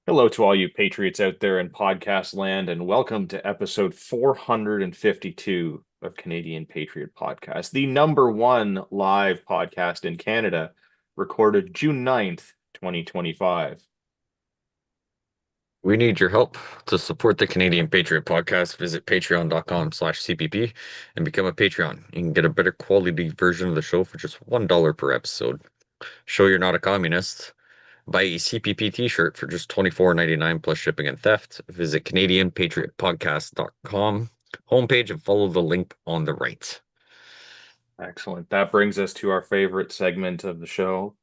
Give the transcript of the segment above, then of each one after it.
Hello to all you patriots out there in podcast land, and welcome to episode 452 of Canadian Patriot Podcast, the number one live podcast in Canada, recorded June 9th, 2025. We need your help to support the Canadian Patriot Podcast. Visit patreon.com/CPP and become a Patreon. You can get a better quality version of the show for just $1 per episode. Show you're not a communist. Buy a CPP t-shirt for just $24.99 plus shipping and theft. Visit CanadianPatriotPodcast.com homepage and follow the link on the right. Excellent. That brings us to our favorite segment of the show.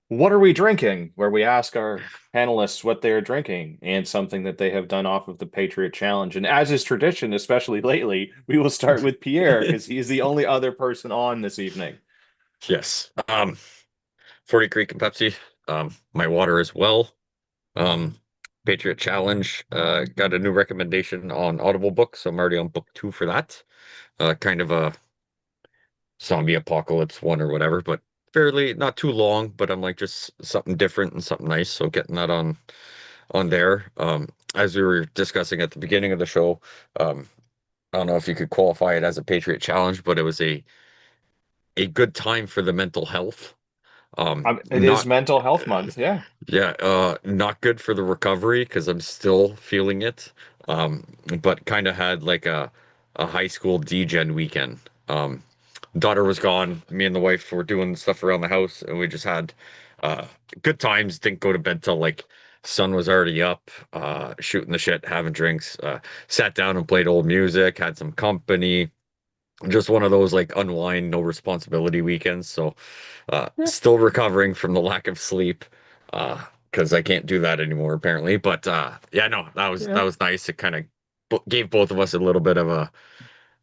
What are we drinking? Where we ask our panelists what they're drinking and something that they have done off of the Patriot Challenge. And as is tradition, especially lately, we will start with Pierre because he is the only other person on this evening. Yes. 40 Creek and Pepsi. My water as well. Um, Patriot Challenge. Got a new recommendation on Audible books, so I'm already on book two for that. Kind of a zombie apocalypse one or whatever, but fairly not too long. But I'm like just something different and something nice. So getting that on there. As we were discussing at the beginning of the show, I don't know if you could qualify it as a Patriot Challenge, but it was a good time for the mental health. It is Not Mental Health Month. Yeah. Yeah, not good for the recovery because I'm still feeling it. Um, but kind of had like a high school D-Gen weekend. Daughter was gone. Me and the wife were doing stuff around the house, and we just had uh good times. Didn't go to bed till like sun was already up, shooting the shit, having drinks, sat down and played old music, had some company. Just one of those like unwind, no responsibility weekends. So Yeah. still recovering from the lack of sleep, because I can't do that anymore apparently. But yeah, no, that was Yeah. that was nice. It kind of gave both of us a little bit of a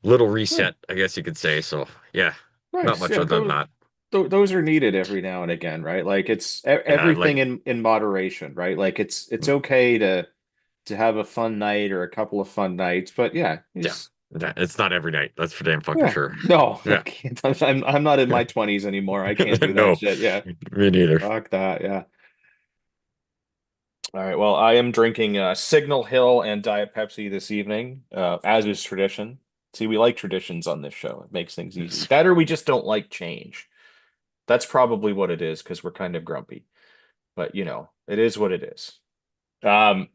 little Yeah. reset, I guess you could say. So yeah, not Nice. much Yeah. other than that. Those are needed every now and again, right? Like it's Yeah, everything like in moderation, right? Like it's okay to have a fun night or a couple of fun nights, but yeah, yeah, it's it's not every night. That's for damn fucking yeah. sure. No, I Yeah, can't. I'm not in my 20s anymore. I can't do that no, shit. Yeah. me neither. Fuck that. Yeah. All right. Well, I am drinking Signal Hill and Diet Pepsi this evening, as is tradition. See, we like traditions on this show. It makes things easy. Yes. That or we just don't like change. That's probably what it is because we're kind of grumpy. But it is what it is. Um,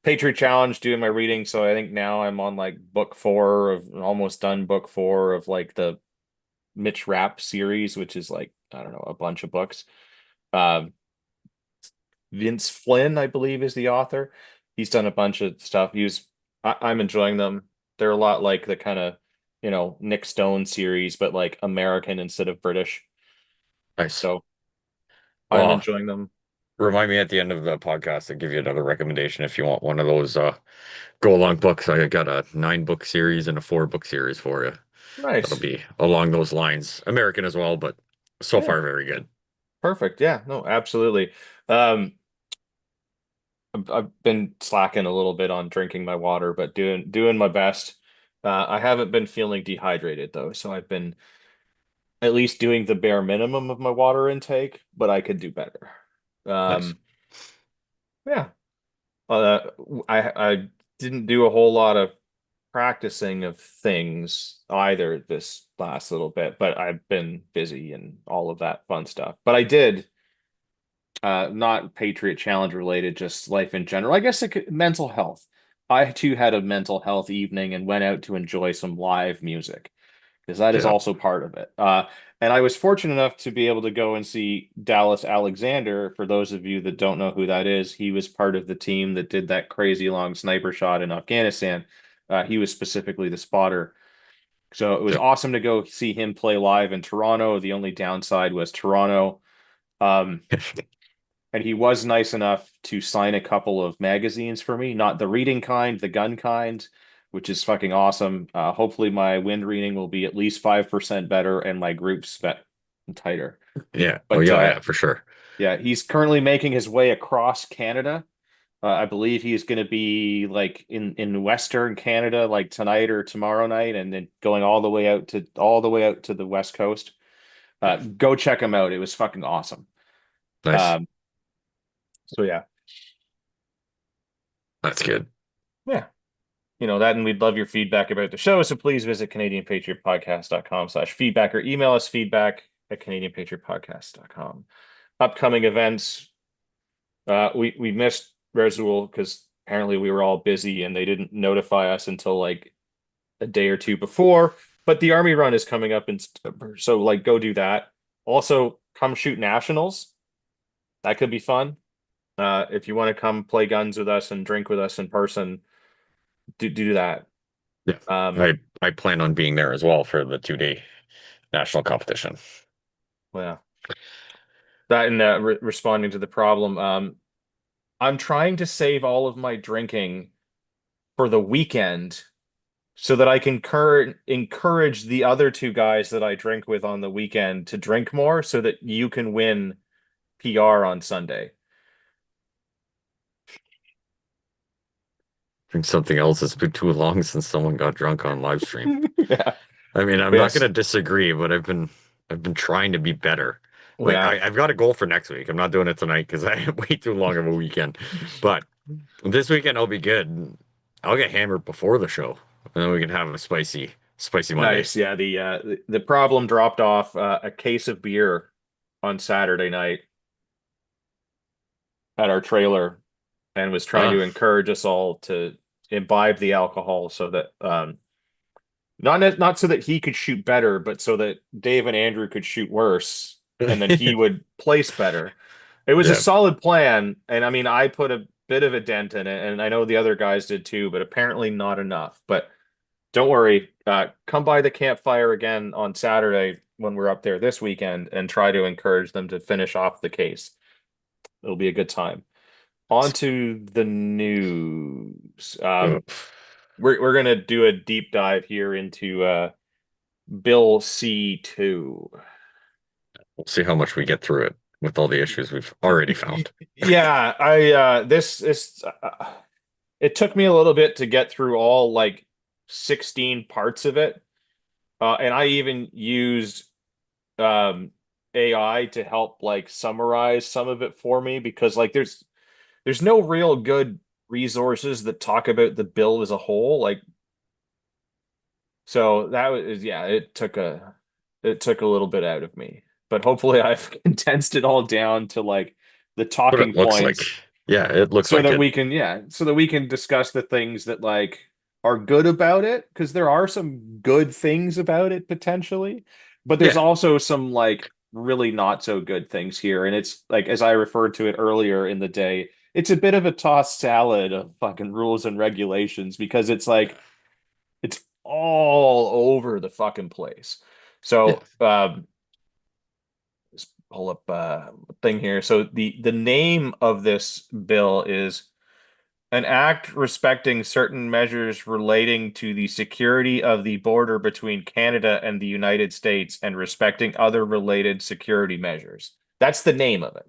Patriot Challenge, doing my reading. So I think now I'm on like book four of almost done book four of like the Mitch Rapp series, which is like, I don't know, a bunch of books. Um, Vince Flynn, I believe, is the author. He's done a bunch of stuff. I'm enjoying them. They're a lot like the kind of, Nick Stone series, but like American instead of British. Nice. So I'm Well, enjoying them. remind me at the end of the podcast to give you another recommendation if you want one of those go along books. I got a 9 book series and a 4 book series for you. That'll Nice. be along those lines. American as well, but so Yeah, far very good. perfect. Yeah, no, absolutely. Um, I've been slacking a little bit on drinking my water, but doing my best. I haven't been feeling dehydrated though, so I've been at least doing the bare minimum of my water intake, but I could do better. Nice. Um, yeah. Uh, I didn't do a whole lot of practicing of things either this last little bit, but I've been busy and all of that fun stuff. But I did, not Patriot Challenge related, just life in general. I guess mental health. I too had a mental health evening and went out to enjoy some live music because that is Yeah. also part of it. And I was fortunate enough to be able to go and see Dallas Alexander. For those of you that don't know who that is, he was part of the team that did that crazy long sniper shot in Afghanistan. He was specifically the spotter. So it was Yeah. awesome to go see him play live in Toronto. The only downside was Toronto. Um, and he was nice enough to sign a couple of magazines for me, not the reading kind, the gun kind, which is fucking awesome. Hopefully my wind reading will be at least 5% better and my group's tighter. Yeah. Oh But yeah, yeah, for sure. yeah, he's currently making his way across Canada. I believe he's going to be like in Western Canada like tonight or tomorrow night, and then going all the way out to the West Coast. Go check him out. It was fucking awesome. Nice. Um, so yeah. That's good. Yeah. That, and we'd love your feedback about the show. So please visit CanadianPatriotPodcast.com/feedback or email us feedback at CanadianPatriotPodcast.com. Upcoming events. We missed Residual because apparently we were all busy and they didn't notify us until like a day or two before. But the Army Run is coming up in September, so like go do that. Also, come shoot nationals. That could be fun. If you want to come play guns with us and drink with us in person, do that. Yeah. Um, I plan on being there as well for the 2 day national competition. well, that and responding to the problem. I'm trying to save all of my drinking for the weekend so that I can encourage the other two guys that I drink with on the weekend to drink more so that you can win PR on Sunday. I think something else. It's been too long since someone got drunk on live stream. Yeah. I mean, I'm not going to Yes. disagree, but I've been trying to be better. Like Yeah. I've got a goal for next week. I'm not doing it tonight because I had way too long of a weekend. But this weekend I'll be good. I'll get hammered before the show, and then we can have a spicy Monday. Nice. Yeah. The problem dropped off a case of beer on Saturday night at our trailer and was trying Uh, to encourage us all to imbibe the alcohol so that not so that he could shoot better, but so that Dave and Andrew could shoot worse, and then he would place better. It was a yeah. solid plan, and I mean, I put a bit of a dent in it, and I know the other guys did too, but apparently not enough. But don't worry, come by the campfire again on Saturday when we're up there this weekend and try to encourage them to finish off the case. It'll be a good time. On to the news. Ugh. We're gonna do a deep dive here into Bill C2. We'll see how much we get through it with all the issues we've already found. Yeah, I this it took me a little bit to get through all like 16 parts of it. And I even used AI to help like summarize some of it for me because like there's no real good resources that talk about the bill as a whole. Like so that was yeah, it took a little bit out of me. But hopefully I've condensed it all down to like the What it talking looks like. points Yeah, it looks so like that it. we can so that we can discuss the things that like are good about it because there are some good things about it potentially, but there's Yeah. also some like really not so good things here, and it's like as I referred to it earlier in the day, it's a bit of a tossed salad of fucking rules and regulations because it's like it's all over the fucking place. Yeah. So just pull up a thing here. So the name of this bill is an act respecting certain measures relating to the security of the border between Canada and the United States and respecting other related security measures. That's the name of it.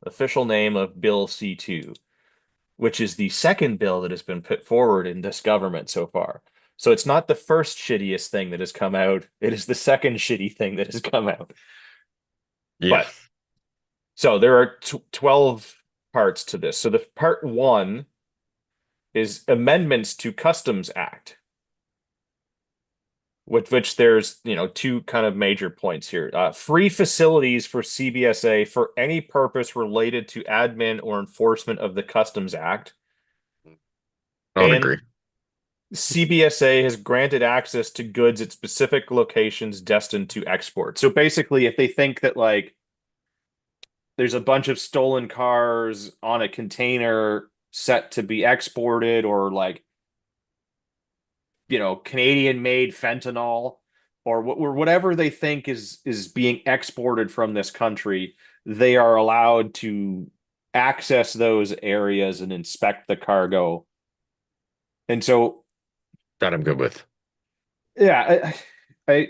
Official name of Bill C2, which is the second bill that has been put forward in this government so far. So it's not the first shittiest thing that has come out. It is the second shitty thing that has come out. Yeah. But so there are 12 parts to this. So the part one is amendments to Customs Act, with which there's two kind of major points here. Free facilities for CBSA for any purpose related to admin or enforcement of the Customs Act, I would and agree. CBSA has granted access to goods at specific locations destined to export. So basically, if they think that like there's a bunch of stolen cars on a container set to be exported or like Canadian made fentanyl or whatever they think is being exported from this country, they are allowed to access those areas and inspect the cargo. And so, That I'm good with. yeah, I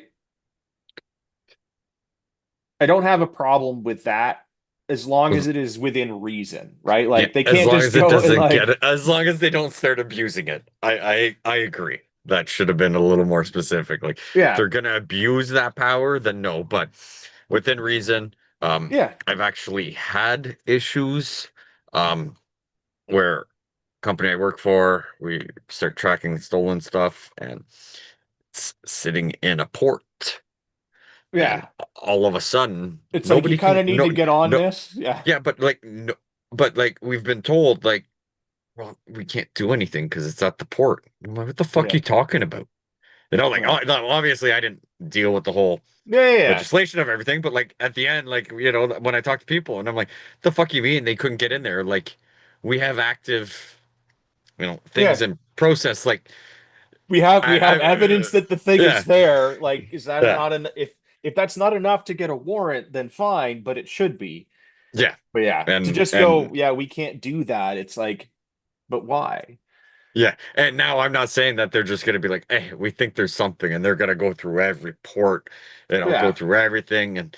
I don't have a problem with that as long as As- it is within reason, right? Yeah, Like they as can't long just as it go and doesn't get it, like, as long as they don't start abusing it. I agree. That should have been a little more specific. Like if yeah, they're gonna abuse that power, then no, but within reason. yeah, I've actually had issues where company I work for, we start tracking stolen stuff and it's sitting in a port. And Yeah. all of a sudden, It's like you nobody kind can of need no to get on no this. Yeah. yeah, but like no, but like we've been told like, well, we can't do anything because it's at the port. I'm like, what the fuck are Yeah. you talking about? Like Yeah. oh, no, obviously I didn't deal with the whole Yeah. Yeah. Yeah. legislation of everything, but like at the end, like when I talk to people and I'm like, the fuck you mean they couldn't get in there? Like we have active, things Yeah. in process. Like We have I evidence that the thing yeah, is there. Like, is that yeah, not an if that's not enough to get a warrant, then fine, but it should be. yeah, But yeah, to and just go, yeah, we can't do that. It's like, but why? yeah, and now I'm not saying that they're just gonna be like, hey, we think there's something, and they're gonna go through every port, go Yeah, through everything and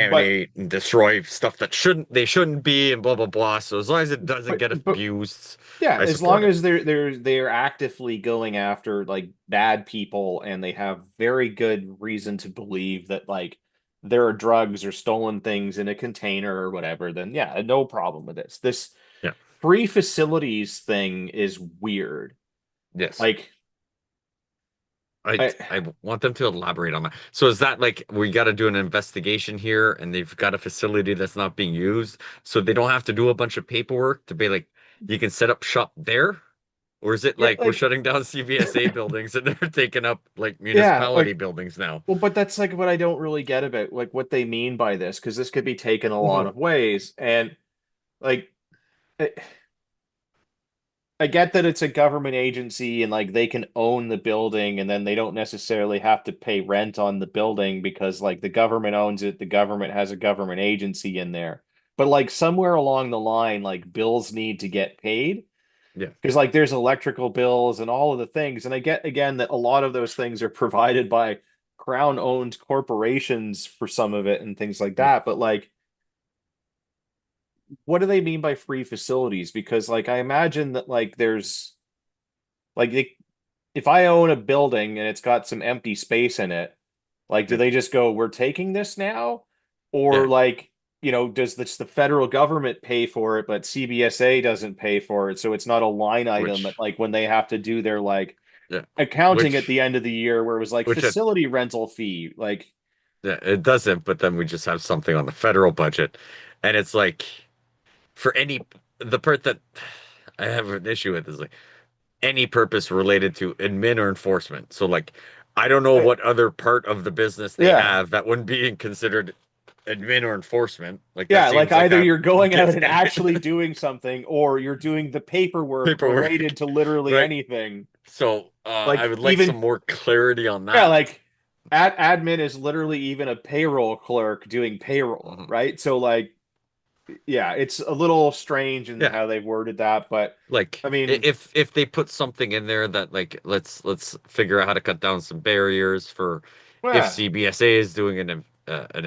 but contaminate and destroy stuff that shouldn't be, and blah blah blah. So as long as it doesn't get but abused, yeah, I as support long it. as they're actively going after like bad people and they have very good reason to believe that like there are drugs or stolen things in a container or whatever, then yeah, no problem with this. This Yeah. free facilities thing is weird. Yes. Like I I I want them to elaborate on that. So is that like we got to do an investigation here, and they've got a facility that's not being used, so they don't have to do a bunch of paperwork to be like, you can set up shop there? Or is it yeah, like we're like shutting down CVSA buildings and they're taking up like yeah, municipality like buildings now? well, but that's like what I don't really get about like what they mean by this, because this could be taken a lot Mhm. of ways. And like I get that it's a government agency and like they can own the building and then they don't necessarily have to pay rent on the building because like the government owns it, the government has a government agency in there. But like somewhere along the line, like bills need to get paid Yeah. because like there's electrical bills and all of the things. And I get again that a lot of those things are provided by crown owned corporations for some of it and things like Yeah. that. But like, what do they mean by free facilities? Because like I imagine that like there's like if I own a building and it's got some empty space in it, like, do Yeah. they just go, we're taking this now? Or Yeah. like, does the federal government pay for it, but CBSA doesn't pay for it? So it's not a line item Which like when they have to do their like yeah. accounting at Which the end of the year where it was like which it facility rental fee. Like, yeah, it doesn't, but then we just have something on the federal budget. And it's like for any the part that I have an issue with is like any purpose related to admin or enforcement. So like I don't know eh, what other part of the business they yeah. have that wouldn't be considered admin or enforcement. Like that Yeah, like seems like either that you're going out gets and actually doing something or you're doing the paperwork paperwork, related to literally right? anything. So I Like would like some even more clarity on yeah, that. like admin is literally even a payroll clerk doing payroll, Mhm. right? So like yeah, it's a little strange in Yeah, how they've worded that, but like I mean, if they put something in there that like let's figure out how to cut down some barriers for if yeah, CBSA is doing an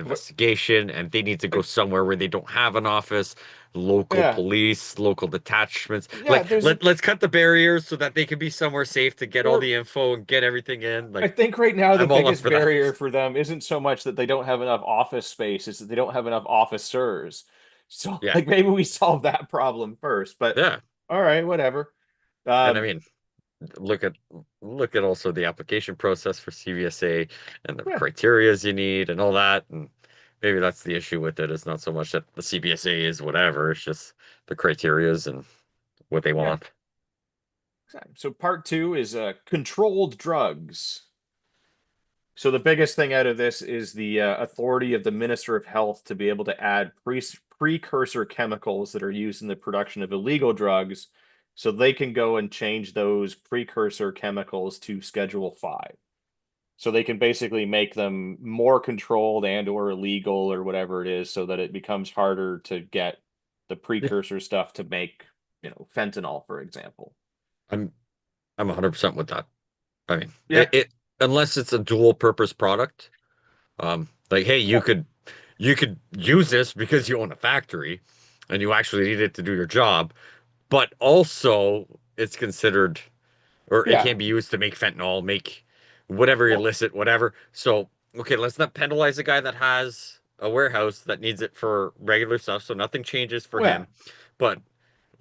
but investigation and they need to go like somewhere where they don't have an office, local yeah, police, local detachments. yeah, Like there's let's cut the barriers so that they can be somewhere safe to get all or the info and get everything in. I Like think right now the I'm all up biggest for that. barrier for them isn't so much that they don't have enough office space, it's that they don't have enough officers. So Yeah. like maybe we solve that problem first, but Yeah. all right, whatever. And I Um, mean, look at look at also the application process for CVSA and the yeah, criterias you need and all that. And maybe that's the issue with it. It's not so much that the CVSA is whatever, it's just the criterias and what they yeah. want. So part two is controlled drugs. So the biggest thing out of this is the authority of the Minister of Health to be able to add precursor chemicals that are used in the production of illegal drugs, so they can go and change those precursor chemicals to Schedule 5. So they can basically make them more controlled and or illegal or whatever it is, so that it becomes harder to get the Yeah, precursor stuff to make, fentanyl, for example. I'm I'm 100% with that. I mean, Yeah, it unless it's a dual purpose product, like hey, you could use this because you own a factory and you actually need it to do your job, but also it's considered or it yeah. can be used to make fentanyl, make whatever Well, illicit, whatever. So, okay, let's not penalize a guy that has a warehouse that needs it for regular stuff, so nothing changes for yeah. him. But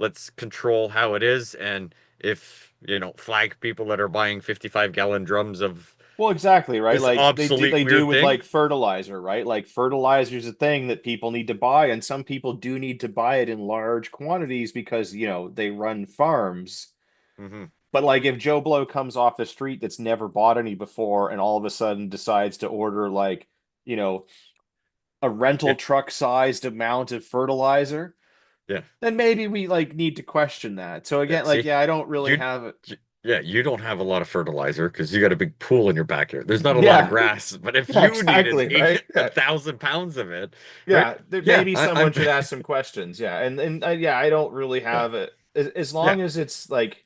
let's control how it is. And if, flag people that are buying 55-gallon drums of Well, exactly, right? this Like obsolete they do weird with thing. like fertilizer, right? Like fertilizer is a thing that people need to buy, and some people do need to buy it in large quantities because, they run farms. Hmm. But like if Joe Blow comes off the street that's never bought any before and all of a sudden decides to order like, you know, a rental Yeah, truck sized amount of fertilizer, yeah, then maybe we like need to question that. So yeah. again, like See, yeah, I don't really you, have it. yeah, you don't have a lot of fertilizer because you got a big pool in your backyard. There's not a lot of Yeah. grass, but if Yeah, you needed exactly, right? a Yeah. 1,000 pounds of it, right? Yeah, Yeah, maybe someone should ask some questions. Yeah, and yeah, I don't really yeah, have it as yeah. long as it's like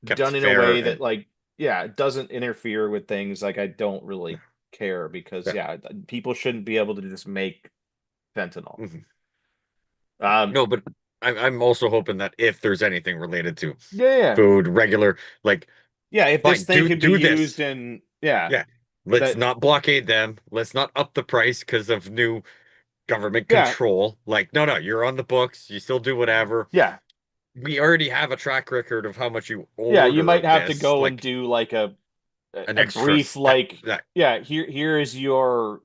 Kept done in a fair way that and like yeah, it doesn't interfere with things. Like I don't really care because yeah. yeah, people shouldn't be able to just make fentanyl. Mhm. Um, No, but I'm also hoping that if there's anything related to yeah, yeah, food, regular, like, yeah. If this fine, thing could be do used this. in yeah, Yeah. Let's that not blockade them. Let's not up the price because of new government yeah, control. Like, no, no, you're on the books. You still do whatever. yeah, We already have a track record of how much you yeah. You order might of have to this, go and like do like an a extra brief step. like That, yeah, here is your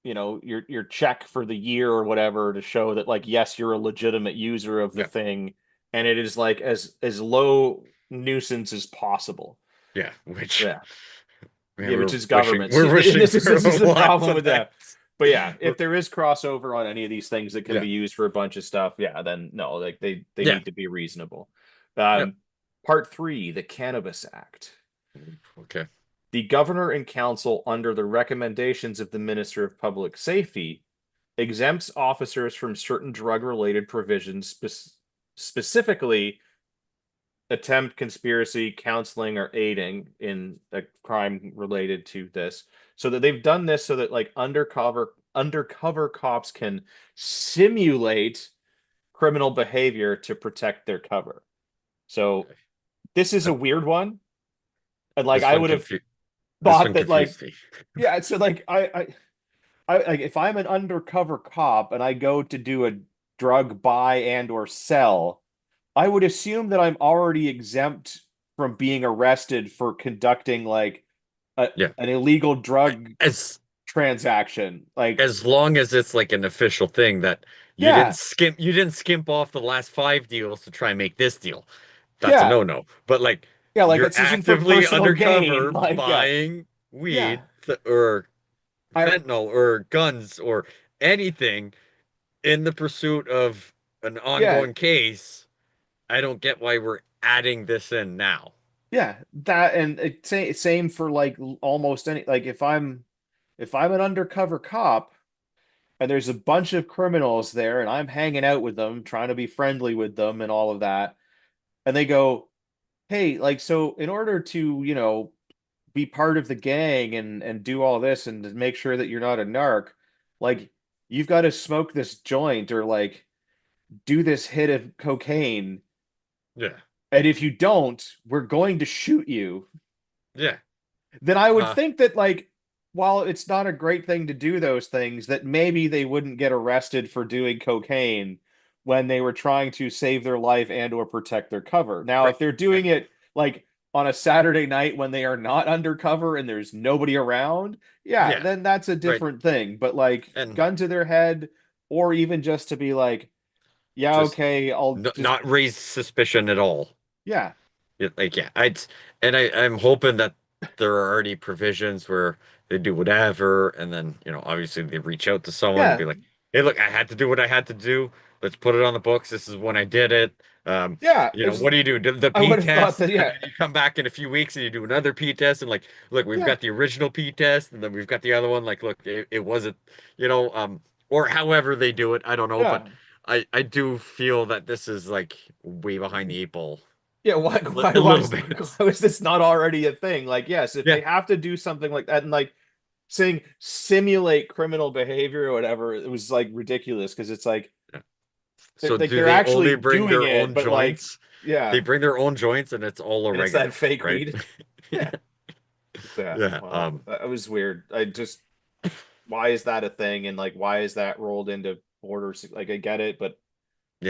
your check for the year or whatever to show that like yes you're a legitimate user of the yeah, thing and it is like as low nuisance as possible. yeah, which Yeah, yeah, yeah, which is government. we're And wishing this for is the lots problem of with that. things. But yeah, if there is crossover on any of these things that can Yeah, be used for a bunch of stuff, yeah, then no, like they yeah, need to be reasonable. yeah. Part three, the Cannabis Act. Okay. The governor and council, under the recommendations of the Minister of Public Safety, exempts officers from certain drug-related provisions, specifically attempt, conspiracy, counseling, or aiding in a crime related to this. So that they've done this so that like undercover cops can simulate criminal behavior to protect their cover. So Okay. this is Uh, a weird one. And like This I one would have confused. This thought one that like confused me. yeah, so like I like if I'm an undercover cop and I go to do a drug buy and or sell, I would assume that I'm already exempt from being arrested for conducting like Yeah. an illegal drug As transaction. Like, as long as it's like an official thing that yeah, you didn't skimp off the last five deals to try and make this deal. That's a yeah, no-no. But like yeah, like you're this isn't for actively personal gain. undercover Like, yeah, buying yeah. weed or I fentanyl or guns or anything in the pursuit of an yeah, ongoing case. I don't get why we're adding this in now. yeah, that and same for like almost any like if I'm an undercover cop and there's a bunch of criminals there and I'm hanging out with them, trying to be friendly with them and all of that, and they go, "Hey, like so in order to, be part of the gang and do all this and to make sure that you're not a narc, like you've got to smoke this joint or like do this hit of cocaine, Yeah. and if you don't, we're going to shoot you." Yeah. Then I would Uh, think that like while it's not a great thing to do those things, that maybe they wouldn't get arrested for doing cocaine when they were trying to save their life and or protect their cover. Now, right. if they're doing And it like on a Saturday night when they are not undercover and there's nobody around, yeah, yeah. then that's a Right. different thing. But like And gun to their head, or even just to be like, yeah, just okay, I'll just not raise suspicion at all. yeah, Like, yeah, I'm hoping that there are already provisions where they do whatever, and then, obviously they reach out to someone and yeah, be like, "Hey, look, I had to do what I had to do. Let's put it on the books. This is when I did it." yeah. What do you do? The I P would have thought test, that, and yeah, then you come back in a few weeks and you do another P test, and like, look, we've yeah, got the original P test, and then we've got the other one. Like, look, it wasn't, you know, or however they do it. I don't know, but yeah. I do feel that this is like way behind the eight ball. Yeah, A little bit. why was this not already a thing? Like, yes, if Yeah. they have to do something like that and like saying simulate criminal behavior or whatever, it was like ridiculous because it's Yeah. So do they're they actually only bring doing their it, own but like, joints? They yeah, bring their own joints and it's all and it's that oregano, fake right? weed. Yeah, yeah. Yeah. Well, that was weird. I just why is that a thing and like why is that rolled into borders? Like, I get it, but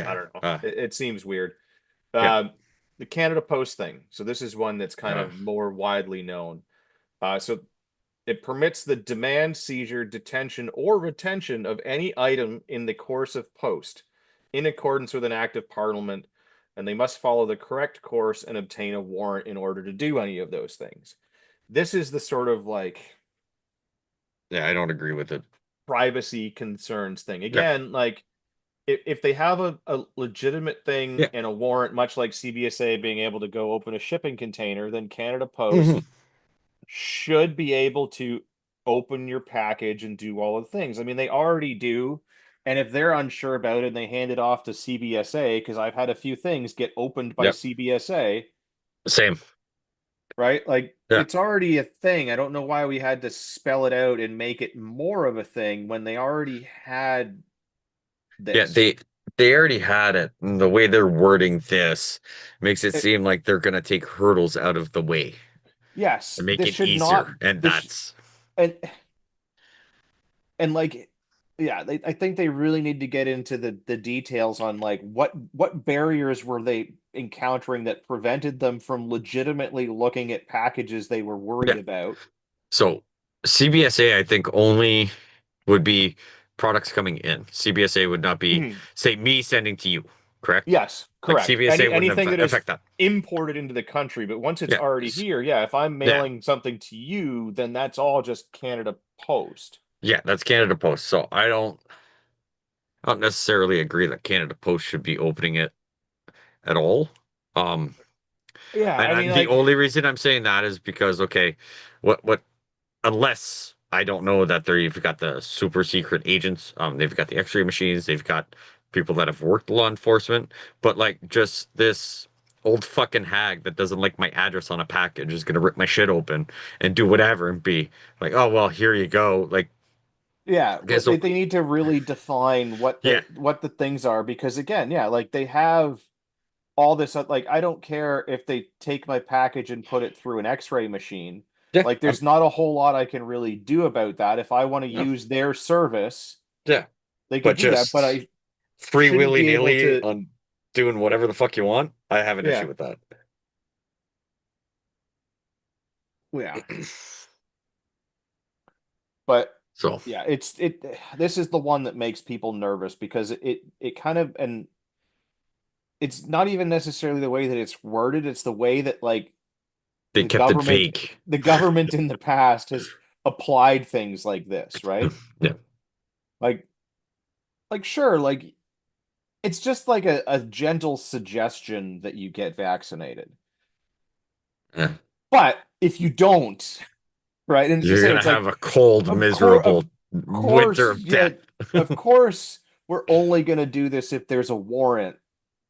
I Yeah. don't know. It seems weird. Yeah. Um, the Canada Post thing. So this is one that's kind Uh, of more widely known. So it permits the demand, seizure, detention, or retention of any item in the course of post in accordance with an act of parliament, and they must follow the correct course and obtain a warrant in order to do any of those things. This is the sort of like yeah, I don't agree with it. privacy concerns thing. Yeah. Again, like if they have a legitimate thing Yeah. and a warrant, much like CBSA being able to go open a shipping container, then Canada Hmm. Post should be able to open your package and do all the things. I mean, they already do. And if they're unsure about it and they hand it off to CBSA, because I've had a few things get opened by Yep. CBSA, Same. right? Like Yeah. it's already a thing. I don't know why we had to spell it out and make it more of a thing when they already had Yeah, this. they already had it. And the way they're wording this makes it It, seem like they're gonna take hurdles out of the way yes, and make this it should not easier. And this that's and and like yeah, I think they really need to get into the details on like what barriers were they encountering that prevented them from legitimately looking at packages they were worried yeah. about. So CBSA, I think only would be products coming in. CBSA would not be, Mhm. say, me sending to you, correct? Yes, Like correct. CBSA wouldn't Anything that is affect that. imported into the country, but once it's Yeah. already here, yeah, if I'm Yeah. mailing something to you, then that's all just Canada Post. Yeah, that's Canada Post. So I don't necessarily agree that Canada Post should be opening it at all. Um, Yeah, and I mean the like only reason I'm saying that is because, okay, what unless I don't know that they've got the super secret agents, they've got the X-ray machines, they've got people that have worked law enforcement, but like just this old fucking hag that doesn't like my address on a package is gonna rip my shit open and do whatever and be like, oh well, here you go. Like, yeah, okay, but so they need to really define yeah, what the things are because again, yeah, like they have all this like I don't care if they take my package and put it through an x-ray machine. yeah, Like there's not a whole lot I can really do about that. If I want to no, use their service, yeah, they could but do that, but just I free shouldn't willy be able nilly to on doing whatever the fuck you want. I have an issue yeah. with that. Yeah. But So yeah, it this is the one that makes people nervous because it kind of and it's not even necessarily the way that it's worded, it's the way that like they the kept it government vague. the government in the past has applied things like this, right? Yeah. Like sure, like it's just like a gentle suggestion that you get vaccinated. Yeah. But if you don't, right? And as you You're say, gonna it's have like a cold, of miserable winter course, of yeah, death. of course we're only gonna do this if there's a warrant.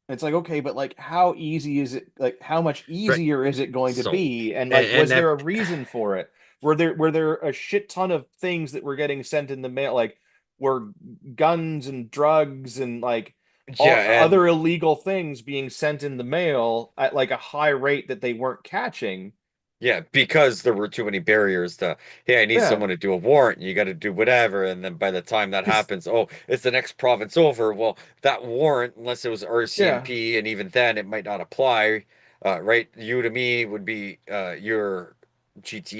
It's like, okay, but like how easy is it like how much Right. easier is it going to So, be? And like and was that, there a reason for it? Were there a shit ton of things that were getting sent in the mail like were guns and drugs and like all yeah, and other illegal things being sent in the mail at like a high rate that they weren't catching? yeah, because there were too many barriers to, hey, I need Yeah, someone to do a warrant, you got to do whatever. And then by the time that because happens, oh, it's the next province over. Well, that warrant, unless it was yeah, RCMP, and even then it might not apply. Right? You to me would be your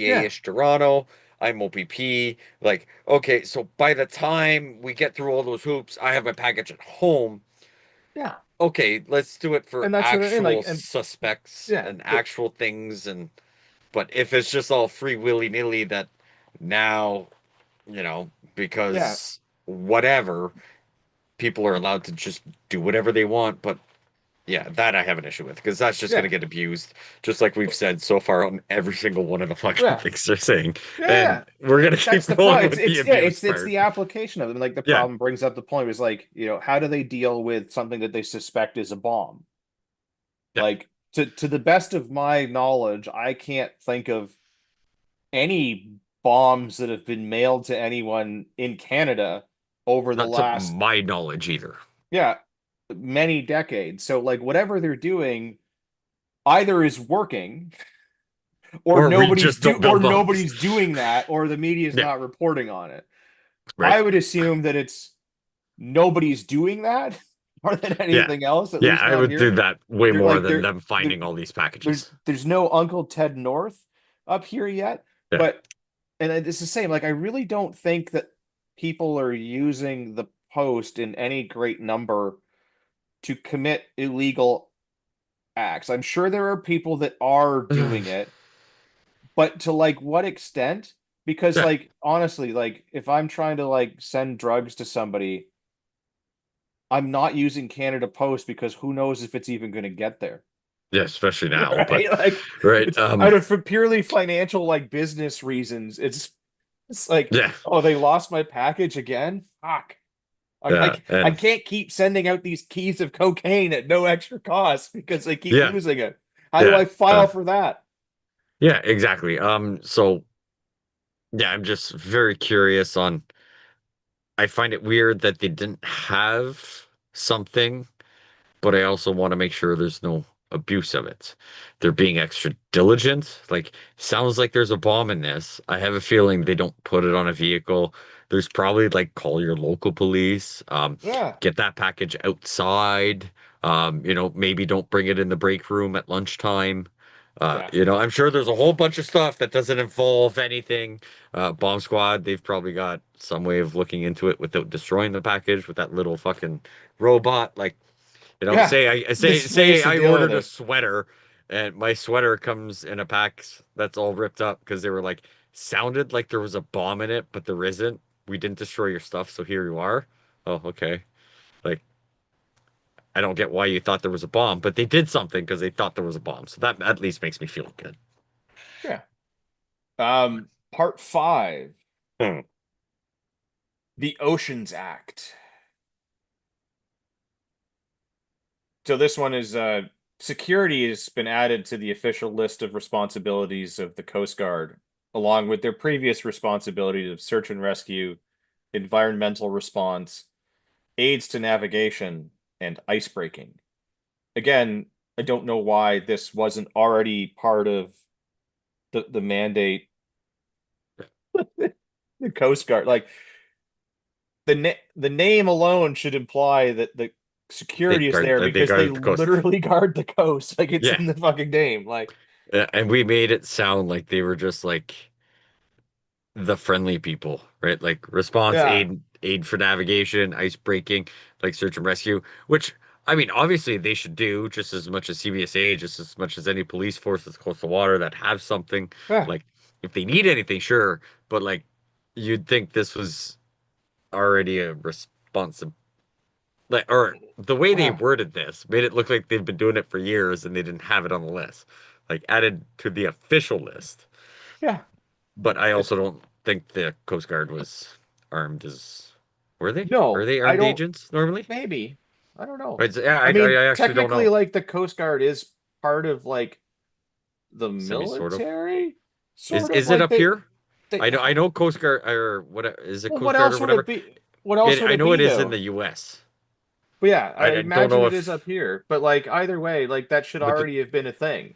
yeah, GTA-ish Toronto. I'm OPP. Like, okay, so by the time we get through all those hoops, I have my package at home. yeah, Okay, let's do it for and that's what I mean. actual Like, and suspects yeah, and actual things. And but if it's just all free willy-nilly that now, yeah, because whatever, people are allowed to just do whatever they want. But yeah, that I have an issue with because that's just going to yeah, get abused, just like we've said so far on every single one of the fucking yeah, things they're saying. yeah, And yeah. we're going to That's keep the going point. with the Yeah, abuse it's part. the application of it. And like the Yeah, problem brings up the point was like, how do they deal with something that they suspect is a bomb? yeah. Like to the best of my knowledge, I can't think of any bombs that have been mailed to anyone in Canada over the Not to last, my knowledge either. yeah, many decades. So like whatever they're doing either is working Or we just don't or build bombs. nobody's doing that or the media is Yeah, not reporting on it. right. I would assume that it's nobody's doing that. more than Yeah. anything else, at Yeah, least I not would do here. that way They're more like than they're them there finding all these there's packages. there's no Uncle Ted North up here yet, Yeah. but and it's the same. Like I really don't think that people are using the post in any great number to commit illegal acts. I'm sure there are people that are doing it, but to like what extent? Because Yeah. like honestly, like if I'm trying to like send drugs to somebody, I'm not using Canada Post because who knows if it's even going to get there. Yeah, especially now, but Right? Like right. it's out of for purely financial like business reasons. It's like, Yeah. oh, they lost my package again? Fuck. Yeah. I And can't keep sending out these keys of cocaine at no extra cost because they keep yeah. losing it. How do Yeah. I file for that? Yeah, exactly. So yeah, I'm just very curious on I find it weird that they didn't have something, but I also want to make sure there's no abuse of it. They're being extra diligent. Like, sounds like there's a bomb in this. I have a feeling they don't put it on a vehicle. There's probably like call your local police, Yeah. get that package outside. Maybe don't bring it in the break room at lunchtime. Yeah. I'm sure there's a whole bunch of stuff that doesn't involve anything. Bomb Squad, they've probably got some way of looking into it without destroying the package with that little fucking robot. Like, Yeah. say Displays to I deal with ordered a it. sweater and my sweater comes in a pack that's all ripped up because they were like sounded like there was a bomb in it, but there isn't. We didn't destroy your stuff, so here you are. Oh, okay. Like I don't get why you thought there was a bomb, but they did something because they thought there was a bomb. So that at least makes me feel good. Yeah. Part five, Hmm. the Oceans Act. So this one is security has been added to the official list of responsibilities of the Coast Guard, along with their previous responsibilities of search and rescue, environmental response, aids to navigation, and icebreaking. Again, I don't know why this wasn't already part of the mandate, the Coast Guard. Like the name alone should imply that the security is there They because they guarded the coast. literally guard the coast. Like it's Yeah. in the fucking name. Like, And we made it sound like they were just like the friendly people, right? Like response yeah, aid for navigation, ice breaking, like search and rescue, which I mean, obviously they should do just as much as CVSA, just as much as any police force that's close to water that have something. yeah, Like if they need anything, sure, but like you'd think this was already a responsible like or the way they yeah, worded this made it look like they've been doing it for years and they didn't have it on the list. Like added to the official list. yeah. But I also don't think the Coast Guard was armed as were they? Are No, they I armed don't. agents normally? Maybe I don't know. Right, yeah, I mean, I actually don't technically, know. like the Coast Guard is part of like the Semi sort of. military, sort of Is it like up here? they. I know Coast Guard or what is it Well, Coast what Guard or else would it whatever? be? What else would I it know be it is in though? the US. But yeah, I I don't imagine know it is if up here. But like either way, like that should but the, already have been a thing.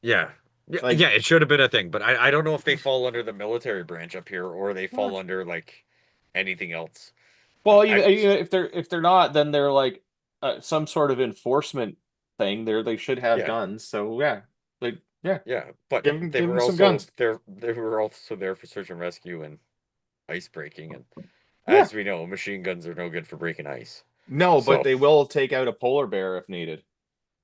yeah. Like, Yeah, it should have been a thing, but I don't know if they fall under the military branch up here or they huh. fall under like anything else. Well, I even if they're not, then they're like some sort of enforcement thing. They should have yeah. guns. So yeah, like yeah, Yeah, but give them some guns. they were also there for search and rescue and ice breaking, and Yeah, as we know, machine guns are no good for breaking ice. no, but So, they will take out a polar bear if needed.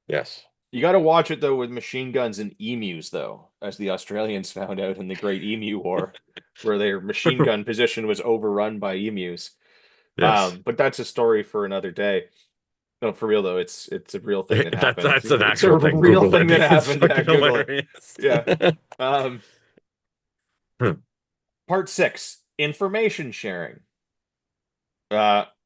yes. You got to watch it though with machine guns and emus though, as the Australians found out in the Great Emu War, where their machine gun position was overrun by emus. Yes. But that's a story for another day. No, for real though, it's a real thing that happened. That's an It's a actual thing. real Google thing it. that It's happened. Yeah, fucking Google it. hilarious. Yeah. Um, Part six, information sharing.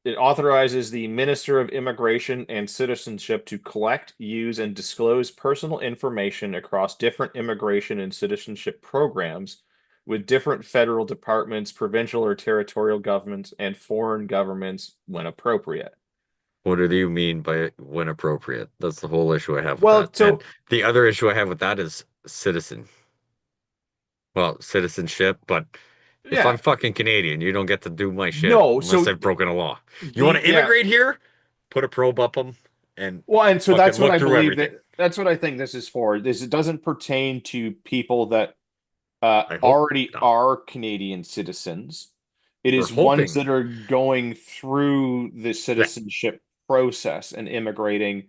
It authorizes the Minister of Immigration and Citizenship to collect, use, and disclose personal information across different immigration and citizenship programs with different federal departments, provincial or territorial governments, and foreign governments when appropriate. What do you mean by when appropriate? That's the whole issue I have with Well, that. And so the other issue I have with that is citizen. Well, citizenship, but if I'm yeah, fucking Canadian, you don't get to do my shit no, unless so I've broken a law. You want the to yeah, immigrate here? put a probe up them and Well, and so fucking that's what look I through believe everything. that that's what I think this is for. This it doesn't pertain to people that I hope already not. are Canadian citizens. It We're is ones hoping that are going through the that. citizenship process and immigrating.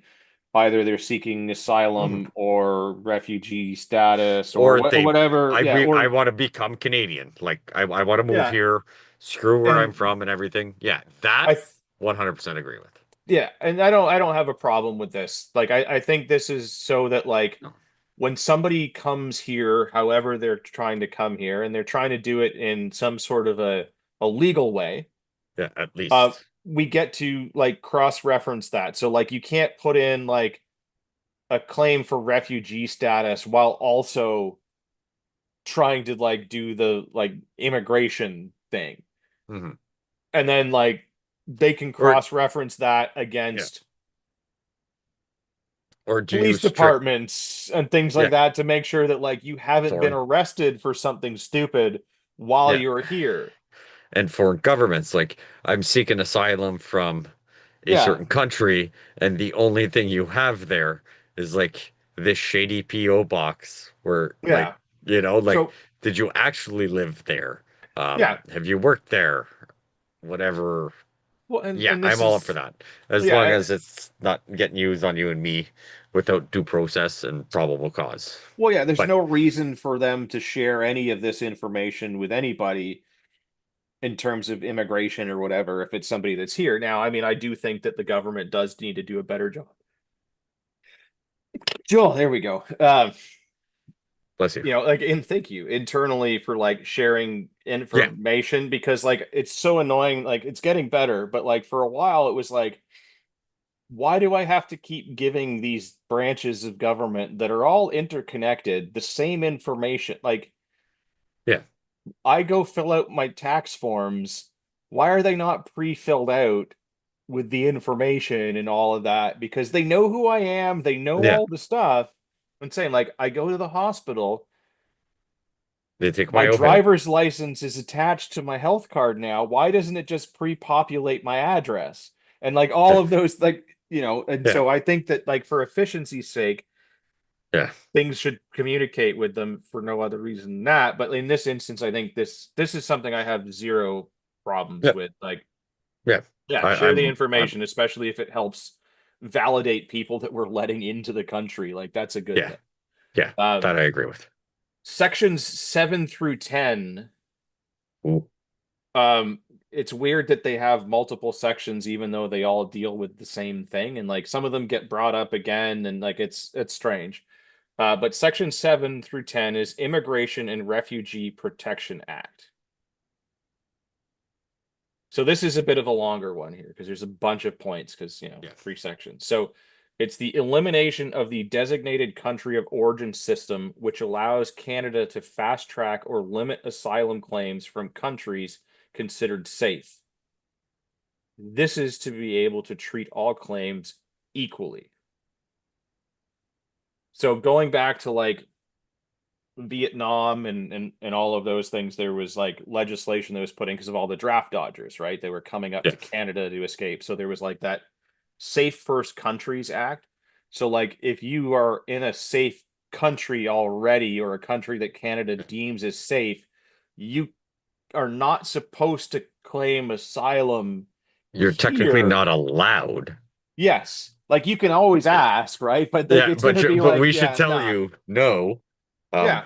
Either they're seeking Mhm. asylum or refugee status or Or they, whatever. Yeah, I or want to become Canadian. Like I want to move yeah, here, screw where I'm and from and everything. Yeah, that I 100% agree with. yeah, and I don't have a problem with this. Like I think this is so that like No. when somebody comes here, however they're trying to come here, and they're trying to do it in some sort of a legal way, Yeah, at least. we get to like cross-reference that. So like you can't put in like a claim for refugee status while also trying to like do the like immigration thing. Hmm. And then like they can Or cross-reference that yeah, against or do you police strict? departments and things like Yeah, that to make sure that like you haven't been foreign. arrested for something stupid while Yeah, you're here. and foreign governments. Like I'm seeking asylum from a Yeah, certain country, and the only thing you have there is like this shady PO box where, like, yeah. like, So did you actually live there? yeah. Have you worked there? Whatever. Well, and Yeah, and this I'm all up for is that. As long yeah. as it's not getting used on you and me without due process and probable cause. Well, yeah, there's But no reason for them to share any of this information with anybody in terms of immigration or whatever if it's somebody that's here. Now, I mean, I do think that the government does need to do a better job. Joel, there we go. bless you. Like and thank you internally for like sharing Yeah, information because like it's so annoying. Like it's getting better, but like for a while it was like, why do I have to keep giving these branches of government that are all interconnected the same information? Like yeah, I go fill out my tax forms. Why are they not pre-filled out with the information and all of that? Because they know who I am, they know yeah. all the stuff. I'm saying, like, I go to the hospital, They take my my OHIP. driver's license is attached to my health card now. Why doesn't it just pre-populate my address? And like all of those, like, and Yeah, so I think that like for efficiency's sake, yeah, things should communicate with them for no other reason than that. But in this instance, I think this is something I have zero problems yeah, with. Like, yeah. yeah, I, share the I'm, information, especially if it helps validate people that we're letting into the country. Like, that's a good yeah, thing. yeah. Um, That I agree with. sections 7 through 10. Ooh, Um, it's weird that they have multiple sections, even though they all deal with the same thing, and like some of them get brought up again, and like it's strange. But section 7 through 10 is Immigration and Refugee Protection Act. So this is a bit of a longer one here because there's a bunch of points because, yeah. 3 sections. So it's the elimination of the designated country of origin system, which allows Canada to fast track or limit asylum claims from countries considered safe. This is to be able to treat all claims equally. So going back to like Vietnam and all of those things, there was like legislation that was put in because of all the draft dodgers, right? They were coming up Yeah. to Canada to escape. So there was like that Safe First Countries Act. So like if you are in a safe country already or a country that Canada deems as safe, you are not supposed to claim asylum You're technically here. not allowed. Yes. Like you can always Yeah, ask, right? But like yeah, it's gonna be but like, we should yeah, tell nah. you no, um, Yeah.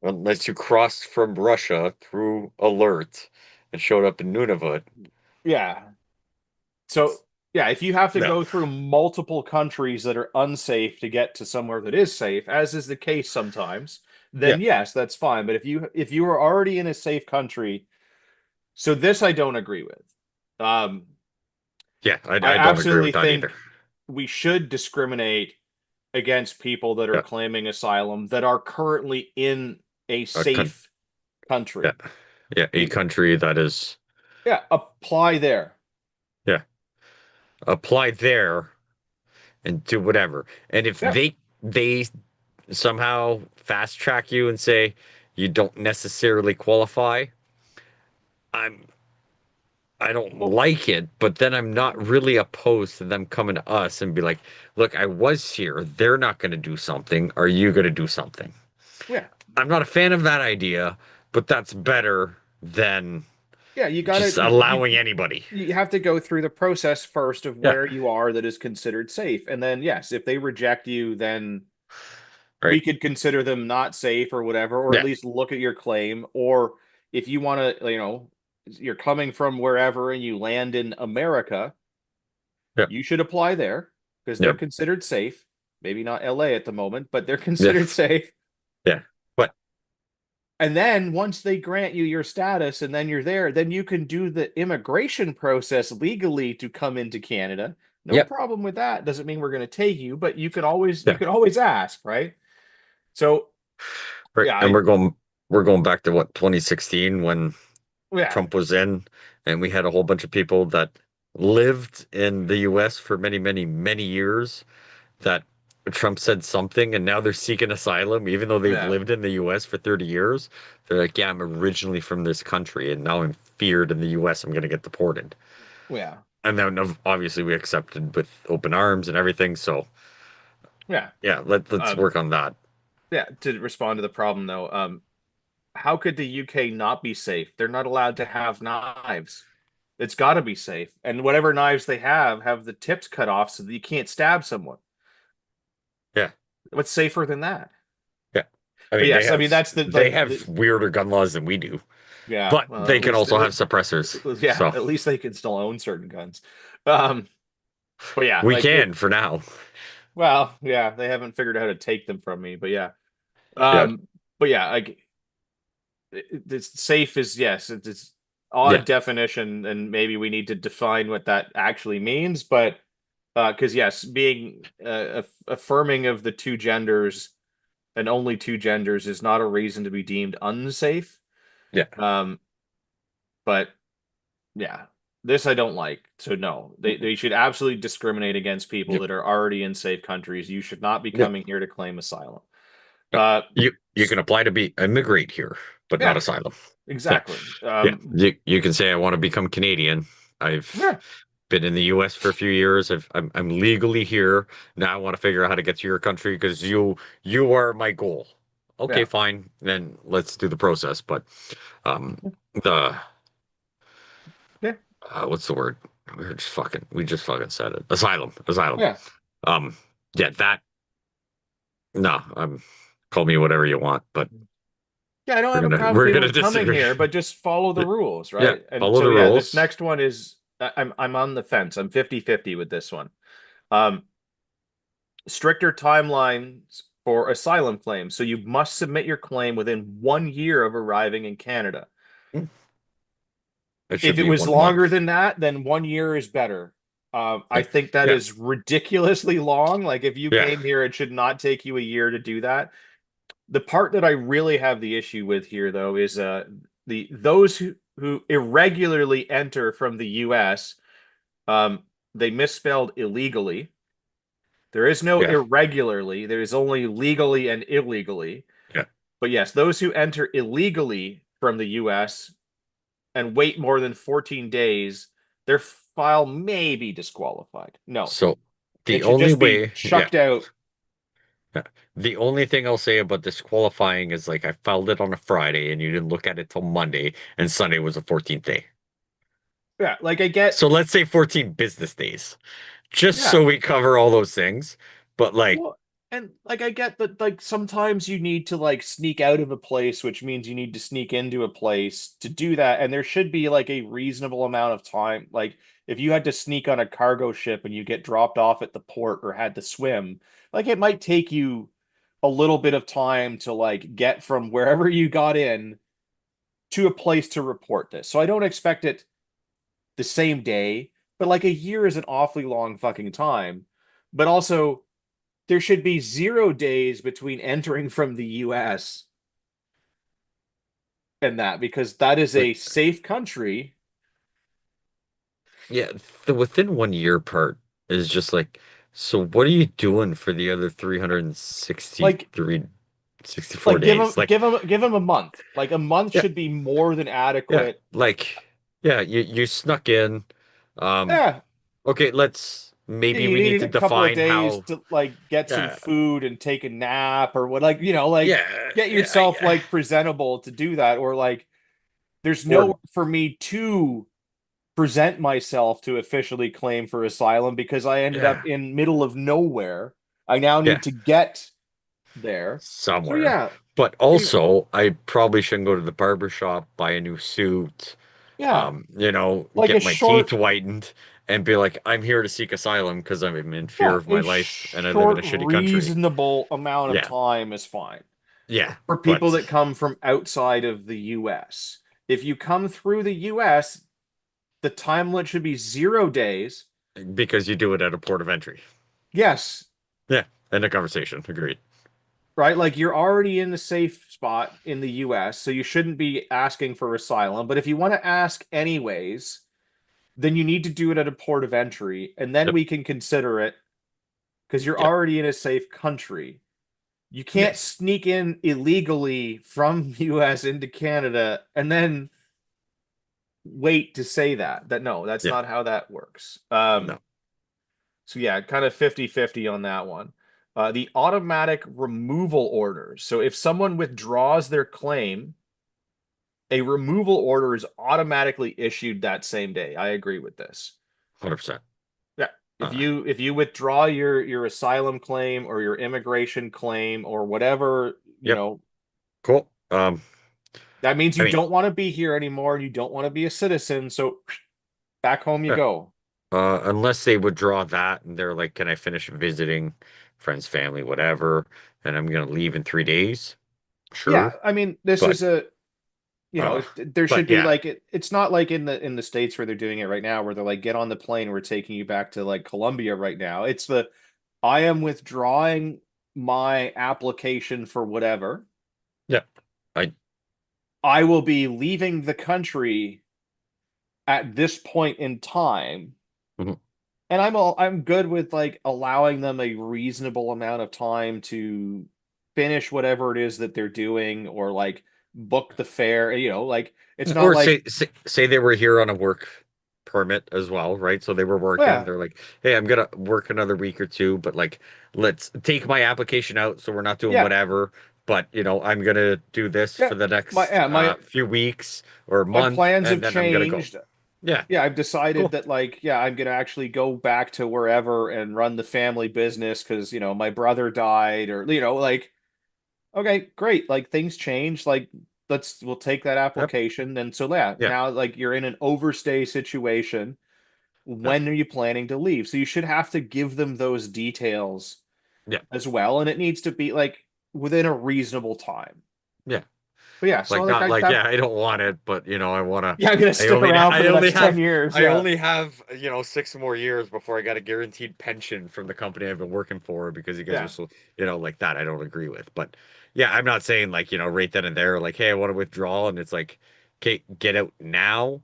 unless you crossed from Russia through alert and showed up in Nunavut. Yeah. So, yeah, if you have to No. go through multiple countries that are unsafe to get to somewhere that is safe, as is the case sometimes, Yeah, then yes, that's fine. But if you are already in a safe country, so this I don't agree with. Um, yeah, I I don't agree with absolutely that either. think we should discriminate against people that are Yeah, claiming asylum that are currently in a a con safe yeah, country. yeah, a Be, country that is yeah, apply there. yeah, apply there and do whatever. And if Yeah. they somehow fast track you and say you don't necessarily qualify, I'm I don't Well, like it, but then I'm not really opposed to them coming to us and be like, look, I was here. They're not going to do something. Are you going to do something? yeah, I'm not a fan of that idea, but that's better than yeah. You just gotta allowing anybody. you have to go through the process first of Yeah, where you are that is considered safe, and then yes, if they reject you, then we right. could consider them not safe or whatever, or at Yeah, least look at your claim. Or if you want to, you're coming from wherever and you land in America, yeah, you should apply there because they're yeah, considered safe. Maybe not LA at the moment, but they're yeah, considered safe. yeah. But And then once they grant you your status and then you're there, then you can do the immigration process legally to come into Canada. No yep, problem with that. Doesn't mean we're going to take you, but you yeah, could always ask, right? So right. yeah, And we're going back to what 2016 when yeah, Trump was in, and we had a whole bunch of people that lived in the US for many, many, many years that Trump said something and now they're seeking asylum, even though they've yeah, lived in the US for 30 years. They're like, yeah, I'm originally from this country and now I'm feared in the US I'm going to get deported. yeah, And then obviously we accepted with open arms and everything. So yeah. yeah, let's Um, work on that. yeah. To respond to the problem though, how could the UK not be safe? They're not allowed to have knives. It's got to be safe, and whatever knives they have the tips cut off so that you can't stab someone. Yeah. What's safer than that? Yeah. I But mean, yes, I mean that's the they like have weirder gun laws than we do, yeah. but Well, they can also have suppressors. yeah, So at least they can still own certain guns. Um, but yeah, we like it. can for now. Well, yeah, they haven't figured out how to take them from me, but yeah. Yeah. But yeah, like it's safe is yes, it's odd Yeah. definition, and maybe we need to define what that actually means. But because yes, being affirming of the two genders and only two genders is not a reason to be deemed unsafe. Yeah. Um, but yeah, this I don't like. So no, they should absolutely discriminate against people Yep. that are already in safe countries. You should not be Yep. coming here to claim asylum. Yep. Uh, You can apply to be immigrate here, but not yeah, asylum. Yeah. exactly. Yeah. You can say I want to become Canadian. I've Yeah, been in the US for a few years. I'm legally here. Now I want to figure out how to get to your country because you are my goal. Okay, yeah, fine. Then let's do the process. But the yeah, what's the word? We just fucking said it. Asylum. Asylum. yeah. Um yeah, that no, call me whatever you want, but Yeah, I don't we're have a gonna problem with we're people gonna coming disagree. here, but just follow the rules, Yeah, right? And follow so the yeah, this rules. next one is I'm on the fence. I'm 50-50 with this one. Um, stricter timelines for asylum claims. So you must submit your claim within 1 year of arriving in Canada. Hmm, it should If it be was one longer month. than that, then 1 year is better. I Yeah, think that yeah, is ridiculously long. Like if you yeah, came here, it should not take you a year to do that. The part that I really have the issue with here, though, is the those who irregularly enter from the U.S. Um, they misspelled illegally. There is no yeah, irregularly. There is only legally and illegally. yeah. But yes, those who enter illegally from the U.S. and wait more than 14 days, their file may be disqualified. No, So the it should only just be way, yeah, chucked out. yeah. The only thing I'll say about disqualifying is like I filed it on a Friday and you didn't look at it till Monday, and Sunday was the 14th day. Yeah, like I get, So let's say 14 business days, just yeah. so we cover all those things. But like, Well, and like I get that like sometimes you need to like sneak out of a place, which means you need to sneak into a place to do that. And there should be like a reasonable amount of time. Like if you had to sneak on a cargo ship and you get dropped off at the port or had to swim, like it might take you a little bit of time to like get from wherever you got in to a place to report this. So I don't expect it the same day, but like a year is an awfully long fucking time. But also there should be 0 days between entering from the US and that because that is like a safe country. yeah, the within 1 year part is just like, so what are you doing for the other Like 363, 64 give days? Like, them a month. Like a month yeah, should be more than yeah, adequate. like. Yeah, you snuck in. Um, Yeah, okay, let's yeah, maybe you we need needed to a couple of define days how. to like get some Yeah, food and take a nap or what, like, like yeah, get yourself like presentable to do that. Or like, there's or nowhere for me to present myself to officially claim for asylum because I ended up yeah, in middle of nowhere. I now yeah, need to get there. So somewhere. yeah, But you- also, I probably shouldn't go to the barber shop, buy a new suit, yeah, like a get my teeth short, whitened, and be like, I'm here to seek asylum because I'm in fear yeah, of my a life and I live in short, a shitty country. reasonable amount of Yeah, time is fine yeah, for people but that come from outside of the US. If you come through the US, the time limit should be 0 days. because you do it at a port of entry. Yes, Yeah, end of conversation. Agreed. right? Like you're already in the safe spot in the US, so you shouldn't be asking for asylum. But if you want to ask anyways, then you need to do it at a port of entry, and then Yep. we can consider it because you're Yep. already in a safe country. You can't Yes. sneak in illegally from US into Canada and then wait to say that no, that's Yeah. not how that works. No. So yeah, kind of 50-50 on that one. The automatic removal orders. So if someone withdraws their claim, a removal order is automatically issued that same day. I agree with this. 100%. Yeah. If Uh, you withdraw your asylum claim or your immigration claim or whatever, yep. Cool. that means I you mean, don't want to be here anymore and you don't want to be a citizen. So back home you yeah. go. Unless they withdraw that and they're like, can I finish visiting friends, family, whatever, and I'm gonna leave in 3 days? Yeah, Sure. I mean, this But is a uh if there should but be yeah, like it's not like in the States where they're doing it right now where they're like get on the plane, we're taking you back to like Colombia right now. It's the I am withdrawing my application for whatever. yeah. I I will be leaving the country at this point in time. mhm. And I'm good with like allowing them a reasonable amount of time to finish whatever it is that they're doing or like book the fare, like it's not Or like say they were here on a work permit as well, right? So they were working. yeah, They're like, hey, I'm gonna work another week or two, but like, let's take my application out so we're not doing yeah, whatever. But I'm gonna do this yeah. for the My next yeah, my few weeks or my month, plans and have then I'm gonna go. changed. Yeah, Yeah, I've decided cool. that like yeah, I'm gonna actually go back to wherever and run the family business because my brother died or like okay, great. Like things change. Like we'll take that Yep. application. And so yeah, Yeah. now like you're in an overstay situation. Yeah. When are you planning to leave? So you should have to give them those details Yeah. as well. And it needs to be like within a reasonable time. Yeah. But yeah, so Like like not I like, that yeah, I don't want it, but I wanna yeah, I'm gonna I stick only around for I the only next 10 have years. I Yeah. only have 6 more years before I got a guaranteed pension from the company I've been working for because you guys are Yeah. so like that I don't agree with. But yeah, I'm not saying like, right then and there, like, hey, I want to withdraw and it's like, okay, get out now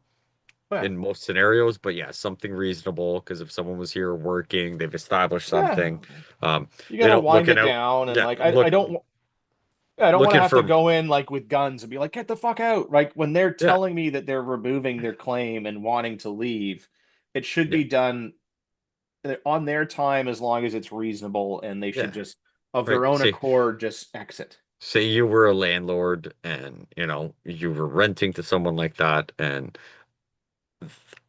Yeah. in most scenarios, but yeah, something reasonable because if someone was here working, they've established Yeah. something, um, You gotta wind looking it out, down and yeah, like I don't want to looking have to for, go in like with guns and be like, get the fuck out. Like when they're yeah, telling me that they're removing their claim and wanting to leave, it should yeah, be done on their time as long as it's reasonable and they should yeah, just of right. their own accord just exit. Say you were a landlord and you were renting to someone like that and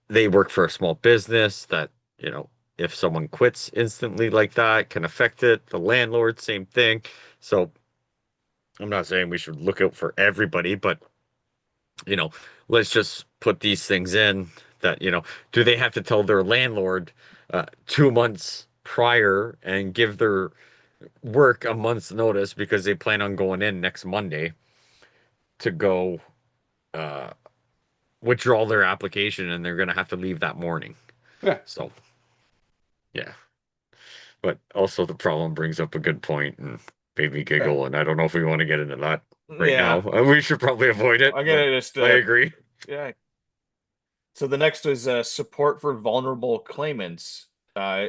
they work for a small business that if someone quits instantly like that can affect it, the landlord same thing. So I'm not saying we should look out for everybody, but you know let's just put these things in that do they have to tell their landlord 2 months prior and give their work a month's notice because they plan on going in next Monday to go uh, withdraw their application and they're going to have to leave that morning. Yeah. So, yeah. But also the problem brings up a good point and made me Yeah. giggle. And I don't know if we want to get into that right now. Yeah. We should probably avoid it, I'm but gonna just I agree. yeah. So the next is support for vulnerable claimants.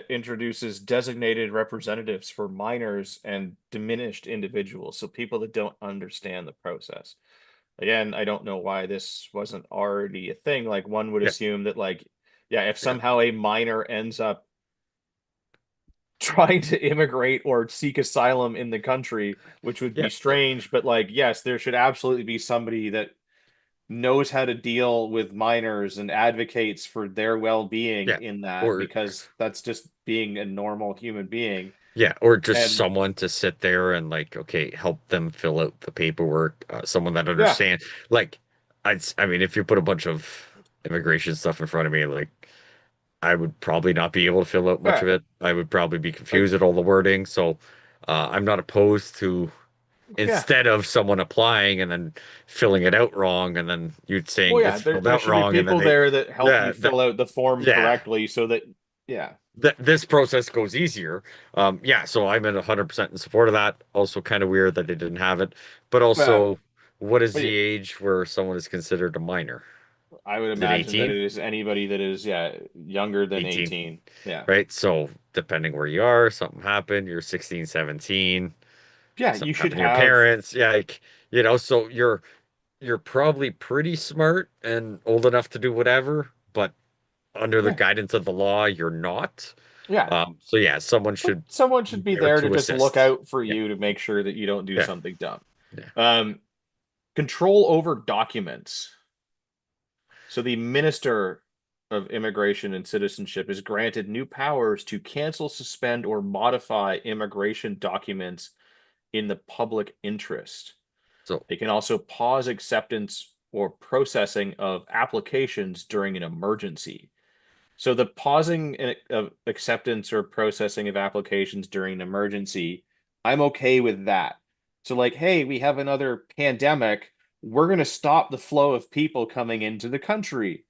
Introduces designated representatives for minors and diminished individuals, so people that don't understand the process. again, I don't know why this wasn't already a thing. Like one would Yeah, assume that like, yeah, if yeah, somehow a minor ends up trying to immigrate or seek asylum in the country, which would yeah, be strange, but like, yes, there should absolutely be somebody that knows how to deal with minors and advocates for their well-being yeah. in that, Or because that's just being a normal human being. yeah, or just And someone to sit there and like, okay, help them fill out the paperwork. Someone that yeah, understand. Like, I mean, if you put a bunch of immigration stuff in front of me, like, I would probably not be able to fill out much yeah, of it. I would probably be like confused at all the wording. So, I'm not opposed to yeah. instead of someone applying and then filling it out wrong, and then you Well, saying yeah, it's there filled there out should be wrong, and then people they, there that help you yeah, fill out the form yeah. correctly so that yeah. Th this process goes easier. Yeah, so I'm in 100% in support of that. Also, kind of weird that they didn't have it, but But also, what is but yeah, the age where someone is considered a minor? I would Is it imagine that 18? it is anybody that is yeah, younger than 18, 18. Yeah. right? So, depending where you are, something happened, you're 16, 17, Yeah, you something should happened to your have parents. Yeah, like, so you're probably pretty smart and old enough to do whatever, but under the yeah. guidance of the law, you're not. Yeah. So yeah, someone But should someone should be be there there to to just look assist. out for Yeah, you to make sure that you don't do yeah, something dumb. yeah. Um, control over documents. So the Minister of Immigration and Citizenship is granted new powers to cancel, suspend, or modify immigration documents in the public interest. So They can also pause acceptance or processing of applications during an emergency. So the pausing of acceptance or processing of applications during an emergency, I'm okay with that. So like, hey, we have another pandemic. We're going to stop the flow of people coming into the country.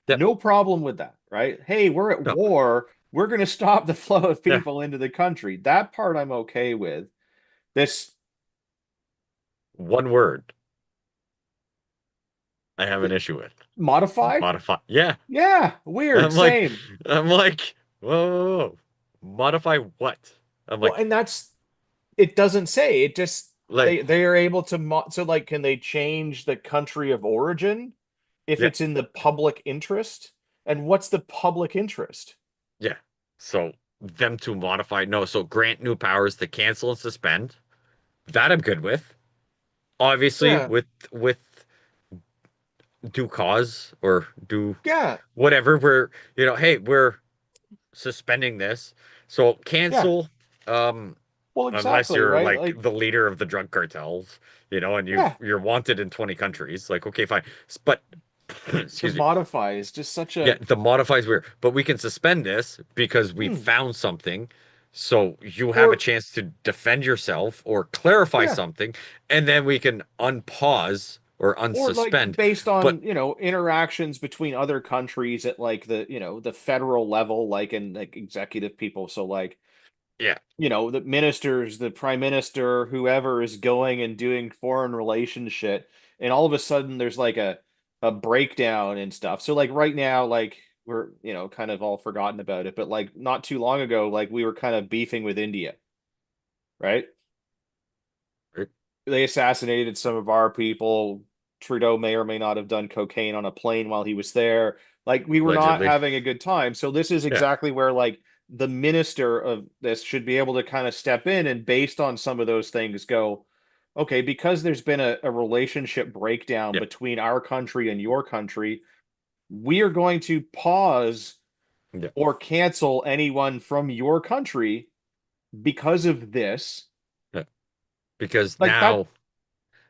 yeah, No problem with that, right? Hey, we're at no, war. We're going to stop the flow of yeah. people into the country. That part I'm okay with. This One word I have an issue with. modify? Modify. Yeah. Yeah, weird. I'm like, Same. I'm like, whoa, whoa, whoa. Modify what? I'm Well, like, and that's it doesn't say. It just like, they are able to so like can they change the country of origin if yeah, it's in the public interest? And what's the public interest? yeah. So them to modify, no, so grant new powers to cancel and suspend. That I'm good with. Obviously, Yeah. with due cause or due Yeah. whatever, we're, hey, we're suspending this. So Yeah. cancel, um, Well, unless exactly, you're right? like Like, the leader of the drug cartels, and yeah, you're wanted in 20 countries. Like, okay, fine. But the excuse me. modify is just such Yeah, a the modifies weird, but we can suspend this because we hmm. found something. So you have a Or chance to defend yourself or clarify yeah, something, and then we can unpause or or like unsuspend. based But on, interactions between other countries at like the, the federal level, like in like executive people. So like yeah, the ministers, the prime minister, whoever is going and doing foreign relations shit, and all of a sudden there's like a breakdown and stuff. So like right now, like we're kind of all forgotten about it, but like not too long ago, like we were kind of beefing with India, right? right, They assassinated some of our people. Trudeau may or may not have done cocaine on a plane while he was there. Like we were not allegedly. having a good time. So this is Yeah, exactly where like the minister of this should be able to kind of step in and based on some of those things go, okay, because there's been a relationship breakdown yeah, between our country and your country, we are going to pause yeah, or cancel anyone from your country because of this. yeah. Because Like that, now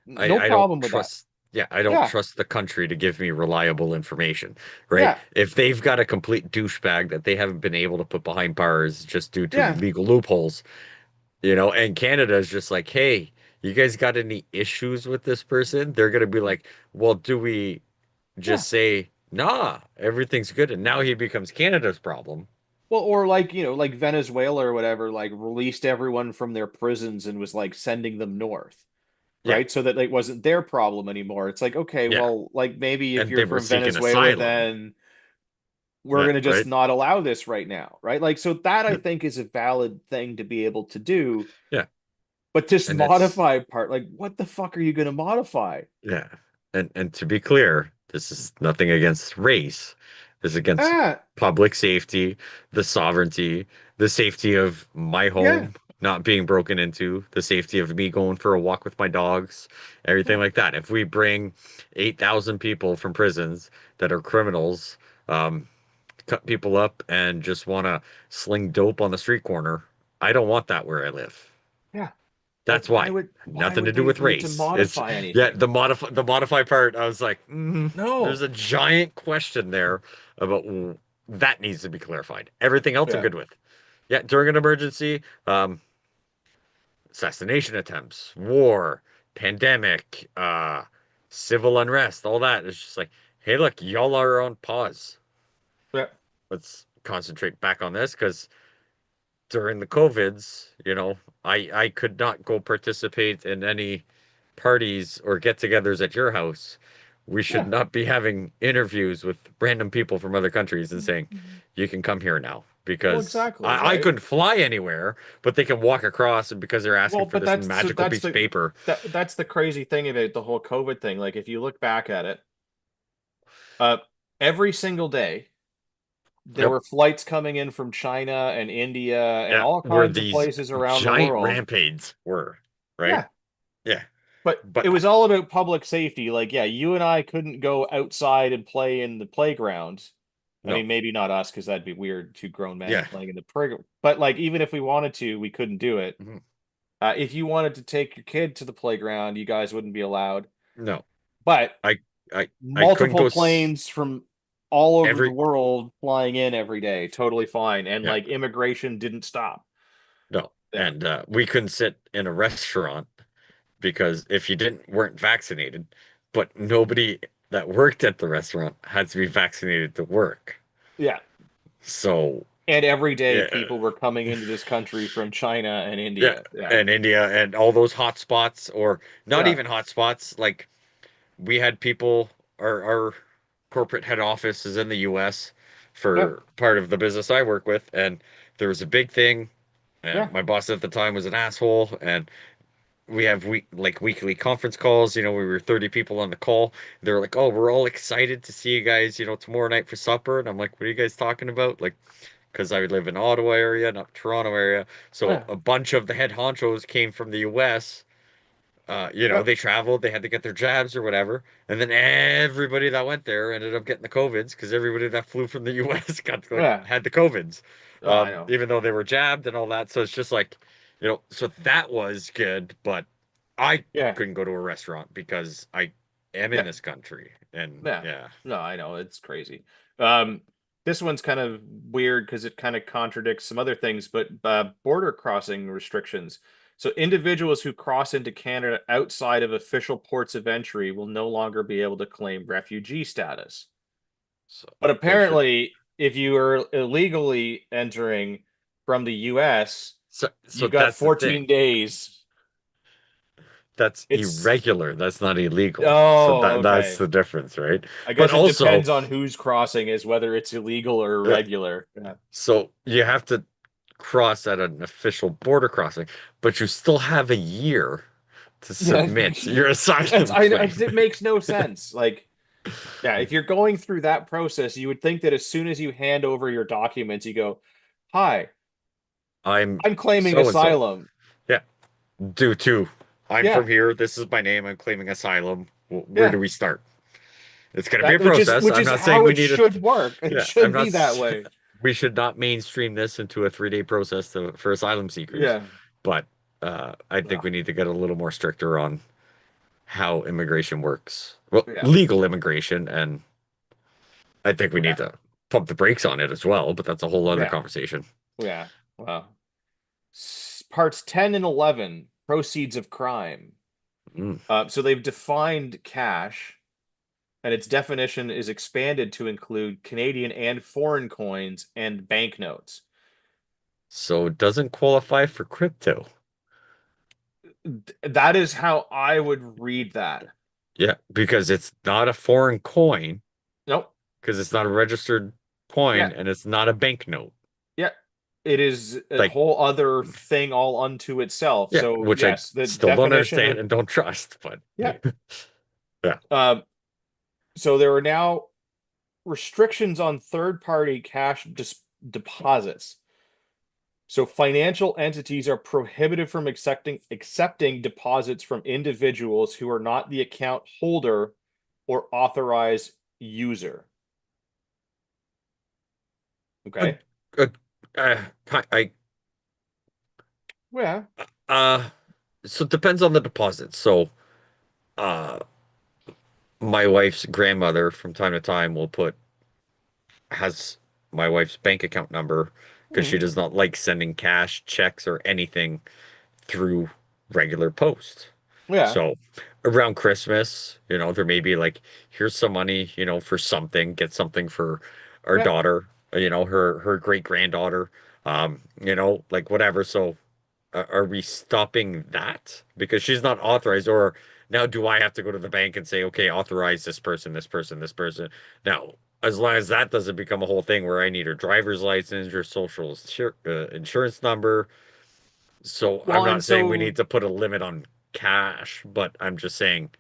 no I don't problem with that. trust, yeah, I don't Yeah, trust the country to give me reliable information, right? yeah, If they've got a complete douchebag that they haven't been able to put behind bars just due to yeah. legal loopholes, and Canada is just like, hey, you guys got any issues with this person? They're gonna be like, well, do we Yeah. just say, nah, everything's good, and now he becomes Canada's problem? Well, or like, like Venezuela or whatever, like released everyone from their prisons and was like sending them north, Yeah, right? So that it wasn't their problem anymore. It's like, okay, yeah, well, like maybe if and you're they were from seeking Venezuela, asylum. then we're Yeah, going to just right. not allow this right now, right? Like, so that I Yeah, think is a valid thing to be able to do. yeah, But this and it's modify part, like, what the fuck are you going to modify? yeah. and to be clear, this is nothing against race. This is against Ah, public safety, the sovereignty, the safety of my yeah, home not being broken into, the safety of me going for a walk with my dogs, everything yeah, like that. If we bring 8,000 people from prisons that are criminals, um, cut people up and just want to sling dope on the street corner, I don't want that where I live. yeah. But That's why. why Nothing to would do they with need to race. It's modify yeah, anything? the modify part, I was like, there's No. a giant question there about that needs to be clarified. Everything else I'm Yeah, good with. Yeah, during an emergency, assassination attempts, war, pandemic, civil unrest, all that is just like, hey, look, y'all are on pause. yeah, Let's concentrate back on this because during the COVIDs, I could not go participate in any parties or get-togethers at your house. We should yeah. not be having interviews with random people from other countries and saying, you can come here now Well, because exactly, I right. couldn't fly anywhere, but they can walk across and because they're Well, asking for but this that's so magical that's piece of the paper. that's the crazy thing about the whole COVID thing. Like if you look back at it, uh, every single day there Yep. were flights coming in from China and India and Yeah. all Where kinds of these places around the giant world. rampades were, right? Yeah, Yeah. but But it was all about public safety. Like, yeah, you and I couldn't go outside and play in the playground. I no. mean, maybe not us because that'd be weird, two grown men Yeah. playing in the playground. But like, even if we wanted to, we couldn't do it. Mhm. If you wanted to take your kid to the playground, you guys wouldn't be allowed. No. But I I couldn't multiple go planes from all over the every world flying in every day, totally fine. And yeah. like immigration didn't stop. No. Yeah. And we couldn't sit in a restaurant because if you didn't weren't vaccinated, but nobody that worked at the restaurant had to be vaccinated to work. Yeah. So And every day yeah, people were coming into this country from China and yeah, India. Yeah. and India and all those hot spots, or not Yeah. even hot spots. Like we had people, our corporate head office is in the US Yeah. for part of the business I work with, and there was a big thing, and Yeah. my boss at the time was an asshole, and we have weekly conference calls. We were 30 people on the call. They're like, "Oh, we're all excited to see you guys, tomorrow night for supper." And I'm like, "What are you guys talking about?" Like, because I live in Ottawa area, not Toronto area. So Yeah. a bunch of the head honchos came from the US. Yeah. They traveled, they had to get their jabs or whatever. And then everybody that went there ended up getting the COVIDs because everybody that flew from the US got Yeah. had the COVIDs. Oh, I know. Even though they were jabbed and all that. So it's just like, so that was good, but I Yeah. couldn't go to a restaurant because I am in Yeah. this country. And Yeah. yeah. No, I know. It's crazy. Um, this one's kind of weird because it kind of contradicts some other things, but border crossing restrictions. So individuals who cross into Canada outside of official ports of entry will no longer be able to claim refugee status. So But there should apparently, if you are illegally entering from the US, so you've got that's the 14 thing. days. That's It's irregular. That's not illegal. So Oh, that's okay. the difference, right? I But guess it also, depends on who's crossing is whether it's illegal or yeah, regular. Yeah. so you have to cross at an official border crossing, but you still have a year to Yeah. submit your asylum claim. It makes no sense. Like, yeah, if you're going through that process, you would think that as soon as you hand over your documents, you go, "Hi, I'm I'm claiming so and so. asylum." Yeah, due to I'm from Yeah. here. This is my name. I'm claiming asylum. Where do Yeah. we start? It's going to be a That which is process. which I'm is not saying how we it need a, should work. It yeah, I'm should not, be that way. we should not mainstream this into a 3-day process for asylum seekers, Yeah. but I think Ugh. we need to get a little more stricter on how immigration works. Well, Yeah. legal immigration, and I think we need Yeah. to pump the brakes on it as well, but that's a whole other Yeah. conversation. Yeah. Well, parts 10 and 11, proceeds of crime. Mm. So they've defined cash, and its definition is expanded to include Canadian and foreign coins and banknotes. So it doesn't qualify for crypto. That is how I would read that. Yeah, because it's not a foreign coin, Nope. because it's not a registered Yeah. coin, and it's not a banknote. Yeah. It is a Like, whole other thing all unto itself. yeah, So, which I yes, the still don't definition understand of, and don't trust, but yeah, Yeah. Um, so there are now restrictions on third-party cash deposits. So financial entities are prohibited from accepting deposits from individuals who are not the account holder or authorized user. Uh, Okay. uh, I Yeah. uh so it depends on the deposit. So uh my wife's grandmother from time to time will put has my wife's bank account number because Hmm. she does not like sending cash, checks, or anything through regular post. Yeah. So around Christmas, there may be like, here's some money, for something, get something for our Yeah. daughter, her great granddaughter, like whatever. So are we stopping that? Because she's not authorized, or now do I have to go to the bank and say, okay, authorize this person, this person, this person? Now, as long as that doesn't become a whole thing where I need her driver's license, her insurance number. So I'm Well, not and saying we so need to put a limit on cash, but I'm just saying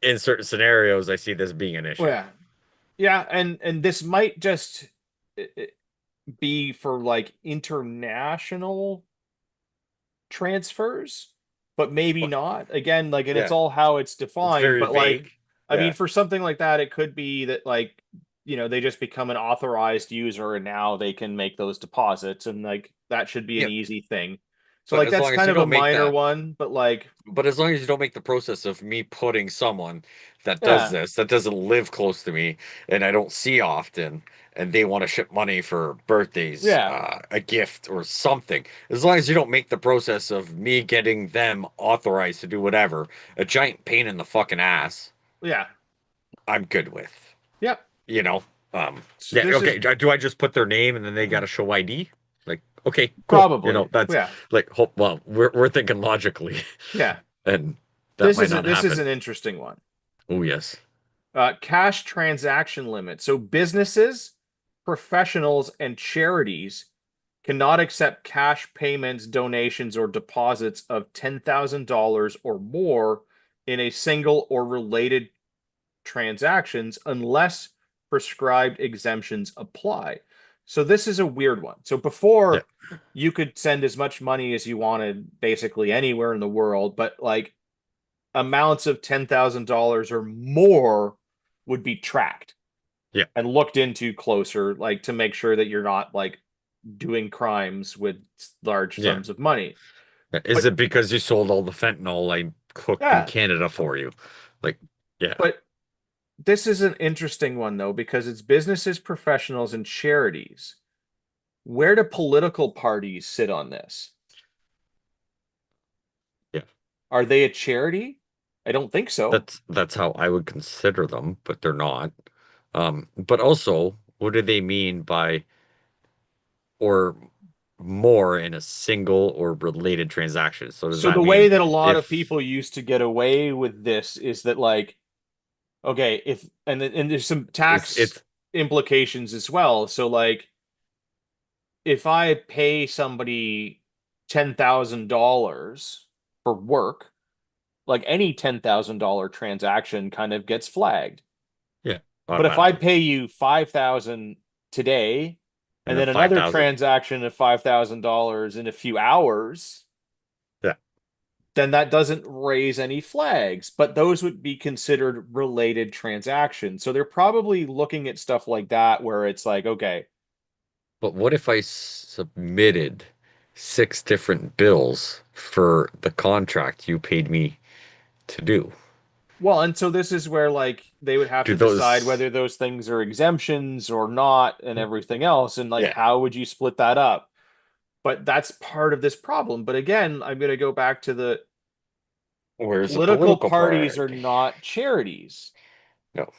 in certain scenarios, I see this being an issue. yeah. Yeah, and this might just be for like international transfers, but maybe But not. Again, like, and it's yeah, all how it's it's defined, very but like, vague. I mean, Yeah. for something like that, it could be that like, they just become an authorized user and now they can make those deposits and like that should be an Yeah. easy thing. So But like as that's long as kind you of a don't make minor that one, but like, But as long as you don't make the process of me putting someone that does yeah, this, that doesn't live close to me, and I don't see often, and they want to ship money for birthdays, yeah, a gift or something, as long as you don't make the process of me getting them authorized to do whatever a giant pain in the fucking ass, yeah, I'm good with. yep. You know? Um, So yeah, this is okay. Do I just put their name and then they got to show ID? Like, okay, cool. probably, That's yeah, like, hope, well, we're thinking logically, yeah. and that might not This is happen. an interesting one. Oh, yes. Cash transaction limit. So businesses, professionals, and charities cannot accept cash payments, donations, or deposits of $10,000 or more in a single or related transactions unless prescribed exemptions apply. So this is a weird one. So Yeah, before you could send as much money as you wanted basically anywhere in the world, but like amounts of $10,000 or more would be tracked yeah, and looked into closer, like to make sure that you're not like doing crimes with large yeah. sums of money. Is But it because you sold all the fentanyl I cooked in yeah, Canada for you? Like, yeah, but this is an interesting one though, because it's businesses, professionals, and charities. Where do political parties sit on this? yeah. Are they a charity? I don't think so. That's how I would consider them, but they're not. But also, what do they mean by or more in a single or related transaction? So does So that the way mean that a lot of if people used to get away with this is that like, okay, if and there's some tax it's implications as well. So like if I pay somebody $10,000 for work, like any $10,000 transaction kind of gets flagged. yeah, But if I automatically, pay you 5,000 today and and then then another 5,000. transaction of $5,000 in a few hours, Yeah. then that doesn't raise any flags, but those would be considered related transactions. So they're probably looking at stuff like that where it's like, okay, But what if I submitted six different bills for the contract you paid me to do? well, and so this is where like they would have Do to decide those, whether those things are exemptions or not and everything else. And like, yeah, how would you split that up? But that's part of this problem. But again, I'm going to go back to the where's the political political parties are part? not charities. No.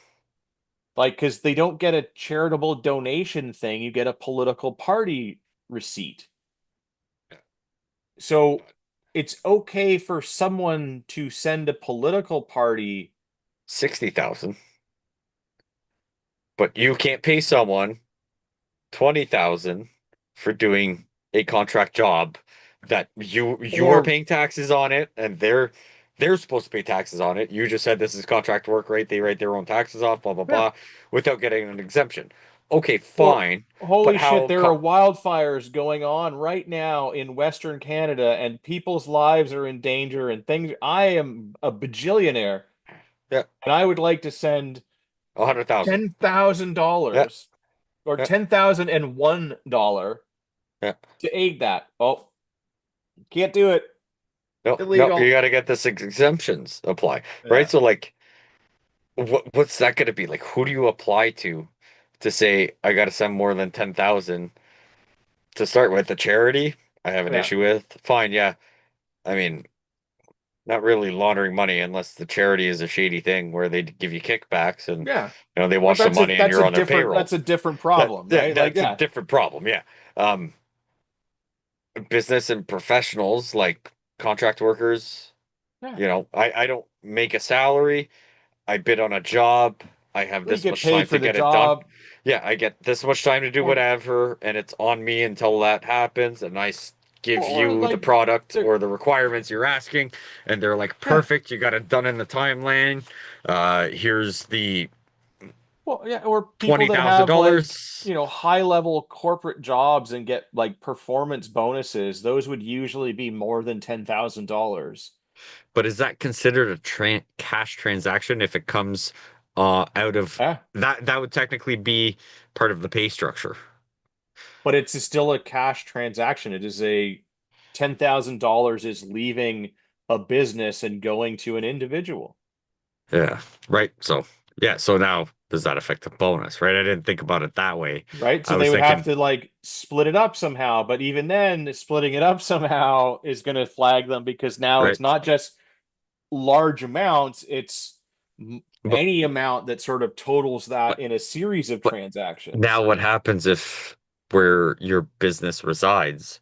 Like, because they don't get a charitable donation thing, you get a political party receipt. So it's okay for someone to send a political party. 60,000, but you can't pay someone 20,000 for doing a contract job that you are Or paying taxes on it and they're they're supposed to pay taxes on it. You just said this is contract work, right? They write their own taxes off, blah blah Yeah. blah, without getting an exemption. Okay, Well, fine, but holy shit, how there are come? wildfires going on right now in Western Canada, and people's lives are in danger and things. I am a bajillionaire, Yeah, and I would like to send 100,000. Yeah, $10,000 or yeah, $10,001 yeah. to aid that. Oh, can't do it. No, no, you Illegal. got to get this exemptions apply, right? Yeah. So like, what's that going to be like? Who do you apply to say I got to send more than 10,000 to start with? The charity I have an Yeah. issue with. Fine, yeah. I mean, not really laundering money unless the charity is a shady thing where they give you kickbacks and Yeah. they But wash the money and that's a you're on their different payroll. problem, right? Like, That's a yeah. different problem. Yeah. Um, Business and professionals like contract workers, Yeah. I don't make a salary. I bid on a job. I have You this get much time paid for to the get it done. job Yeah, I get this much time to do or whatever, and it's on me until that happens. And give or you the like product there or the requirements you're asking, and they're like, yeah. perfect, you got it done in the timeline. Here's the Well, yeah, or people twenty that thousand have like, dollars. high level corporate jobs and get like performance bonuses, those would usually be more than $10,000. But is that considered a cash transaction if it comes out of Yeah. that? That would technically be part of the pay structure. But it's still a cash transaction. It is a $10,000 is leaving a business and going to an individual, Yeah, right. So, yeah, so now does that affect the bonus, right? I didn't think about it that way. right? I So they was would have thinking, to like split it up somehow, but even then, splitting it up somehow is going to flag them because now right? it's not just large amounts, it's But any amount that sort of totals that but in a series of but now transactions. what happens if where your business resides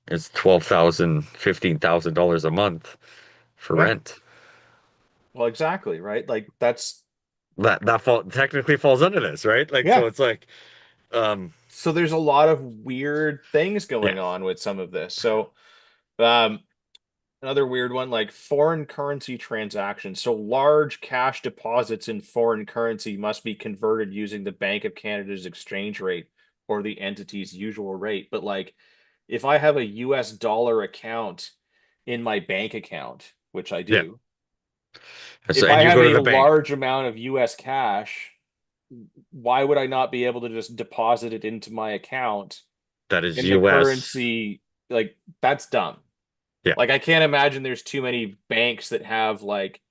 is 12,000, $15,000 a month for Yeah. rent? Well, exactly, right? Like that's That technically falls under this, right? Like so yeah. it's like um So there's a lot of weird things yeah. going on with some of this. So um another weird one, like foreign currency transactions. So large cash deposits in foreign currency must be converted using the Bank of Canada's exchange rate or the entity's usual rate. But like if I have a US dollar account in my bank account, which I Yeah. do, So if and I you have go to a the bank. large amount of US cash, why would I not be able to just deposit it into my account That is in the US. currency? Like that's dumb. Yeah. Like I can't imagine there's too many banks that have like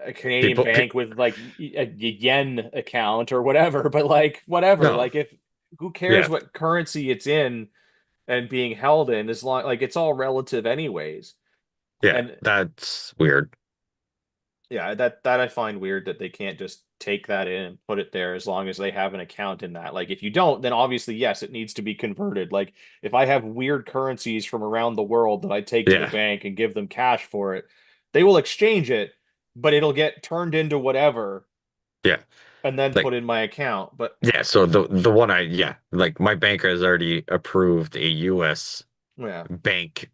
a Canadian People pe bank with like a yen account or whatever, but like whatever. no. Like if who cares Yeah. what currency it's in and being held in as long like it's all relative anyways. Yeah. And That's weird. yeah, that I find weird that they can't just take that in and put it there as long as they have an account in that. Like if you don't, then obviously yes, it needs to be converted. Like if I have weird currencies from around the world that I take to the Yeah. bank and give them cash for it, they will exchange it, but it'll get turned into whatever Yeah. and then Like put in my account. But yeah, so the one like my banker has already approved a US yeah, bank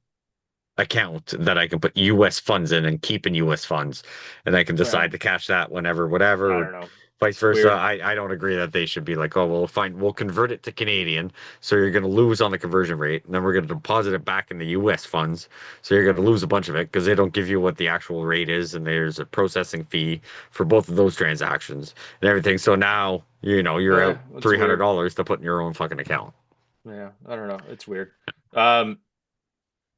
account that I can put US funds in and keep in US funds, and I can yeah, decide to cash that whenever, I whatever. don't know. Vice versa. Weird. I don't agree that they should be like, oh, well, fine, we'll convert it to Canadian, so you're going to lose on the conversion rate, and then we're going to deposit it back in the US funds, so you're going to lose a bunch of it because they don't give you what the actual rate is, and there's a processing fee for both of those transactions and everything. So now, you're out Yeah, it's weird. $300 to put in your own fucking account. Yeah, I don't know. It's weird. Um,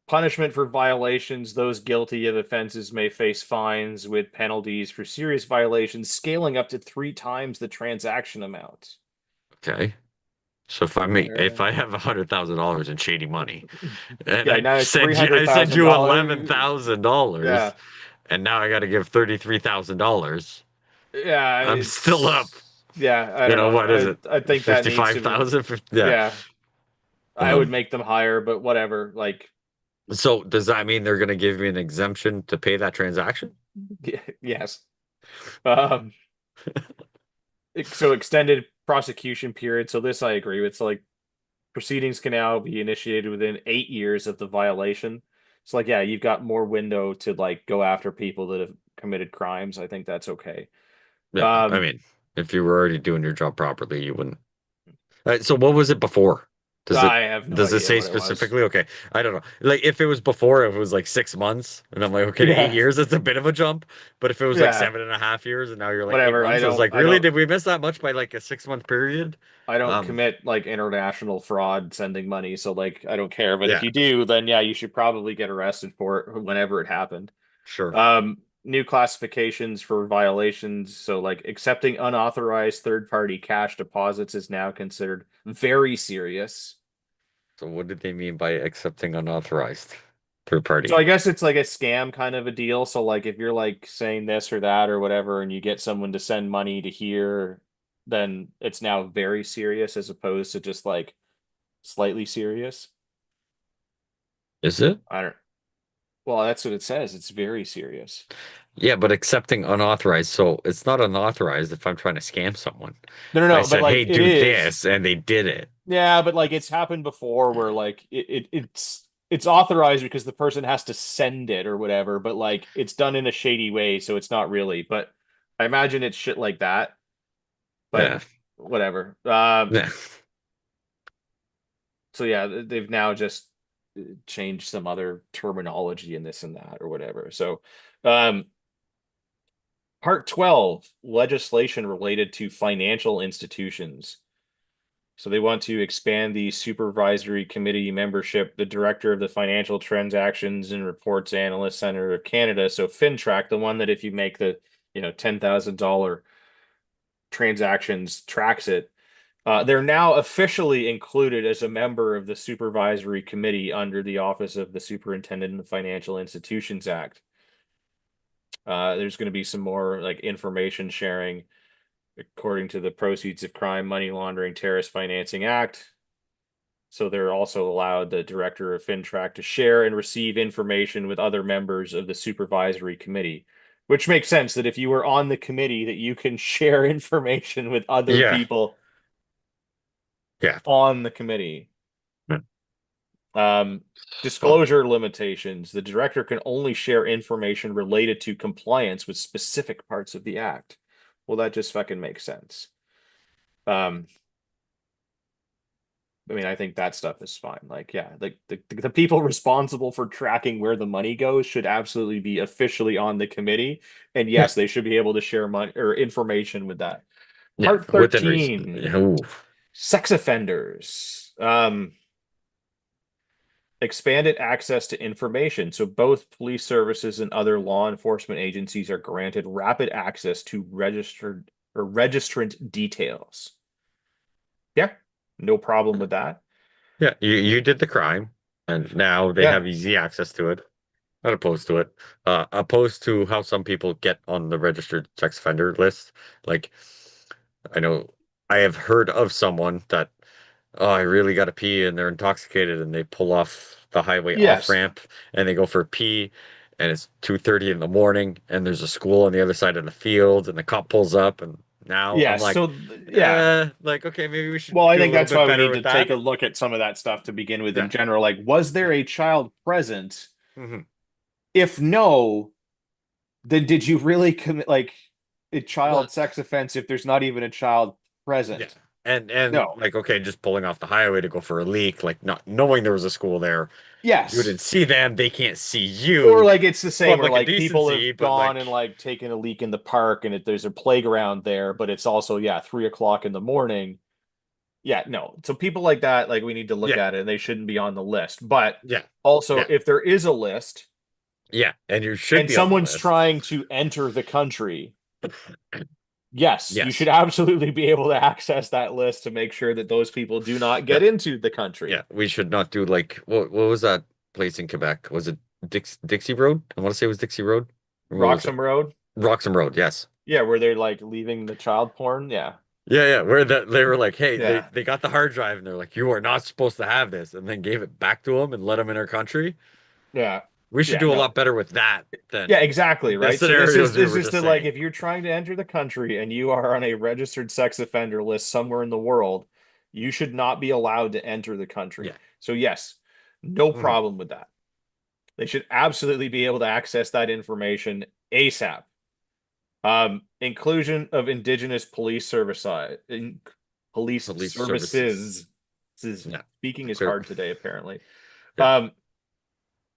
Punishment for violations. Those guilty of offenses may face fines with penalties for serious violations scaling up to three times the transaction amount. Okay. So if I have $100,000 in shady money, and Yeah, now three I hundred send thousand you eleven dollars. thousand dollars, Yeah, and now I got to give $33,000. yeah, I'm still up. yeah. I don't know. What is it? I think that needs to be 55,000? Yeah. yeah. I would Um, make them higher, but whatever. Like so does that mean they're going to give me an exemption to pay that transaction? yes. Um, so extended prosecution period. So this I agree with. So like Proceedings can now be initiated within 8 years of the violation. So like, yeah, you've got more window to like go after people that have committed crimes. I think that's okay. Yeah, I Um, mean, if you were already doing your job properly, you wouldn't. So what was it before? Does it I have no does it idea say what it was. specifically? Okay, I don't know. Like if it was before, if it was like 6 months, and I'm like, okay, eight Yeah, years, that's a bit of a jump. But if it was like yeah, 7.5 years, and now you're like eight whatever. months, I was like, I really? don't, Did we miss that much by like a 6 month period? I don't Um, commit like international fraud sending money, so like I don't care. But if yeah, you do, then yeah, you should probably get arrested for it whenever it happened. sure. New classifications for violations. So like accepting unauthorized third-party cash deposits is now considered very serious. So what did they mean by accepting unauthorized third So party? I guess it's like a scam kind of a deal. So like if you're like saying this or that or whatever, and you get someone to send money to here, then it's now very serious as opposed to just like slightly serious. Is it? I don't. Well, that's what it says. It's very serious. Yeah, but accepting unauthorized. So it's not unauthorized if I'm trying to scam someone. No, no, I no. But said, like hey, it do is. this, and they did it. Yeah, but like it's happened before where like it's authorized because the person has to send it or whatever, but like it's done in a shady way, so it's not really. But I imagine it's shit like that. But Yeah. whatever. Yeah. So yeah, they've now just changed some other terminology in this and that or whatever. So um Part 12, legislation related to financial institutions. So they want to expand the supervisory committee membership, the director of the Financial Transactions and Reports Analyst Center of Canada. So FinTrack, the one that if you make the, $10,000 transactions tracks it. They're now officially included as a member of the supervisory committee under the Office of the Superintendent of Financial Institutions Act. There's going to be some more like information sharing according to the Proceeds of Crime, Money Laundering, Terrorist Financing Act. So they're also allowed the director of FinTrack to share and receive information with other members of the supervisory committee, which makes sense that if you were on the committee that you can share information with other Yeah. people Yeah. on the committee. Um, So Disclosure limitations. The director can only share information related to compliance with specific parts of the act. Well, that just fucking makes sense. Um, I mean, I think that stuff is fine. Like, yeah, like the people responsible for tracking where the money goes should absolutely be officially on the committee. And yeah. yes, they should be able to share money or information with that. Yeah. Part Within reason. 13, Yeah, ooh. sex offenders. Expanded access to information. So both police services and other law enforcement agencies are granted rapid access to registered or registrant details. Yeah, no problem with that. Yeah. You did the crime, and now they Yeah. have easy access to it. Not opposed to it. Opposed to how some people get on the registered sex offender list. Like, I know I have heard of someone that, oh, I really got to pee, and they're intoxicated, and they pull off the highway off Yes. ramp, and they go for a pee, and it's 2:30 in the morning, and there's a school on the other side of the field, and the cop pulls up, and now I'm Yes. like, So yeah. like, okay, maybe we should Well, I do a think little that's bit why we better need with to take that. a look at some of that stuff to begin with in Yeah. general. Like, was there a child present? Hmm. If no, then did you really commit like a Well, child sex offense if there's not even a child yeah. present? And No. like, okay, just pulling off the highway to go for a leak, like not knowing there was a school there. You Yes. didn't see them, they can't see Or you. like it's the same where Public like people indecency, have but gone like, and like taken a leak in the park and there's a playground there, but it's also, yeah, 3 o'clock in the morning. Yeah, no. So people like that, like we need to look yeah, at it and they shouldn't be on the list. But yeah, also, yeah, if there is a list yeah. And you should and be on the someone's list. trying to enter the country, yes, you should Yes. absolutely be able to access that list to make sure that those people do not Yeah. get into the Yeah. country. We should not do like what was that place in Quebec? Was it Dixie Road? I want to say it was Dixie Road. Or what was it? Roxham Road, Roxham Road, yes. yeah, where they're like leaving the child porn. Yeah, Yeah, yeah. Where that they were like, hey, they yeah, they got the hard drive and they're like, you are not supposed to have this, and then gave it back to them and let them in our country. yeah, We should yeah. do a No, lot better with that yeah, than exactly, the right? So this is scenarios we this were is just to like saying. if you're trying to enter the country and you are on a registered sex offender list somewhere in the world, You should not be allowed to enter the country. Yeah. So yes, no Mhm. problem with that. They should absolutely be able to access that information ASAP. Inclusion of indigenous police police Police services. services. Yeah. Speaking is Clear. hard today, apparently. Yeah. Um,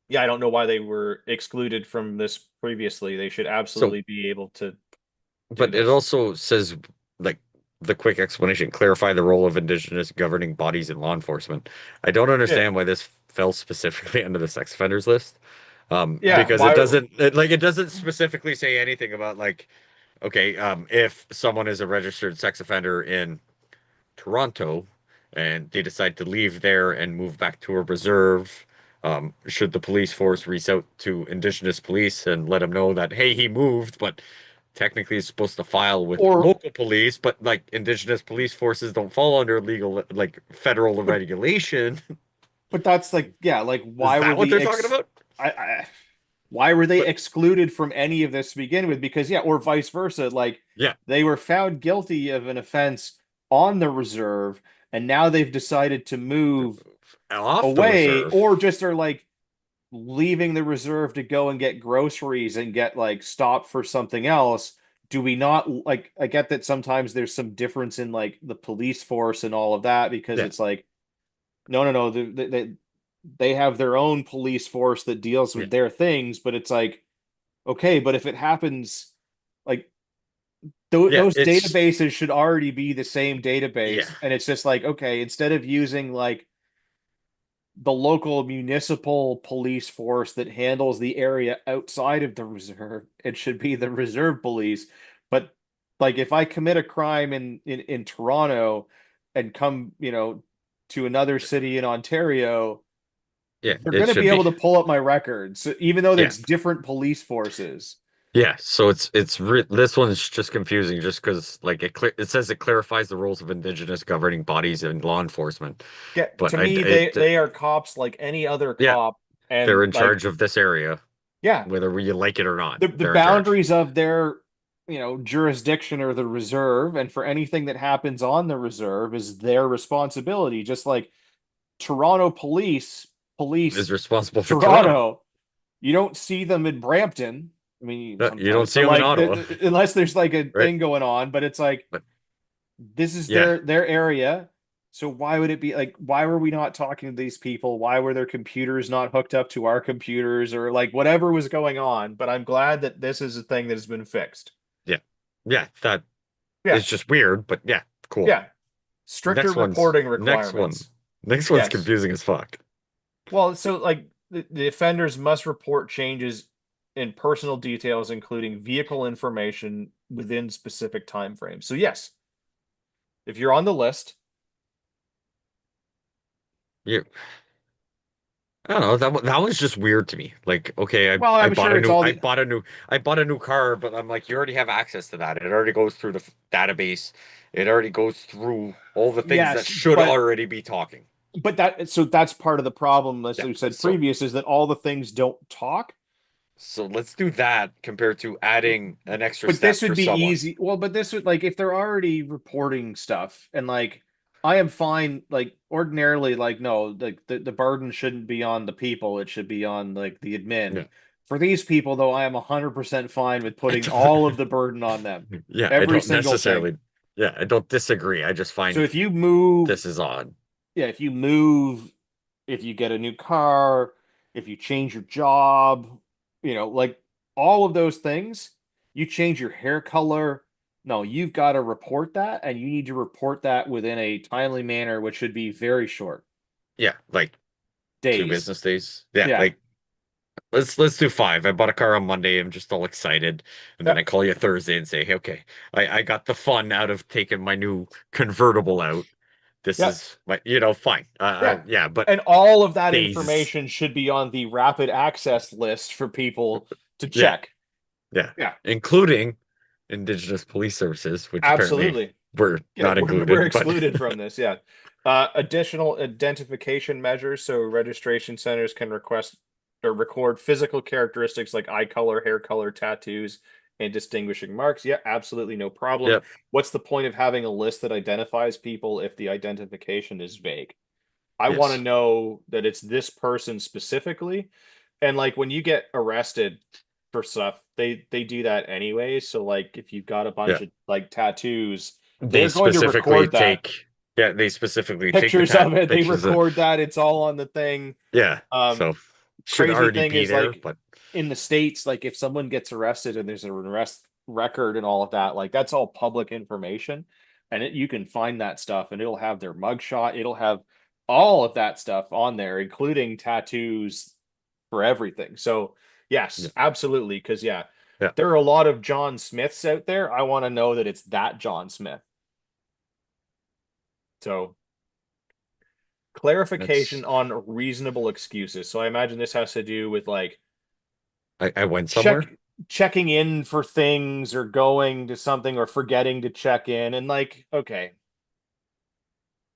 yeah, I don't know why they were excluded from this previously. They should So, absolutely be able to do but it this. also says like the quick explanation, clarify the role of indigenous governing bodies in law enforcement. I don't Yeah, understand why this fell specifically under the sex offenders list. yeah. Because Why? it doesn't specifically say anything about like, okay, if someone is a registered sex offender in Toronto and they decide to leave there and move back to a reserve, should the police force reach out to Indigenous police and let them know that, hey, he moved, but technically he's supposed to file with Or, local police, but like Indigenous police forces don't fall under legal, like federal but regulation. that's like, yeah, like Is why were that what the they're talking about? I why were they But excluded from any of this to begin with? Because yeah, or vice versa. Like yeah, they were found guilty of an offense on the reserve, and now they've decided to move off the away, reserve. or just are like leaving the reserve to go and get groceries and get like stopped for something else. Do we not like? I get that sometimes there's some difference in like the police force and all of that because Yeah, it's like no, no, no. They have their own police force that deals yeah, with their things, but it's like, okay, but if it happens, like yeah. those It's databases should already be the same yeah, database. And it's just like, okay, instead of using like the local municipal police force that handles the area outside of the reserve, it should be the reserve police. But like if I commit a crime in Toronto and come, to another city in Ontario, yeah. they're It going to be should be. able to pull up my records, even though Yeah. it's different police forces. Yeah, so this one's just confusing just because like it says it clarifies the roles of indigenous governing bodies and law enforcement. Get But to I me, they are cops like any other yeah, cop, they're and in like charge of this area, yeah, whether you like it or not. the They're in charge. boundaries of their jurisdiction or the reserve, and for anything that happens on the reserve is their responsibility. Just like Toronto Is police responsible for Toronto. Toronto. You don't see them in Brampton. I mean, You don't sometimes, see but them in like Ottawa, unless there's like a right? thing going on, but it's like But this is yeah, their area. So why would it be like why were we not talking to these people? Why were their computers not hooked up to our computers or like whatever was going on? But I'm glad that this is a thing that has been fixed. yeah, yeah. That Yeah. is just weird, but yeah, cool. Yeah. Stricter reporting Next one. requirements. Next one's Yes. confusing as fuck. Well, so like the offenders must report changes in personal details, including vehicle information within specific time frames. So yes, if you're on the list, You I don't know. That was just weird to me. Like, okay, well, I'm sure it's all the I bought a new car, but I'm like, you already have access to that. It already goes through the database. It already goes through all the things that yes, should already be talking. but that's part of the problem, as Yeah. we said So previous, is that all the things don't talk. so let's do that compared to adding an extra But step this for would be someone. easy. Well, but this would like if they're already reporting stuff and like I am fine, like ordinarily, like no, like the burden shouldn't be on the people, it should be on like the admin. Yeah. For these people, though, I am 100% fine with I putting don't, all of the burden on them. yeah, I Every don't single thing. necessarily, yeah, I don't disagree. I just So find if you move, this is odd. yeah, if you move, if you get a new car, if you change your job, like all of those things, you change your hair color. No, you've got to report that, and you need to report that within a timely manner, which should be very short Yeah, like two days. business days. Yeah, Yeah. like let's do five. I bought a car on Monday. I'm just all excited, and then Yeah. I call you Thursday and say, "Hey, okay, I got the fun out of taking my new convertible out. This Yeah. is my, fine. Yeah. Yeah, but And all of that days, information should be on the rapid access list for people to yeah, check. yeah, Yeah, including Indigenous police services, which apparently absolutely. were Yeah, not we're included, but excluded from this. Yeah. Additional identification measures. So registration centers can request or record physical characteristics like eye color, hair color, tattoos, and distinguishing marks. Yeah, absolutely no problem. Yep. What's the point of having a list that identifies people if the identification is vague? I want to Yes. know that it's this person specifically. And like when you get arrested for stuff, they do that anyway. So like if you've got a bunch Yeah. of like tattoos, They they're going to specifically record that. take, yeah, they specifically take the Pictures of it, they pictures of, record that. It's all on the thing. yeah. Um, So should Crazy already thing be is there, like but in the States, like if someone gets arrested and there's an arrest record and all of that, like that's all public information. And you can find that stuff and it'll have their mugshot, it'll have all of that stuff on there, including tattoos for everything. So yeah. yes, absolutely. Cause yeah, Yeah. there are a lot of John Smiths out there. I want to know that it's that John Smith. So That's clarification on reasonable excuses. So I imagine this has to do with like I went check somewhere. checking in for things or going to something or forgetting to check in and like okay,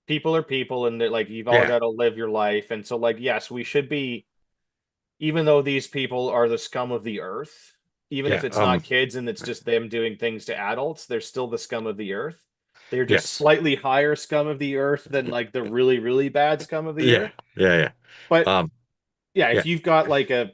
people are people and they're like you've all Yeah. got to live your life and so like yes, we should be, even though these people are the scum of the earth, even if Yeah. it's not kids and it's just them doing things to adults, they're still the scum of the earth. They're just Yes. slightly higher scum of the earth than like the really really bad scum of the Yeah. earth. Yeah. Yeah. But Um, yeah, yeah. if you've got like a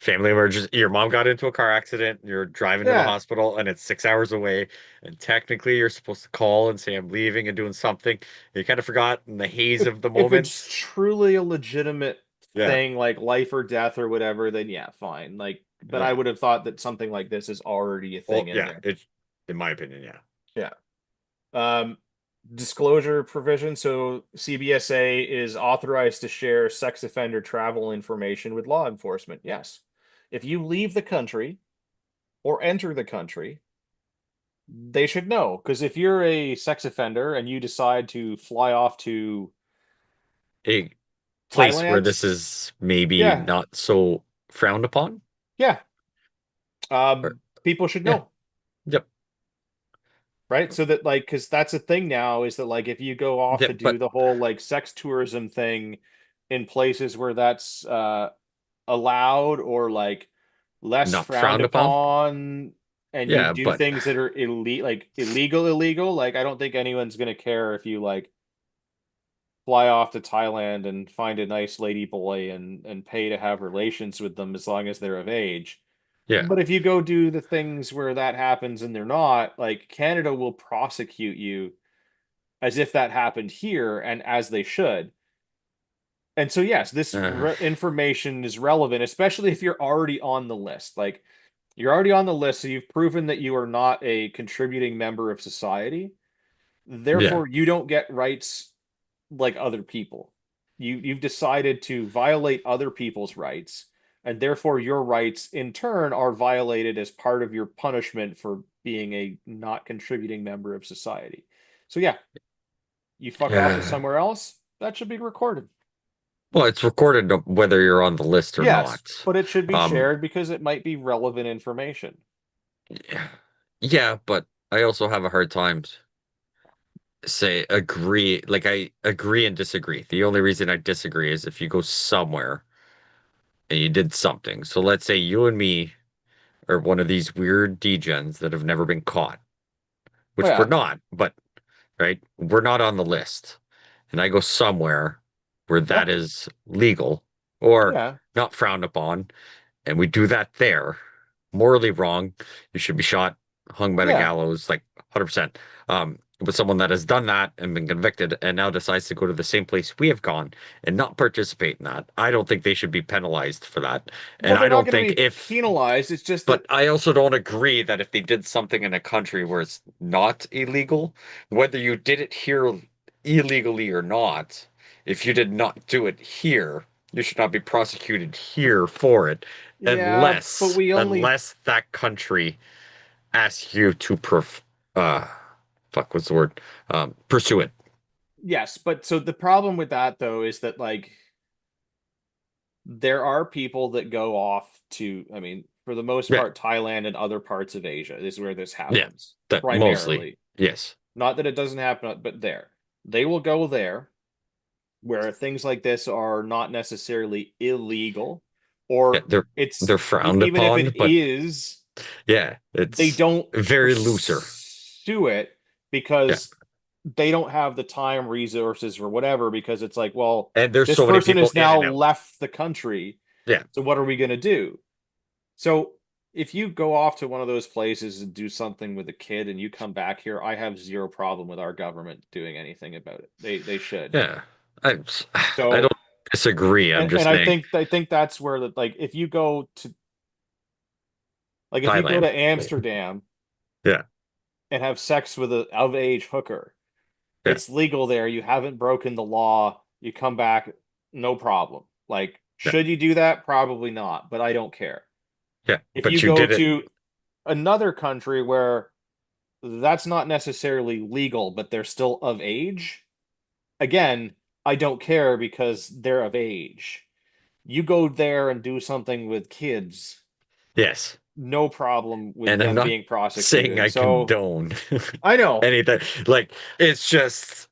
Family emergency. Your mom got into a car accident. You're driving to the yeah, hospital and it's 6 hours away. And technically you're supposed to call and say, I'm leaving and doing something. You kind of forgot in the haze of the if it's moment. truly a legitimate Yeah. thing like life or death or whatever, then yeah, fine. Like, but I Yeah. would have thought that something like this is already a Well, thing in yeah. there. It's in my opinion, yeah. Yeah. Um, Disclosure provision. So CBSA is authorized to share sex offender travel information with law enforcement. Yes. If you leave the country or enter the country, they should know. Because if you're a sex offender and you decide to fly off to A place where Thailand, this is maybe yeah, not so frowned upon. yeah, Or people should yeah. know, Yep. right? So that like, because that's a thing now is that like if you go off to Yep. do But the whole like sex tourism thing in places where that's allowed or like less not frowned frowned upon. upon, and you Yeah, do but things that are illegal, like I don't think anyone's gonna care if you like fly off to Thailand and find a nice lady boy and pay to have relations with them as long as they're of age. yeah. But if you go do the things where that happens and they're not, like Canada will prosecute you as if that happened here and as they should. And so, yes, this Uh, information is relevant, especially if you're already on the list. Like you're already on the list, so you've proven that you are not a contributing member of society. yeah. Therefore, you don't get rights like other people. You've decided to violate other people's rights, and therefore your rights in turn are violated as part of your punishment for being a not contributing member of society. So yeah, you fuck off to Uh, somewhere else, that should be recorded. well, it's recorded whether you're on the list or Yes, not. but it should be Um, shared because it might be relevant information. yeah, yeah, but I also have a hard time say agree. Like I agree and disagree. The only reason I disagree is if you go somewhere and you did something. So let's say you and me are one of these weird degens that have never been caught, Oh which we're yeah, not, but right, we're not on the list. And I go somewhere where yeah, that is legal or yeah, not frowned upon, and we do that there, morally wrong. You should be shot, hung by the yeah. gallows, like 100%. But someone that has done that and been convicted and now decides to go to the same place we have gone and not participate in that, I don't think they should be penalized for that. Well, And they're I not don't going to think be if, penalized. It's just but that, I also don't agree that if they did something in a country where it's not illegal, whether you did it here illegally or not, if you did not do it here, you should not be prosecuted here for it yeah, but unless we only unless that country asks you to uh fuck what's the word? Pursue it. yes, but so the problem with that though is that like there are people that go off to, I mean, for the most Yeah, part, Thailand and other parts of Asia is where this yeah. happens, That mostly. primarily. Yes. Not that it doesn't happen, but there. They will go there where things like this are not necessarily illegal, Yeah, or they're it's frowned even if upon, it but is. Yeah, They it's don't very looser. pursue it Yeah. because they don't have the time, resources, or whatever, because it's like, well, And there's this so many person people has in now and out. left the country. Yeah. So what are we going to do? So if you go off to one of those places and do something with a kid and you come back here, I have zero problem with our government doing anything about it. They should. Yeah. I I don't So disagree. I'm and just I saying think that's where the like if you go to like if you go Thailand. to Amsterdam Yeah. and have sex with a of age hooker, Yeah. it's legal there. You haven't broken the law. You come back, no problem. Like, Yeah. should you do that? Probably not, but I don't care. Yeah. If you But you go did it. to another country where that's not necessarily legal, but they're still of age, again, I don't care because they're of age. You go there and do something with kids, Yes. no problem with And I'm them not being saying prosecuted. I So condone I know. anything. Like it's just,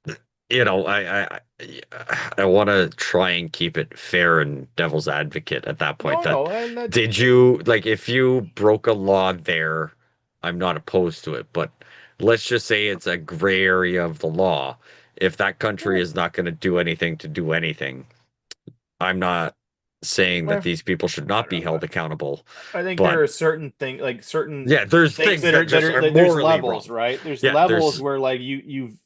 I want to try and keep it fair and devil's advocate at that point. No, That no, and that did you like if you broke a law there, I'm not opposed to it, but let's just say it's a gray area of the law. If that country is not going to do anything to do anything, I'm not saying that well, these people should I not don't be know. held accountable, I think but there are certain things like certain yeah, there's things things that that just are are that there's morally levels, wrong. right? There's Yeah, levels there's where like you've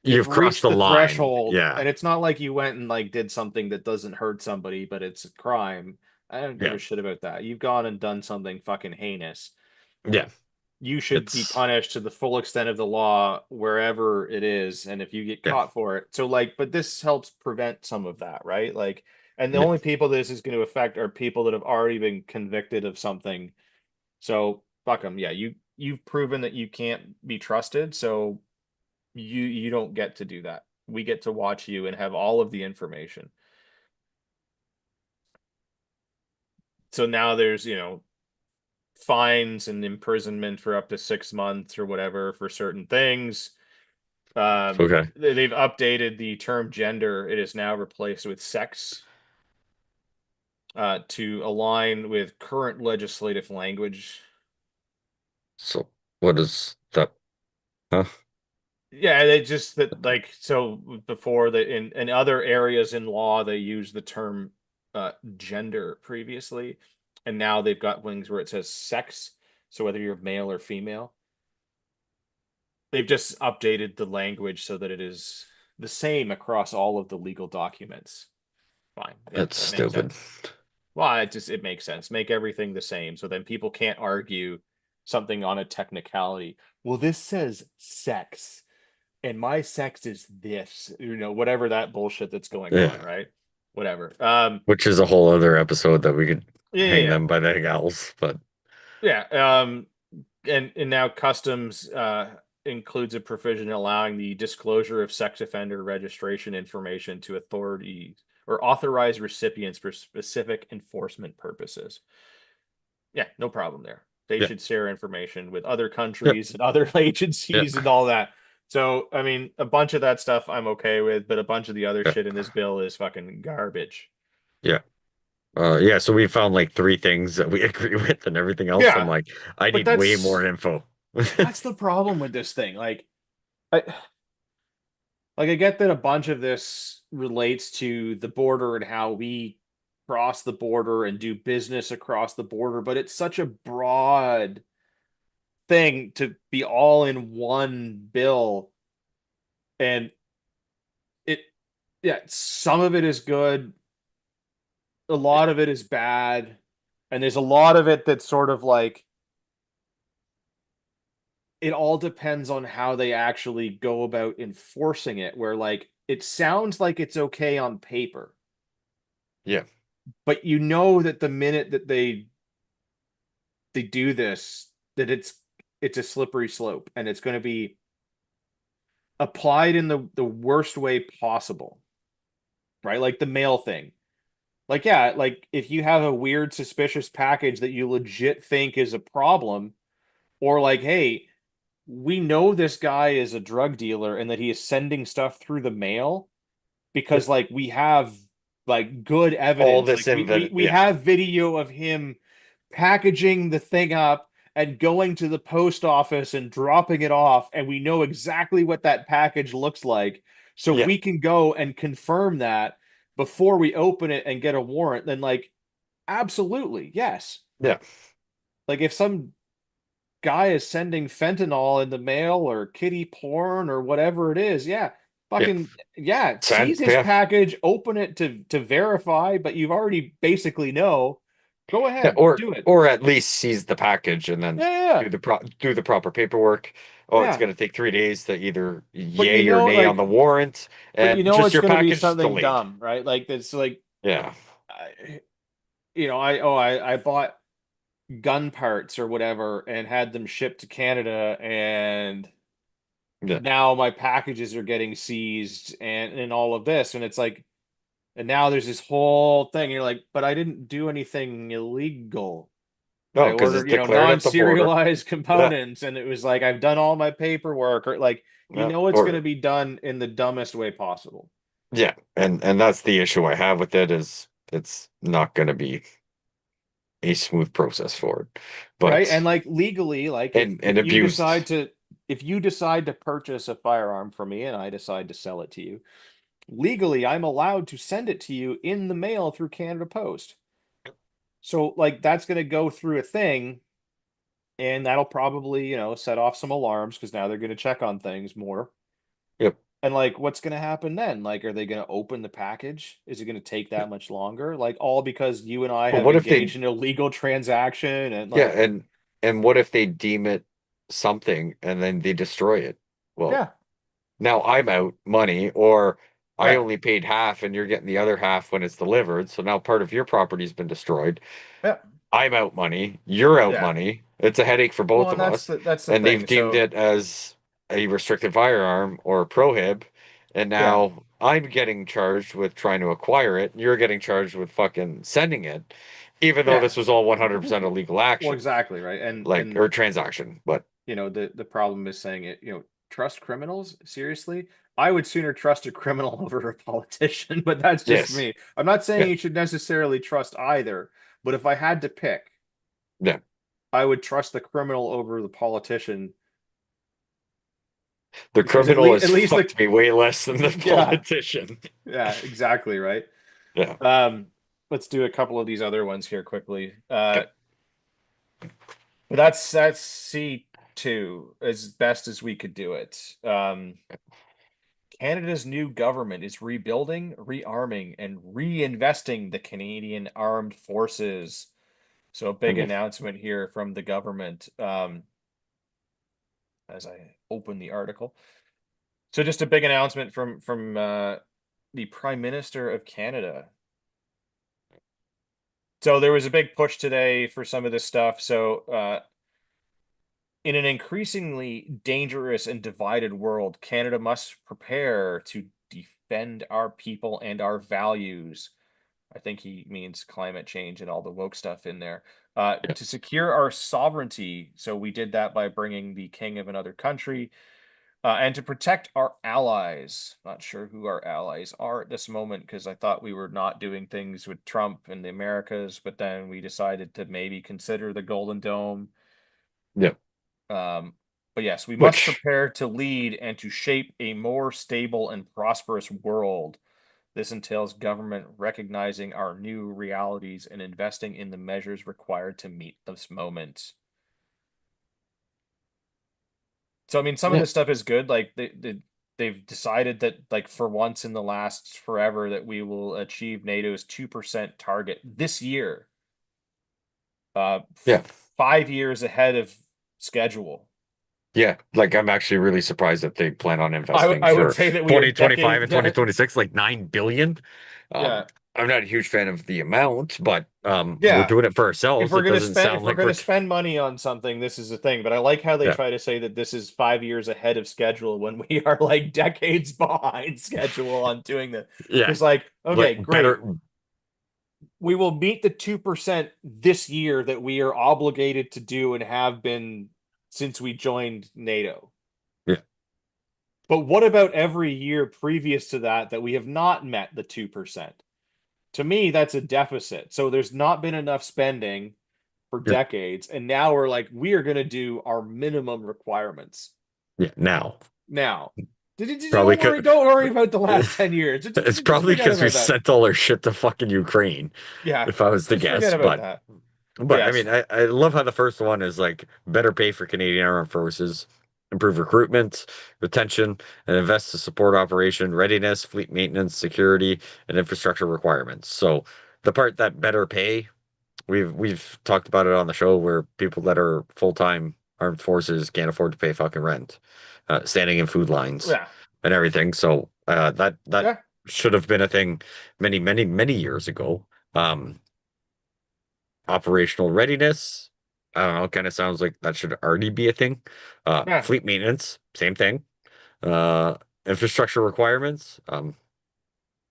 you've crossed reached the the line. threshold, Yeah, and it's not like you went and like did something that doesn't hurt somebody, but it's a crime. I don't give yeah, a shit about that. You've gone and done something fucking heinous. yeah. You should be It's punished to the full extent of the law wherever it is, and if you get yeah, caught for it. So like, but this helps prevent some of that, right? Like, and the yeah. only people this is going to affect are people that have already been convicted of something. So fuck them. Yeah, you've proven that you can't be trusted, so you don't get to do that. We get to watch you and have all of the information. So now there's, fines and imprisonment for up to 6 months or whatever for certain things. Okay. They've updated the term gender. It is now replaced with sex, to align with current legislative language. So what is that? Huh? Yeah, they just that like so before that in other areas in law they use the term gender previously, and now they've got wings where it says sex. So whether you're male or female, they've just updated the language so that it is the same across all of the legal documents. Fine. Yeah, That's that makes stupid. sense. Well, it makes sense. Make everything the same so then people can't argue something on a technicality. Well, this says sex and my sex is this, whatever that bullshit that's going on, Yeah. right? Whatever. Which is a whole other episode that we could Yeah, hang yeah, them by the gals, but yeah. Yeah. And now customs includes a provision allowing the disclosure of sex offender registration information to authorities or authorized recipients for specific enforcement purposes. Yeah, no problem there. They yeah, should share information with other yep, countries and other yeah, agencies and all that. So, I mean, a bunch of that stuff I'm okay with, but a bunch of the other yeah, shit in this bill is fucking garbage. yeah. Yeah, so we found like three things that we agree with, and everything else, I'm Yeah, like, I but need way more info. that's the problem with this thing. I I get that a bunch of this relates to the border and how we cross the border and do business across the border, but it's such a broad thing to be all in one bill. And it, yeah, some of it is good, a lot of it is bad, and there's a lot of it that's sort of like it all depends on how they actually go about enforcing it, where like it sounds like it's okay on paper, Yeah, but you know that the minute that they do this, that it's a slippery slope and it's going to be applied in the worst way possible, right? Like the mail thing. Like, yeah, like if you have a weird, suspicious package that you legit think is a problem, or like, hey, we know this guy is a drug dealer and that he is sending stuff through the mail yep. because like we have like good All evidence. this Like we we invent, we yeah, have video of him packaging the thing up and going to the post office and dropping it off, and we know exactly what that package looks like, so Yeah, we can go and confirm that before we open it and get a warrant, then like absolutely, yes. yeah, Like if some guy is sending fentanyl in the mail or kitty porn or whatever it is, yeah, yeah. fucking yeah, Send, seize his yeah, package, open it to verify, but you've already basically know. Go yeah, ahead, do it. or at least seize the package and then Yeah, yeah, do the proper paperwork. Oh, it's yeah. going to take 3 days to either But you yay or know, nay on like, the warrant, but you and know, just it's your gonna be package something delayed. dumb, right? Like it's like, Yeah, I, I bought gun parts or whatever and had them shipped to Canada, and yeah. now my packages are getting seized and all of this, and it's like, and now there's this whole thing. You're like, but I didn't do anything illegal. No, I because it's ordered, declared at the border. non-serialized Yeah, components, and it was like I've done all my paperwork, or like, you yeah, know, it's going to or be done in the dumbest way possible, yeah, and that's the issue I have with it is it's not going to be a smooth process for it, right? but And like legally, like and if you abused. decide to if you decide to purchase a firearm from me and I decide to sell it to you, legally, I'm allowed to send it to you in the mail through Canada Post. So like that's going to go through a thing, and that'll probably, set off some alarms because now they're going to check on things more. Yep. And like, what's going to happen then? Like, are they going to open the package? Is it going to take that much longer? Like, all because you and I But have what if they engaged in a legal transaction and yeah, like, and what if they deem it something and then they destroy it? Well, yeah, now I'm out money, or I yeah, only paid half and you're getting the other half when it's delivered. So now part of your property's been destroyed. yeah, I'm out money, you're out yeah. money. It's a headache for Well, both and of us. that's the And they've thing. deemed So it as a restricted firearm or a prohib. And yeah, now I'm getting charged with trying to acquire it. And you're getting charged with fucking sending it, even though yeah. this was all 100% a legal Well, action, exactly, right. like, or transaction. But The problem is saying it, trust criminals? Seriously? I would sooner trust a criminal over a politician, but that's just yes, me. I'm not saying yeah, you should necessarily trust either, but if I had to pick, yeah. I would trust the criminal over the politician The because criminal at has least fucked me way less than the yeah, politician. yeah, exactly, right? Yeah. Um, let's do a couple of these other ones here quickly. Okay. But that's C2 as best as we could do it. Canada's new government is rebuilding, rearming, and reinvesting the Canadian Armed Forces. So a big Okay. announcement here from the government, as I open the article. So just a big announcement from the Prime Minister of Canada. So there was a big push today for some of this stuff. So in an increasingly dangerous and divided world, Canada must prepare to defend our people and our values. I think he means climate change and all the woke stuff in there. Yeah. To secure our sovereignty. So we did that by bringing the king of another country, and to protect our allies. Not sure who our allies are at this moment because I thought we were not doing things with Trump and the Americas, but then we decided to maybe consider the Golden Dome. Yeah. Um, but yes, we must Which, prepare to lead and to shape a more stable and prosperous world. This entails government recognizing our new realities and investing in the measures required to meet this moment. So, I mean, some of yeah. this stuff is good. Like they've decided that, like, for once in the last forever, that we will achieve NATO's 2% target this year, uh, Yeah. 5 years ahead of schedule. Yeah. Like, I'm actually really surprised that they plan on I investing I would for say that we are 2025 decade. and 2026, like 9 billion. Yeah, I'm not a huge fan of the amount, but we're yeah. doing it for If ourselves. we're It gonna doesn't spend sound if we're like gonna we're spend money on something, this is the thing. But I like how they yeah. try to say that this is 5 years ahead of schedule when we are like decades behind schedule on doing this. Yeah. Because like, Like okay, great. better. We will meet the 2% this year that we are obligated to do and have been since we joined NATO. Yeah. But what about every year previous to that we have not met the 2%? To me, that's a deficit. So there's not been enough spending. for Yep. decades, and now we're like, we are going to do our minimum requirements Yeah, now. now. Probably Don't worry could. about the last 10 years. It's Just probably forget because we about that. sent all our shit to fucking Ukraine, Yeah, if I was to just forget guess. about But that. But but I yes, mean, I love how the first one is like better pay for Canadian Armed Forces, improve recruitment, retention, and invest to support operation readiness, fleet maintenance, security, and infrastructure requirements. So the part that better pay, we've talked about it on the show where people that are full-time armed forces can't afford to pay fucking rent, standing in food lines yeah, and everything. So that yeah, should have been a thing many years ago. Um, Operational readiness, I don't know, kind of sounds like that should already be a thing. yeah, Fleet maintenance, same thing. Uh, Infrastructure requirements,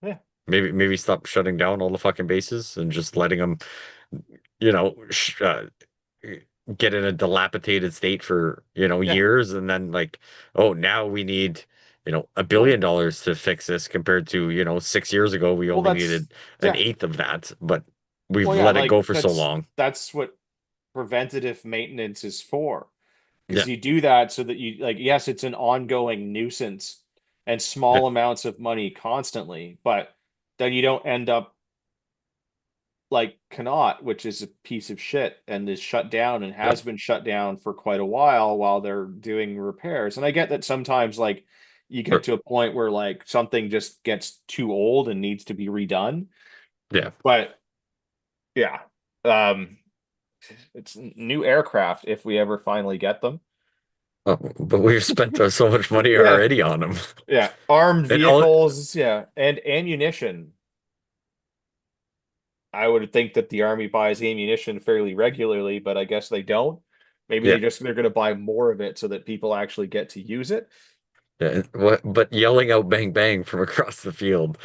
yeah, maybe stop shutting down all the fucking bases and just letting them, you know, get in a dilapidated state for, yeah. years, and then like, oh, now we need, $1 Well, billion to fix this compared to, 6 years ago, we well, only that's needed an yeah. eighth of that, but Well, we've yeah, let it go like for so long. that's what preventative maintenance is for. Because Yeah, you do that so that you like, yes, it's an ongoing nuisance and yeah, small amounts of money constantly, but then you don't end up like Connaught, which is a piece of shit and is shut down and yeah, has been shut down for quite a while they're doing repairs. And I get that sometimes like you get or- to a point where like something just gets too old and needs to be redone. yeah. But yeah, um, it's new aircraft if we ever finally get them. Oh, but we've spent so much money Yeah, already on them. yeah, armed And all, vehicles, yeah, and ammunition. I would think that the army buys ammunition fairly regularly, but I guess they don't. Maybe yeah, they're going to buy more of it so that people actually get to use it. yeah. But yelling out "bang bang" from across the field.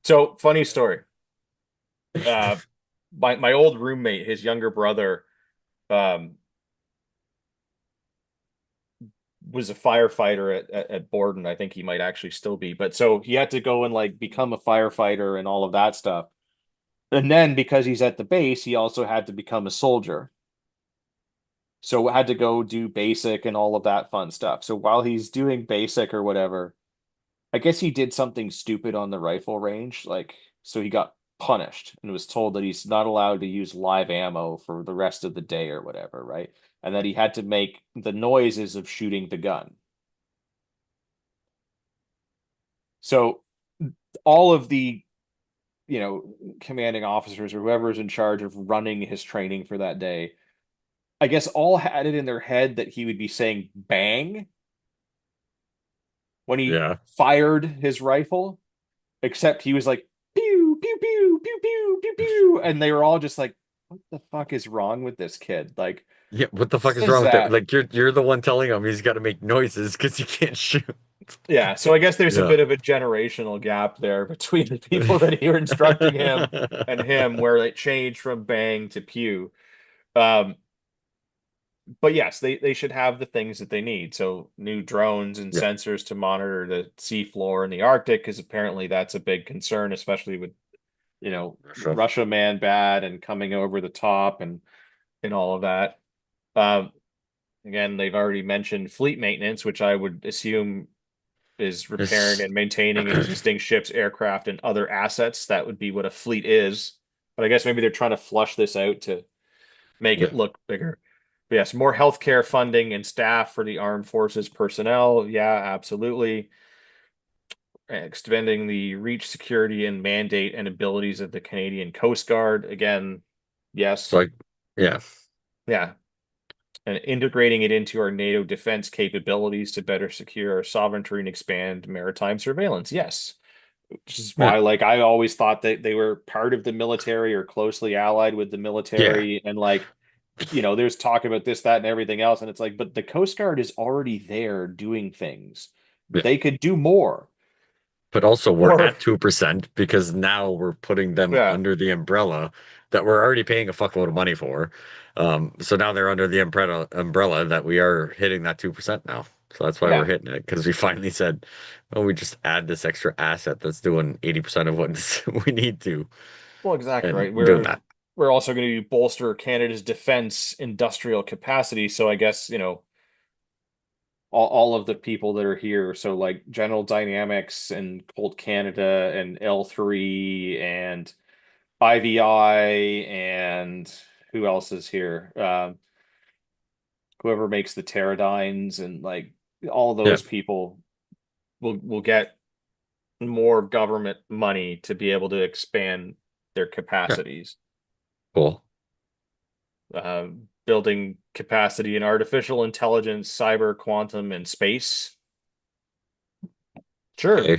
So, funny story. Uh, my old roommate, his younger brother, um, was a firefighter at Borden. I think he might actually still be, but so he had to go and like become a firefighter and all of that stuff. And then because he's at the base, he also had to become a soldier. So had to go do basic and all of that fun stuff. So while he's doing basic or whatever, I guess he did something stupid on the rifle range. Like, so he got punished and was told that he's not allowed to use live ammo for the rest of the day or whatever, right? And that he had to make the noises of shooting the gun. So all of the, commanding officers or whoever's in charge of running his training for that day, I guess all had it in their head that he would be saying bang when he Yeah, fired his rifle, except he was like pew pew pew pew pew pew pew, and they were all just like, "What the fuck is wrong with this kid? Like, yeah. What who the fuck is says wrong with that? that?" Like you're the one telling him he's got to make noises because he can't shoot. Yeah, so I guess there's a Yeah. bit of a generational gap there between the people that are instructing him and him, where it changed from bang to pew. Um, but yes, they should have the things that they need. So new drones and Yeah, sensors to monitor the sea floor in the Arctic, because apparently that's a big concern, especially with sure. Russia man bad and coming over the top and all of that. Um, Again, they've already mentioned fleet maintenance, which I would assume is repairing It's and maintaining existing ships, aircraft, and other assets. That would be what a fleet is. But I guess maybe they're trying to flush this out to make it yeah. look bigger. But yes, more healthcare funding and staff for the armed forces personnel. Yeah, absolutely. Extending the reach, security, and mandate and abilities of the Canadian Coast Guard. Again, So yes. like, yeah. Yeah. And integrating it into our NATO defense capabilities to better secure our sovereignty and expand maritime surveillance. Yes. Which is Yeah. why, like, I always thought that they were part of the military or closely allied with the Yeah. military. And, like, there's talk about this, that, and everything else. And it's like, but the Coast Guard is already there doing things. Yeah. They could do more. But also we're Or, at 2% because now we're putting them yeah, under the umbrella that we're already paying a fuckload of money for. So now they're under the umbrella that we are hitting that 2% now. So that's why we're yeah. hitting it because we finally said, oh, we just add this extra asset that's doing 80% of what we need to Well, exactly and right. doing We're that. we're also going to bolster Canada's defense industrial capacity. So I guess, all of the people that are here. So like General Dynamics and Colt Canada and L3 and IVI and who else is here? Whoever makes the Pterodynes and like all Yeah, those people will get more government money to be able to expand their yeah, capacities. cool. Uh, Building capacity in artificial intelligence, cyber, quantum, and space. Sure. Okay.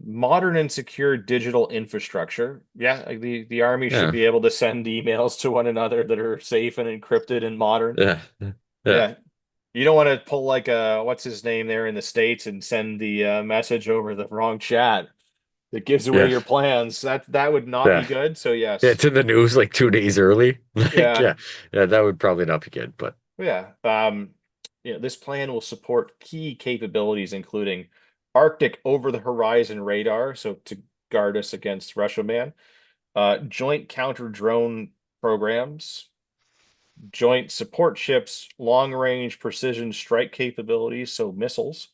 Modern and secure digital infrastructure. Yeah, like the army should Yeah, be able to send emails to one another that are safe and encrypted and modern. yeah, yeah, Yeah, you don't want to pull like a what's his name there in the States and send the message over the wrong chat that gives away yeah, your plans. That would not be yeah. good. So Yeah, yes. it's in the news like 2 days early. Like, Yeah. yeah, yeah, that would probably not be good, but Yeah. This plan will support key capabilities, including Arctic over-the-horizon radar, so to guard us against Russia man, joint counter-drone programs, joint support ships, long-range precision strike capabilities, so missiles,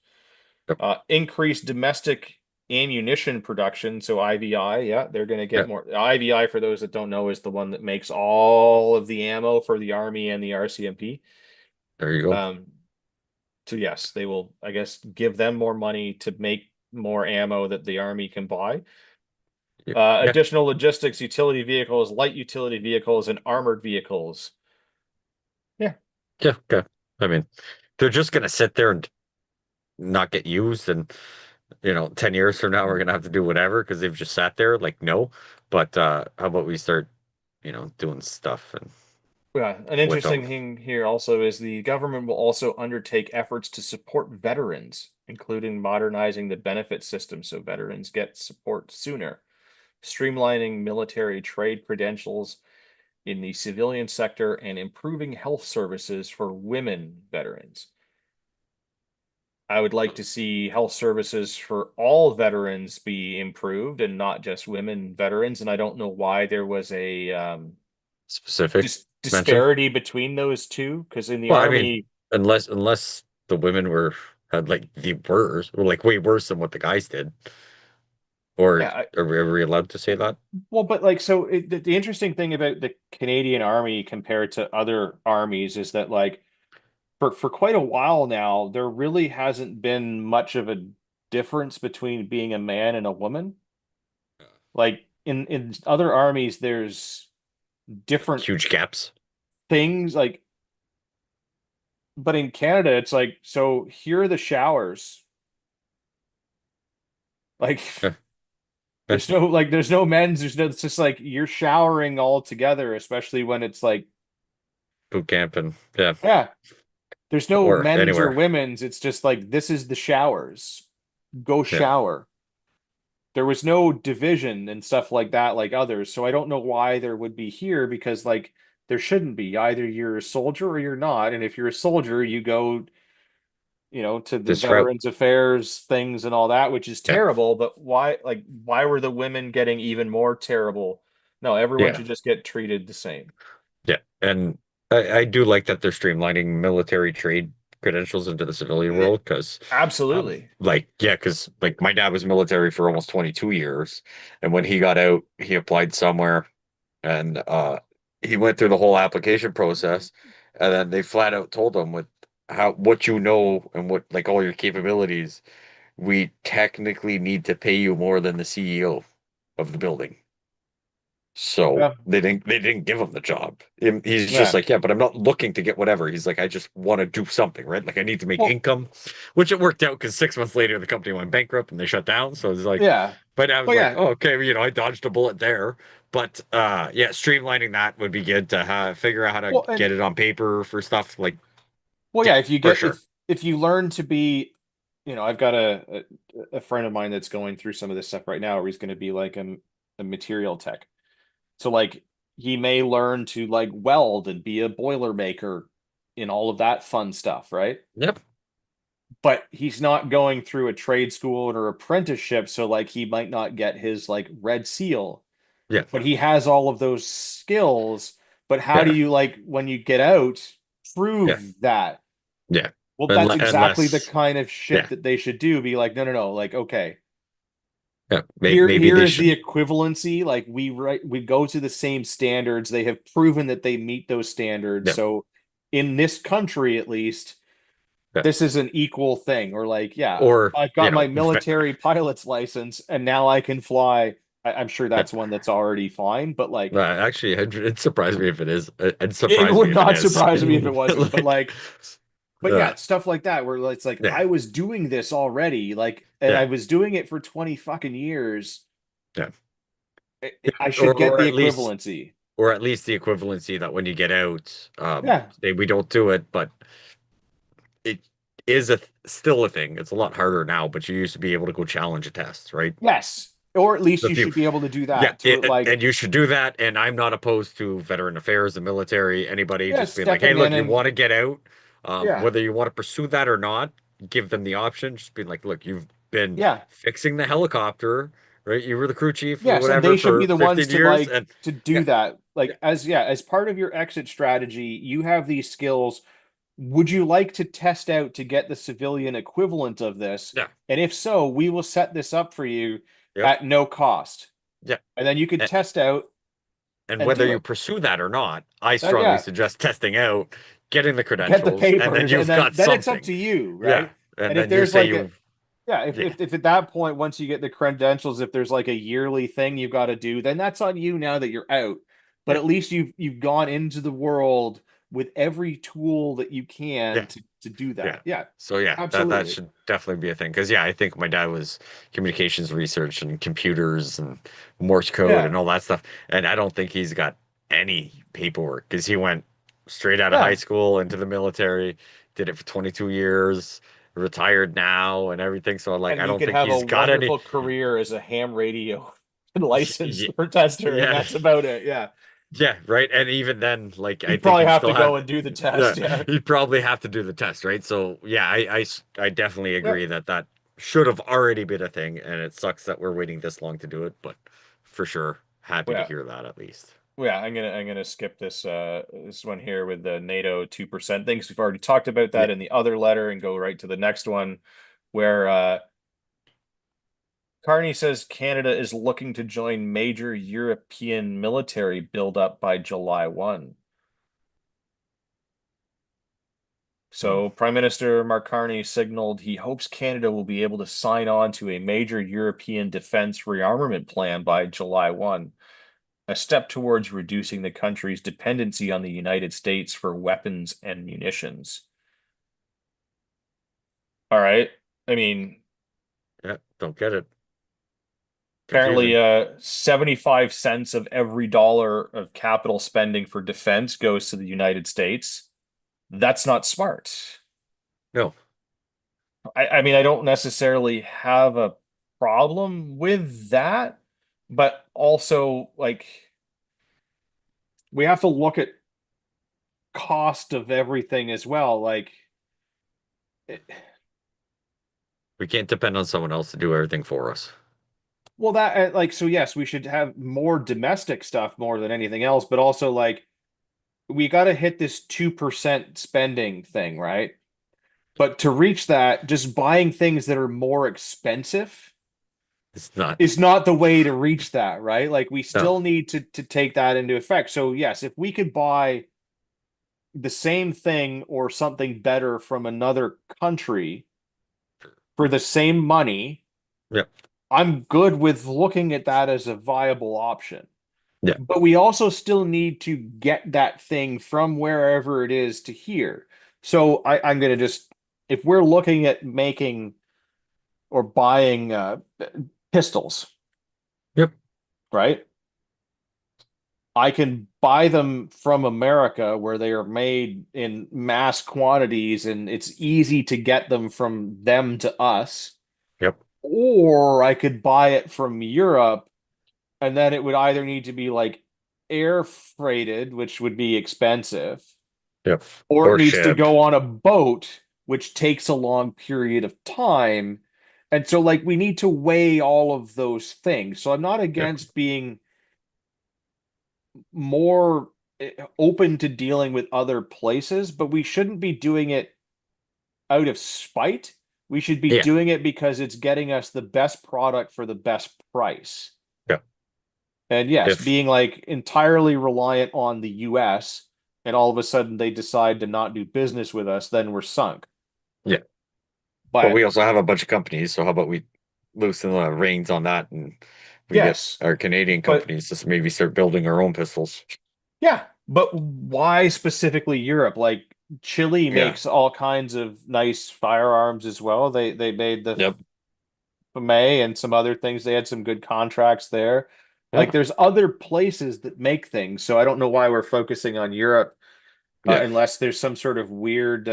yep, increased domestic ammunition production, so IVI, yeah, they're going to yeah, get more. IVI, for those that don't know, is the one that makes all of the ammo for the Army and the RCMP. there you go. Um, so yes, they will, I guess, give them more money to make more ammo that the Army can buy. Yeah, yeah, Additional logistics, utility vehicles, light utility vehicles, and armored vehicles. Yeah, yeah, okay. I mean, they're just gonna sit there and not get used, and 10 years from now we're gonna have to do whatever because they've just sat there. Like, no, but how about we start, doing stuff and yeah. An with them. interesting thing here also is the government will also undertake efforts to support veterans, including modernizing the benefit system so veterans get support sooner, streamlining military trade credentials in the civilian sector, and improving health services for women veterans. I would like to see health services for all veterans be improved and not just women veterans. And I don't know why there was a Specific mention. disparity between those two. Because in the Well, I mean, Army, unless the women had like the worse, or like way worse than what the guys did, or yeah, are we allowed to say that? well, but like, so the interesting thing about the Canadian Army compared to other armies is that, like, for quite a while now, there really hasn't been much of a difference between being a man and a woman. Like in other armies, there's Like different huge gaps. things, like, but in Canada, it's like, so here are the showers. Like, Yeah, yeah. there's no men's, it's just like you're showering all together, especially when it's like, Boot camp and yeah, yeah, there's no or men's or anywhere. women's. It's just like, this is the showers. Go Yeah, shower. There was no division and stuff like that, like others. So I don't know why there would be here because, like, there shouldn't be. Either you're a soldier or you're not. And if you're a soldier, you go, to the this route. Veterans Affairs things and all that, which is Yeah, terrible. But why were the women getting even more terrible? No, everyone yeah, should just get treated the same. yeah. And I do like that they're streamlining military trade credentials into the civilian Yeah, world because, absolutely. like, yeah, because like my dad was military for almost 22 years, and when he got out, he applied somewhere, and he went through the whole application process, and then they flat out told him with how what you know and what like all your capabilities, we technically need to pay you more than the CEO of the building. So Yeah, they didn't give him the job. He's just yeah. like, yeah, but I'm not looking to get whatever. He's like, I just want to do something, right? Like I need to make Well, income, which it worked out because 6 months later the company went bankrupt and they shut down. So it's like, yeah. but I was Well, like, yeah. oh, okay, well, I dodged a bullet there. But yeah, streamlining that would be good to figure out how to Well, and get it on paper for stuff like, well, yeah, yeah. If you for get sure. if you learn to be, I've got a friend of mine that's going through some of this stuff right now, where he's going to be like a material tech. So like he may learn to like weld and be a boiler maker in all of that fun stuff, right? Yep. But he's not going through a trade school or apprenticeship, so like he might not get his like red seal. Yeah. but he has all of those skills. But how do Yeah. you like when you get out Yeah. prove that? Yeah. Well, that's exactly the Unless, kind of shit yeah. that they should do. Be like, no, no, no. Like, okay, Yeah. Maybe here they is should. the equivalency. Like we go to the same standards. They have proven that they meet those standards. Yeah. So in this country, at least, Yeah. this is an equal thing. Or like, yeah, Or, I've got my military pilot's license and now I can fly. I'm sure yeah. that's one that's already fine, but like Actually, it surprised me if it is. It'd it surprise me would if it not is. surprise me if it wasn't. But Like, like, but uh, yeah, stuff like that where it's like yeah. I was doing this already, like, and Yeah. I was doing it for 20 fucking years. Yeah. I Or, should get or the at least, equivalency. or at least the equivalency that when you get out, Yeah. say we don't do it, but it is still a thing. It's a lot harder now, but you used to be able to go challenge a test, right? Yes. Or at least So you if you, should be able to do yeah, that to like, and you should do that. And I'm not opposed to veteran affairs, the military, anybody yeah, just being like, hey, stepping in look, you and want to get out, yeah, whether you want to pursue that or not, give them the option. Just being like, look, you've been yeah. fixing the helicopter, right? You were the crew chief or Yes, and whatever they should be for the ones 15 to years, like and to yeah, do that. yeah, Like as yeah, as part of your exit strategy, you have these skills. Would you like to test out to get the civilian equivalent of this? yeah, And if so, we will set this up for you yep, at no cost. yeah. And then you could And, test out and and whether do you it. pursue that or not, I strongly Yeah, suggest testing out, getting the get the credentials, and then papers, and you've then got it's up something. to you, Yeah. right? And And if then you there's say like a you've, yeah, yeah, if at that point, once you get the credentials, if there's like a yearly thing you've got to do, then that's on you now that you're out. But yeah, at least you've gone into the world with every tool that you can yeah. to do Yeah. that. Yeah, So yeah, that absolutely. should definitely be a thing. Because yeah, I think my dad was communications research and computers and Morse code and Yeah, all that stuff. And I don't think he's got any paperwork because he went straight out of high yeah. school into the military, did it for 22 years, retired now and everything. So like And I you don't could think have a he's got any. wonderful career as a ham radio licensed Yeah, for tester, and yeah, that's about it. Yeah, yeah, right. And even then, like I you'd think probably he'd have to still have. go and do the Yeah, test. Yeah, you'd probably have to do the test, right? So yeah, I definitely agree yep. that that should have already been a thing, and it sucks that we're waiting this long to do it, but for sure, happy to Yeah. hear that at least. Yeah, I'm gonna skip this one here with the NATO 2% things. We've already talked about Yeah, that in the other letter and go right to the next one where Carney says Canada is looking to join major European military buildup by July 1. hmm, So Prime Minister Mark Carney signaled he hopes Canada will be able to sign on to a major European defense rearmament plan by July 1, a step towards reducing the country's dependency on the United States for weapons and munitions. All right. I mean, yeah, don't get it. apparently Confusing. 75 cents of every dollar of capital spending for defense goes to the United States. That's not smart. No, I mean, I don't necessarily have a problem with that, but also like we have to look at cost of everything as well. Like, it, we can't depend on someone else to do everything for us. well, that like so yes, we should have more domestic stuff more than anything else, but also like we got to hit this 2% spending thing, right? But to reach that, just buying things that are more expensive It's not. is not the way to reach that, right? Like we No. still need to take that into effect. So yes, if we could buy the same thing or something better from another country for the same money, Yeah. I'm good with looking at that as a viable option. Yeah. But we also still need to get that thing from wherever it is to here. So I'm going to just, if we're looking at making or buying pistols, Yep. right? I can buy them from America where they are made in mass quantities and it's easy to get them from them to us. Yep. Or I could buy it from Europe and then it would either need to be like air freighted, which would be expensive, Yep. or it Or needs to shipped. go on a boat, which takes a long period of time. And so, like, we need to weigh all of those things. So I'm not Yep. against being more open to dealing with other places, but we shouldn't be doing it out of spite. We should be Yeah. doing it because it's getting us the best product for the best price. Yeah. And yes, If being like entirely reliant on the US and all of a sudden they decide to not do business with us, then we're sunk. yeah. But we But also have a bunch of companies, so how about we loosen the reins on that and we get yes, our Canadian but companies to maybe start building our own pistols. yeah, but why specifically Europe? Like Chile Yeah. makes all kinds of nice firearms as well. They made the Yep. May and some other things. They had some good contracts there. Like Yeah. there's other places that make things, so I don't know why we're focusing on Europe Yeah. unless there's some sort of weird,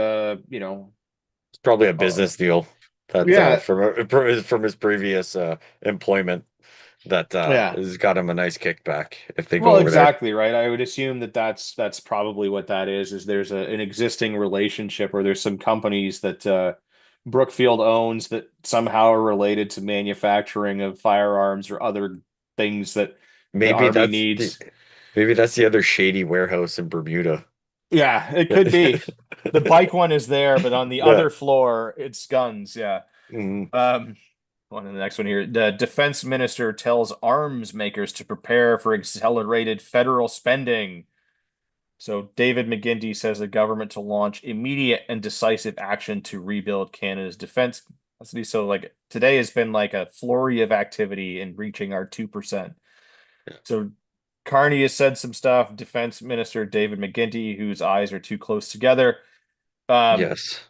It's probably a uh, business deal that yeah, from his previous employment that yeah. has got him a nice kickback if they go Well, over there. exactly, right. I would assume that that's probably what that is there's an existing relationship or there's some companies that Brookfield owns that somehow are related to manufacturing of firearms or other things that the Maybe army that's the needs. maybe that's the other shady warehouse in Bermuda. Yeah, it could be. The bike one is there, but on the Yeah. other floor, it's guns. Yeah. Mhm. Um, on to the next one here. The defense minister tells arms makers to prepare for accelerated federal spending. So David McGinty says the government to launch immediate and decisive action to rebuild Canada's defense capacity. So like today has been like a flurry of activity in reaching our 2%. So Carney has said some stuff. Defense Minister David McGinty, whose eyes are too close together. Um, Yes.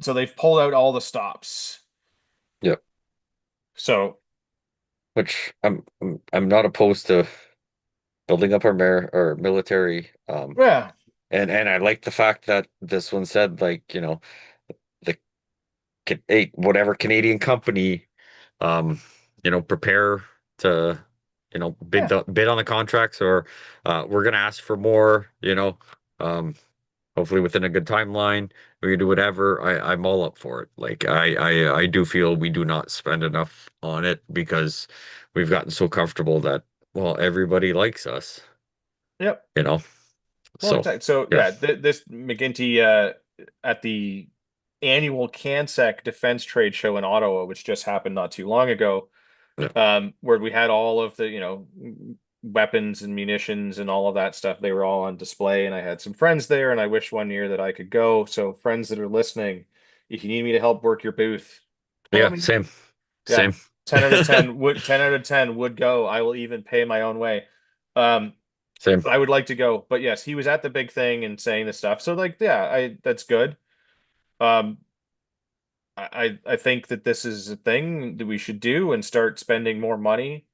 so they've pulled out all the stops. Yep. So Which I'm not opposed to building up our military. yeah, And I like the fact that this one said like, the whatever Canadian company, um, prepare to, yeah, bid on the contracts, or we're gonna ask for more, um, hopefully within a good timeline. We can do whatever. I'm all up for it. Like I do feel we do not spend enough on it because we've gotten so comfortable that, well, everybody likes us, yep. you know. Well, So exactly. So yeah, yeah, this McGinty at the annual CanSec Defense Trade Show in Ottawa, which just happened not too long ago, yeah, where we had all of the weapons and munitions and all of that stuff. They were all on display, and I had some friends there, and I wish one year that I could go. So friends that are listening, if you need me to help work your booth, call yeah, me. same, Yeah, same. 10 out of 10 would go. I will even pay my own way. Um, Same. but I would like to go. But yes, he was at the big thing and saying this stuff. So like, yeah, I that's good. Um, I think that this is a thing that we should do and start spending more money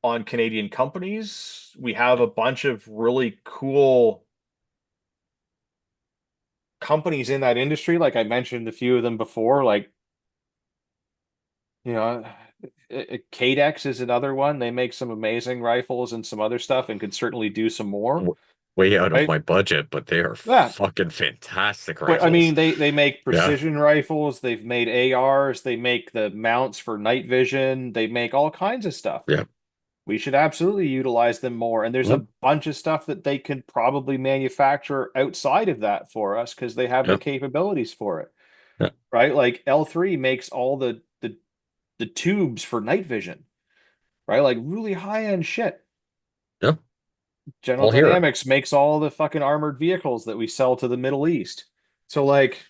on Canadian companies. We have a bunch of really cool companies in that industry. Like I mentioned a few of them before, like, you know, Cadex is another one. They make some amazing rifles and some other stuff and could certainly do some more, W- Way out of right? my budget, but they are Yeah. fucking fantastic But I rifles. mean, they make Yeah, precision rifles, they've made ARs, they make the mounts for night vision, they make all kinds of stuff. yeah, We should absolutely utilize them more. And there's yep, a bunch of stuff that they can probably manufacture outside of that for us because they have the yep, capabilities for it, yeah, right? Like L3 makes all the tubes for night vision, right? Like really high end shit. yep. General All here. Dynamics makes all the fucking armored vehicles that we sell to the Middle East. So like,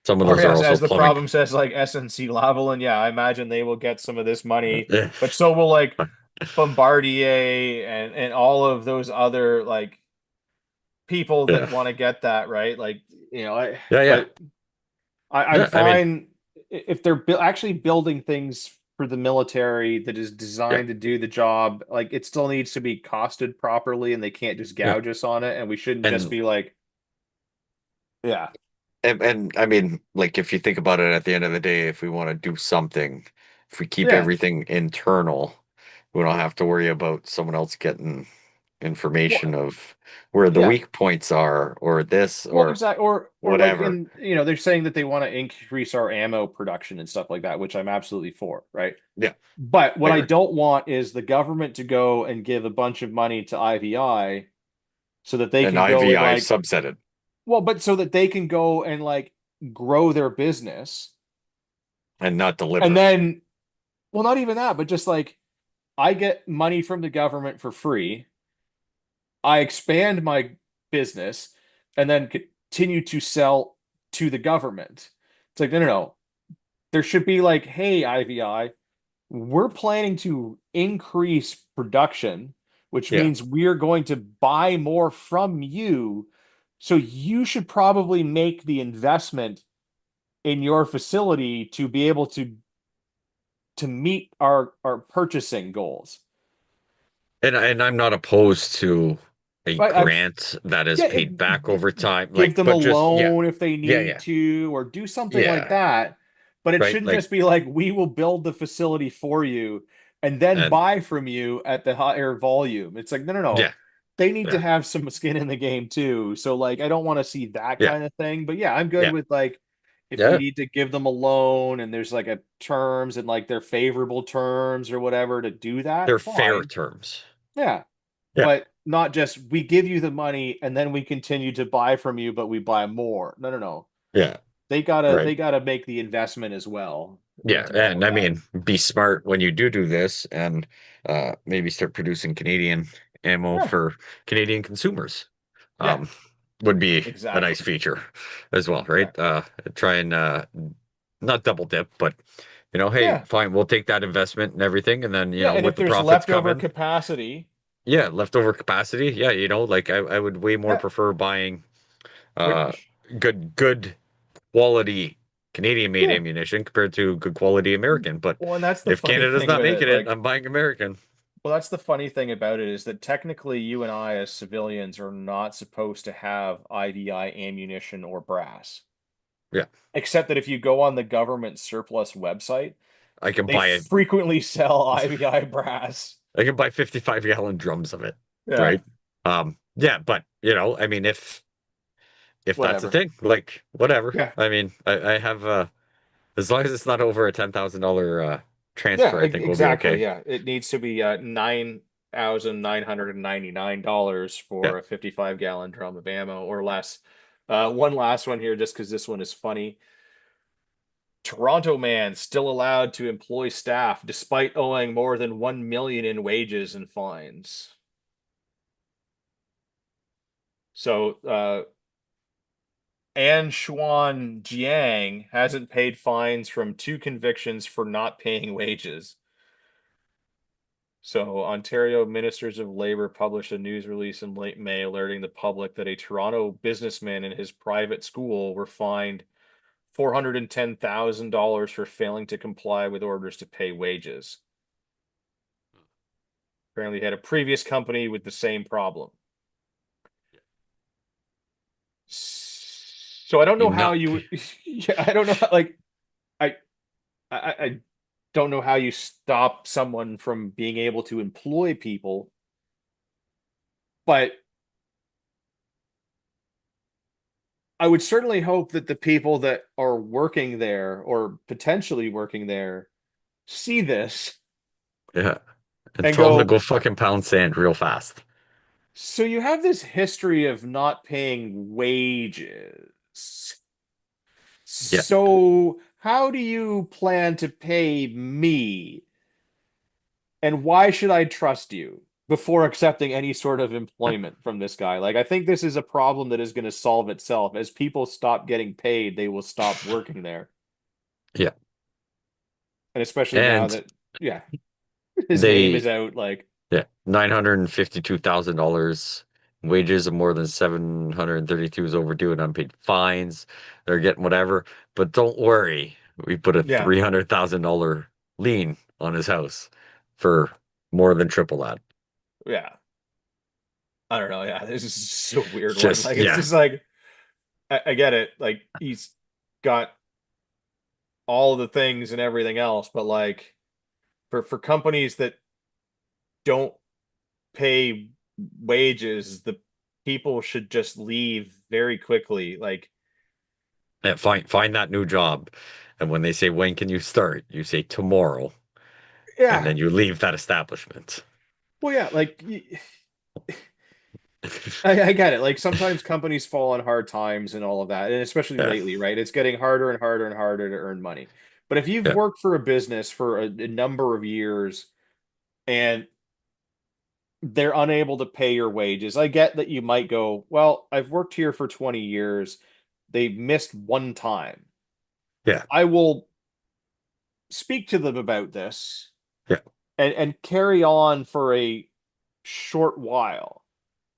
Some of or those are yes, also as the plumbing. problem says, like SNC Lavalin, yeah, I imagine they will get some of this money, Yeah, but so will like Bombardier and all of those other like people that yeah, want to get that, right? Like, yeah, yeah. but I'm Yeah, I mean, fine if they're actually building things for the military that is yeah, designed to do the job. Like, it still needs to be costed properly, and they can't just yeah. gouge us on it. And we shouldn't just And be like, yeah, and I mean, like if you think about it, at the end of the day, if we want to do something, if we keep yeah, everything internal, we don't have to worry about someone else getting. information Well, of where the yeah. weak points are, or this, Well, or exactly. Or like whatever. in, they're saying that they want to increase our ammo production and stuff like that, which I'm absolutely for, right? Yeah, But I what I agree. don't want is the government to go and give a bunch of money to IVI so that they And can go and IVI like, subsetted well, but so that they can go and like grow their business. and not And deliver. then, well, not even that, but just like I get money from the government for free. I expand my business and then continue to sell to the government. It's like, no, no, no. There should be like, hey, IVI, we're planning to increase production, which Yeah. means we're going to buy more from you. So you should probably make the investment in your facility to be able to meet our purchasing goals. And I'm not opposed to a Right? grant that is Yeah, paid back over time. give Like, them a but just yeah. loan if they Yeah, need yeah. to, or do something like Yeah. that. But it Right? shouldn't Like just be like, we will build the facility for you and then and buy from you at the higher volume. It's like, no, no, no. yeah, They need to yeah, have some skin in the game too. So like, I don't want to see that yeah, kind of thing. But yeah, I'm good yeah. with like, if we Yeah. need to give them a loan and there's like a terms and like their favorable terms or whatever to do that, They're fair fine. terms. Yeah, Yeah. but not just we give you the money and then we continue to buy from you, but we buy more. No, no, no. Yeah. They gotta Right. they gotta make the investment as well Yeah, into all and of I that. mean, be smart when you do this, and maybe start producing Canadian ammo Yeah, for Canadian consumers. yeah, Would be a nice exactly, feature as well, right? exactly. Try and not double dip, but hey, Yeah, fine, we'll take that investment and everything, and then yeah. And with if the there's profits leftover coming, capacity, yeah, leftover capacity, yeah, like I would way more yeah, prefer buying uh which good quality Canadian made yeah. ammunition compared to good quality American. But Well, and that's the if funny Canada's thing not with it. making it, Like, I'm buying American. well, that's the funny thing about it is that technically you and I as civilians are not supposed to have IDI ammunition or brass. Yeah, Except that if you go on the government surplus website, I can they buy it. frequently sell IVI brass. I can buy 55-gallon drums of it, Yeah, right? Yeah, but I mean, if that's a whatever. thing, like whatever. Yeah, I mean, I have as long as it's not over a $10,000 yeah, transfer, I think we'll be exactly. okay. Yeah, it needs to be $9,999 Yeah, for a 55-gallon drum of ammo or less. One last one here, just because this one is funny. Toronto man still allowed to employ staff despite owing more than 1 million in wages and fines. So, An Xuan Jiang hasn't paid fines from two convictions for not paying wages. So, Ontario Ministers of Labor published a news release in late May alerting the public that a Toronto businessman and his private school were fined $410,000 for failing to comply with orders to pay wages. Apparently, he had a previous company with the same problem. So I don't know how enough. you yeah, I don't know how, like I I don't know how you stop someone from being able to employ people, but I would certainly hope that the people that are working there or potentially working there see this Yeah, and and tell them to go, go fucking pound sand real fast. so you have this history of not paying wages. Yeah, So how do you plan to pay me? And why should I trust you before accepting any sort of employment from this guy? Like, I think this is a problem that is going to solve itself. As people stop getting paid, they will stop working there. yeah, And especially now and that, yeah, his name is they out, like, yeah, $952,000 wages of more than 732 is overdue and unpaid fines. They're getting whatever, but don't worry, we put a yeah, $300,000 lien on his house for more than triple that. yeah. I don't know. Yeah, this is just a weird one. Just Like, it's yeah, just like, I get it. Like, he's got all the things and everything else, but like, for companies that don't pay wages, the people should just leave very quickly. Like, Yeah, find that new job. And when they say, when can you start? You say tomorrow, and yeah, then you leave that establishment. well, yeah, like I get it. Like sometimes companies fall on hard times and all of that, and especially Yeah, lately, right? It's getting harder and harder and harder to earn money. But if you've yeah, worked for a business for a number of years and they're unable to pay your wages, I get that you might go, well, I've worked here for 20 years. They missed one time. yeah, I will speak to them about this yeah, and carry on for a short while.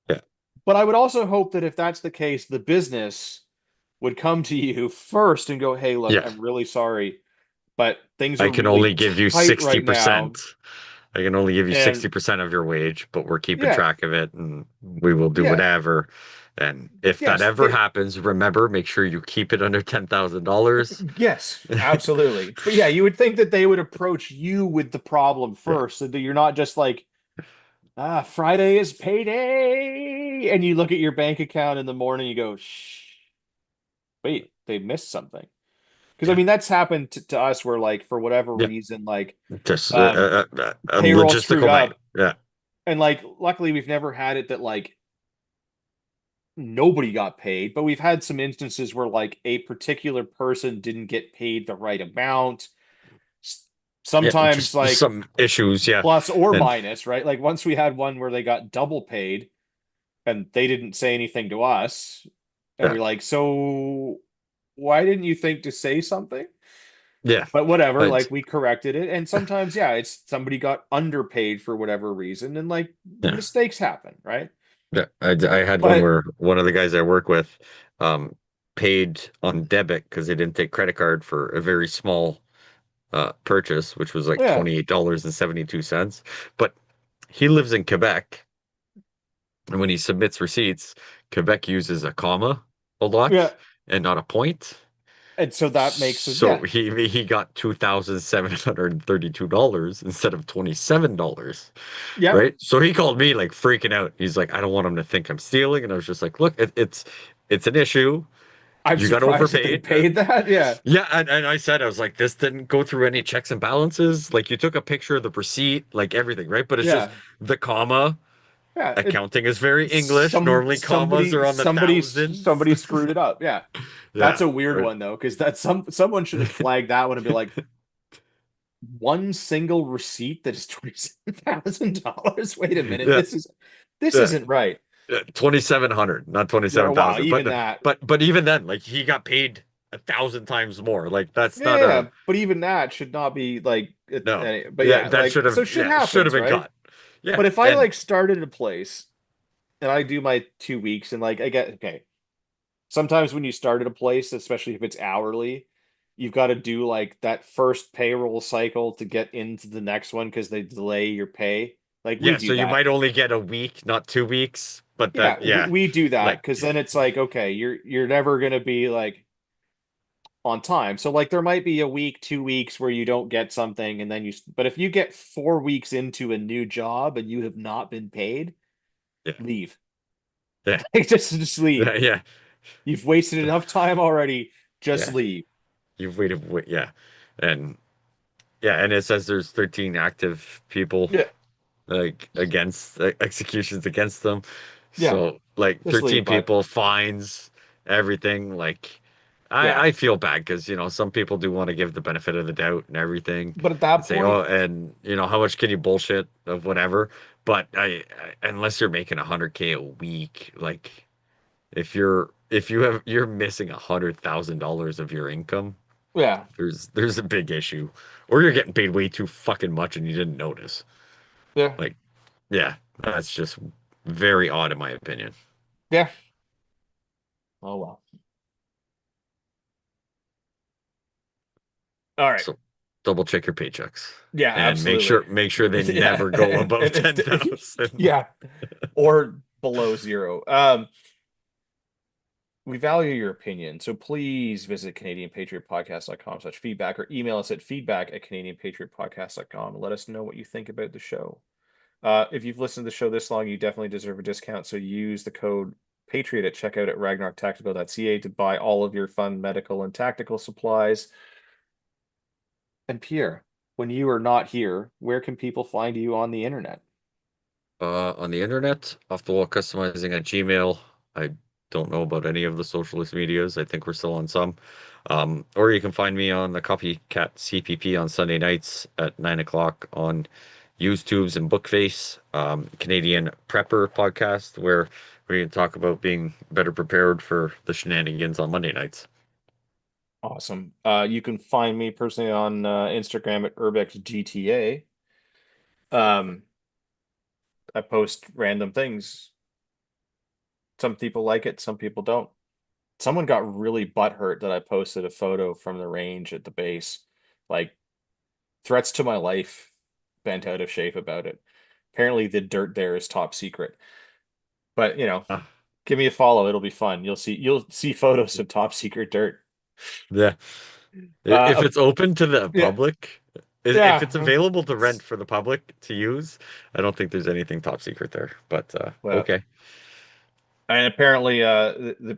yeah, But I would also hope that if that's the case, the business would come to you first and go, "Hey, look, yeah. I'm really sorry, but things I are can really only give you tight right now." 60%. I can only give you And 60% of your wage, but we're keeping yeah, track of it and we will do yeah, whatever. And if that yes, ever happens, remember, make sure you keep it under $10,000. yes, absolutely. But yeah, you would think that they would approach you with the problem Yeah, first, so that you're not just like, ah, Friday is payday, and you look at your bank account in the morning, you go, shh, wait, they missed something. Because I yeah, mean, that's happened to us where like for whatever yeah. reason, like Just um a payroll screwed logistical night. up. Yeah, And like luckily we've never had it that like nobody got paid, but we've had some instances where like a particular person didn't get paid the right amount. yeah. Sometimes Just like some issues. Yeah, plus or and minus, right? Like once we had one where they got double paid and they didn't say anything to us. And yeah, we're like, so why didn't you think to say something? yeah. But whatever, But like we corrected it. And sometimes, yeah, it's somebody got underpaid for whatever reason, and like yeah. mistakes happen, right? Yeah, I had one But where one of the guys I work with um, paid on debit because they didn't take credit card for a very small purchase, which was like yeah, $28.72. But he lives in Quebec, and when he submits receipts, Quebec uses a comma a yeah. lot and not a point. And so that makes it, So yeah, he got $2,732 instead of $27. yeah. Right? So he called me like freaking out. He's like, I don't want him to think I'm stealing. And I was just like, look, it's an issue. I'm You got surprised that they overpaid. paid that. Yeah, Yeah, and I said, I was like, this didn't go through any checks and balances. Like you took a picture of the receipt, like everything, right? But it's just yeah, the comma. yeah. It Accounting is very English. Normally commas are on the thousands. somebody screwed it up. Yeah, that's Yeah. a weird Right. one though, because that's someone should have flagged that one and be like, one single receipt that is $27,000. Wait a minute, Yeah. this Yeah. isn't right. 2,700, not Yeah, wow, 27,000. even that. But even then, like he got paid 1,000 times more. Like that's Yeah, not a yeah, but even that should not be like no. but Yeah, yeah, that like should have so shit should have happens, been right? caught. Yeah. But if I And like started a place and I do my 2 weeks and like I get okay, sometimes when you start at a place, especially if it's hourly, you've got to do like that first payroll cycle to get into the next one because they delay your pay. Like we yeah, so do you that. might only get a week, not 2 weeks, but Yeah, that yeah. we do that Like because then it's like, okay, you're never gonna be like on time. So like there might be a week, 2 weeks where you don't get something and then but if you get 4 weeks into a new job and you have not been paid, yeah. leave. Yeah. Like just leave. Yeah. Yeah. You've wasted enough time already. Just Yeah. leave. You've waited yeah. And yeah, and it says there's 13 active people Yeah, like against executions against them. yeah. So like Just 13 leave, bud. people, fines, everything. Like Yeah. I feel bad because some people do want to give the benefit of the doubt and everything But at and that say, point, oh, and how much can you bullshit of whatever. But unless you're making 100K a week, like if you're missing $100,000 of your income, yeah. there's a big issue, or you're getting paid way too fucking much and you didn't notice. Yeah. Like, yeah, that's just very odd in my opinion. Yeah. Oh well. All right. So double check your paychecks Yeah, and absolutely. make sure they Yeah. never go above And if 10,000. yeah, or below zero. We value your opinion, so please visit CanadianPatriotPodcast.com/feedback or email us at feedback@CanadianPatriotPodcast.com and let us know what you think about the show. If you've listened to the show this long, you definitely deserve a discount. So use the code Patriot at checkout at ragnaroctactical.ca to buy all of your fun medical and tactical supplies. And Pierre, when you are not here, where can people find you on the internet? On the internet, off the wall customizing at Gmail. I don't know about any of the socialist medias. I think we're still on some. Or you can find me on the Copycat CPP on Sunday nights at 9 o'clock on YouTube's and Bookface, Canadian Prepper podcast, where we can talk about being better prepared for the shenanigans on Monday nights. Awesome. You can find me personally on Instagram at UrbexGTA. Um, I post random things. Some people like it, some people don't. Someone got really butthurt that I posted a photo from the range at the base. Like threats to my life, bent out of shape about it. Apparently the dirt there is top secret. But Ah, give me a follow, it'll be fun. You'll see photos of top secret dirt. yeah. If Uh it's open to the yeah, public, if it's yeah. available to rent for the public to use, I don't think there's anything top secret there. But Well, okay. and apparently the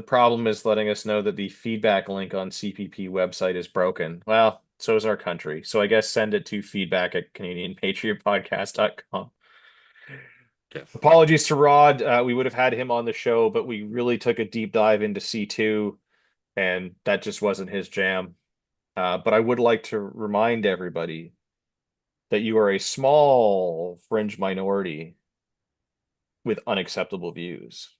problem is letting us know that the feedback link on CPP website is broken. Well, so is our country. So I guess send it to feedback at CanadianPatriotPodcast.com. Yeah. Apologies to Rod. We would have had him on the show, but we really took a deep dive into C2, and that just wasn't his jam. But I would like to remind everybody that you are a small fringe minority with unacceptable views.